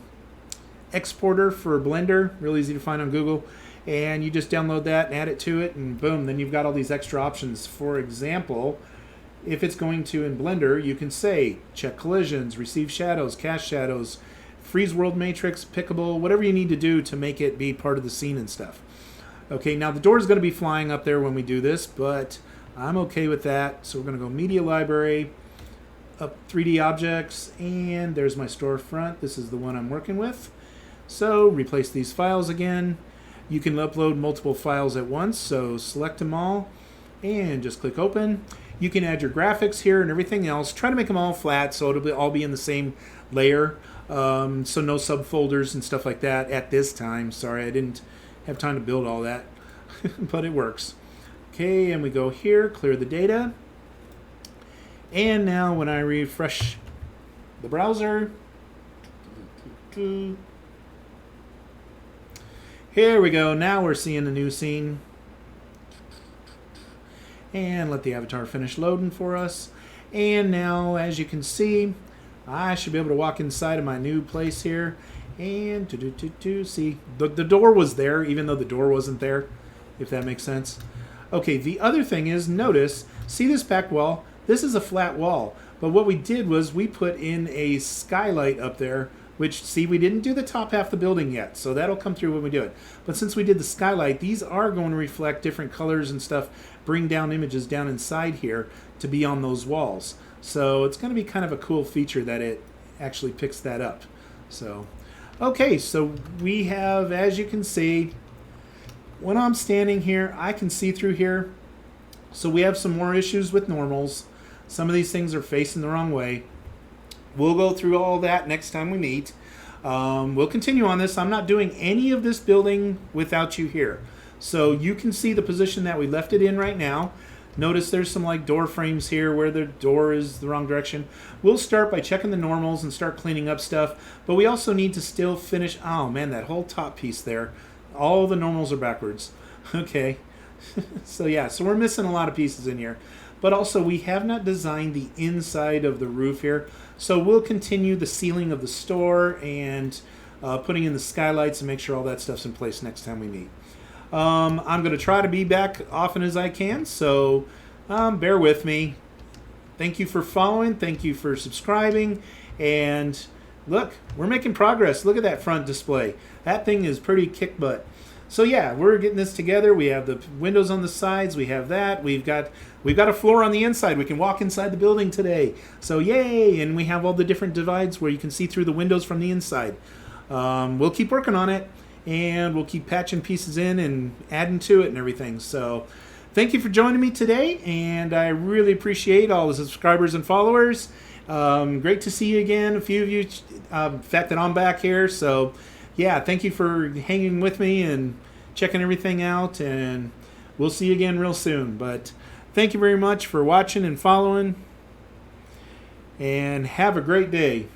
exporter for Blender, really easy to find on Google, and you just download that and add it to it, and boom, then you've got all these extra options. For example, if it's going to in Blender, you can say check collisions, receive shadows, cast shadows, freeze world matrix, pickable, whatever you need to do to make it be part of the scene and stuff. Okay, now the door is going to be flying up there when we do this, but I'm okay with that. So we're going to go Media Library, up 3D Objects, and there's my storefront. This is the one I'm working with. So replace these files again. You can upload multiple files at once, so select them all and just click open. You can add your graphics here and everything else. Try to make them all flat so it'll all be in the same layer. So no subfolders and stuff like that at this time. Sorry, I didn't have time to build all that, but it works. Okay, and we go here, clear the data. And now when I refresh the browser, here we go. Now we're seeing the new scene. And let the avatar finish loading for us. And now, as you can see, I should be able to walk inside of my new place here. And see, the door was there, even though the door wasn't there, if that makes sense. Okay, the other thing is, notice, see this back wall? This is a flat wall. But what we did was we put in a skylight up there, which, see, we didn't do the top half of the building yet, so that'll come through when we do it. But since we did the skylight, these are going to reflect different colors and stuff, bring down images down inside here to be on those walls. So it's going to be kind of a cool feature that it actually picks that up. So, okay, so we have, as you can see, when I'm standing here, I can see through here. So we have some more issues with normals. Some of these things are facing the wrong way. We'll go through all that next time we meet. We'll continue on this. I'm not doing any of this building without you here. So you can see the position that we left it in right now. Notice there's some like door frames here where the door is the wrong direction. We'll start by checking the normals and start cleaning up stuff. But we also need to still finish. Oh man, that whole top piece there. All the normals are backwards. Okay. So yeah, so we're missing a lot of pieces in here. But also we have not designed the inside of the roof here. So we'll continue the ceiling of the store and putting in the skylights and make sure all that stuff's in place next time we meet. I'm going to try to be back often as I can, so bear with me. Thank you for following. Thank you for subscribing. And look, we're making progress. Look at that front display. That thing is pretty kick butt. So yeah, we're getting this together. We have the windows on the sides. We have that. We've got a floor on the inside. We can walk inside the building today. So yay! And we have all the different divides where you can see through the windows from the inside. We'll keep working on it, and we'll keep patching pieces in and adding to it and everything. So thank you for joining me today, and I really appreciate all the subscribers and followers. Great to see you again. A few of you, the fact that I'm back here. So yeah, thank you for hanging with me and checking everything out, and we'll see you again real soon. But thank you very much for watching and following, and have a great day.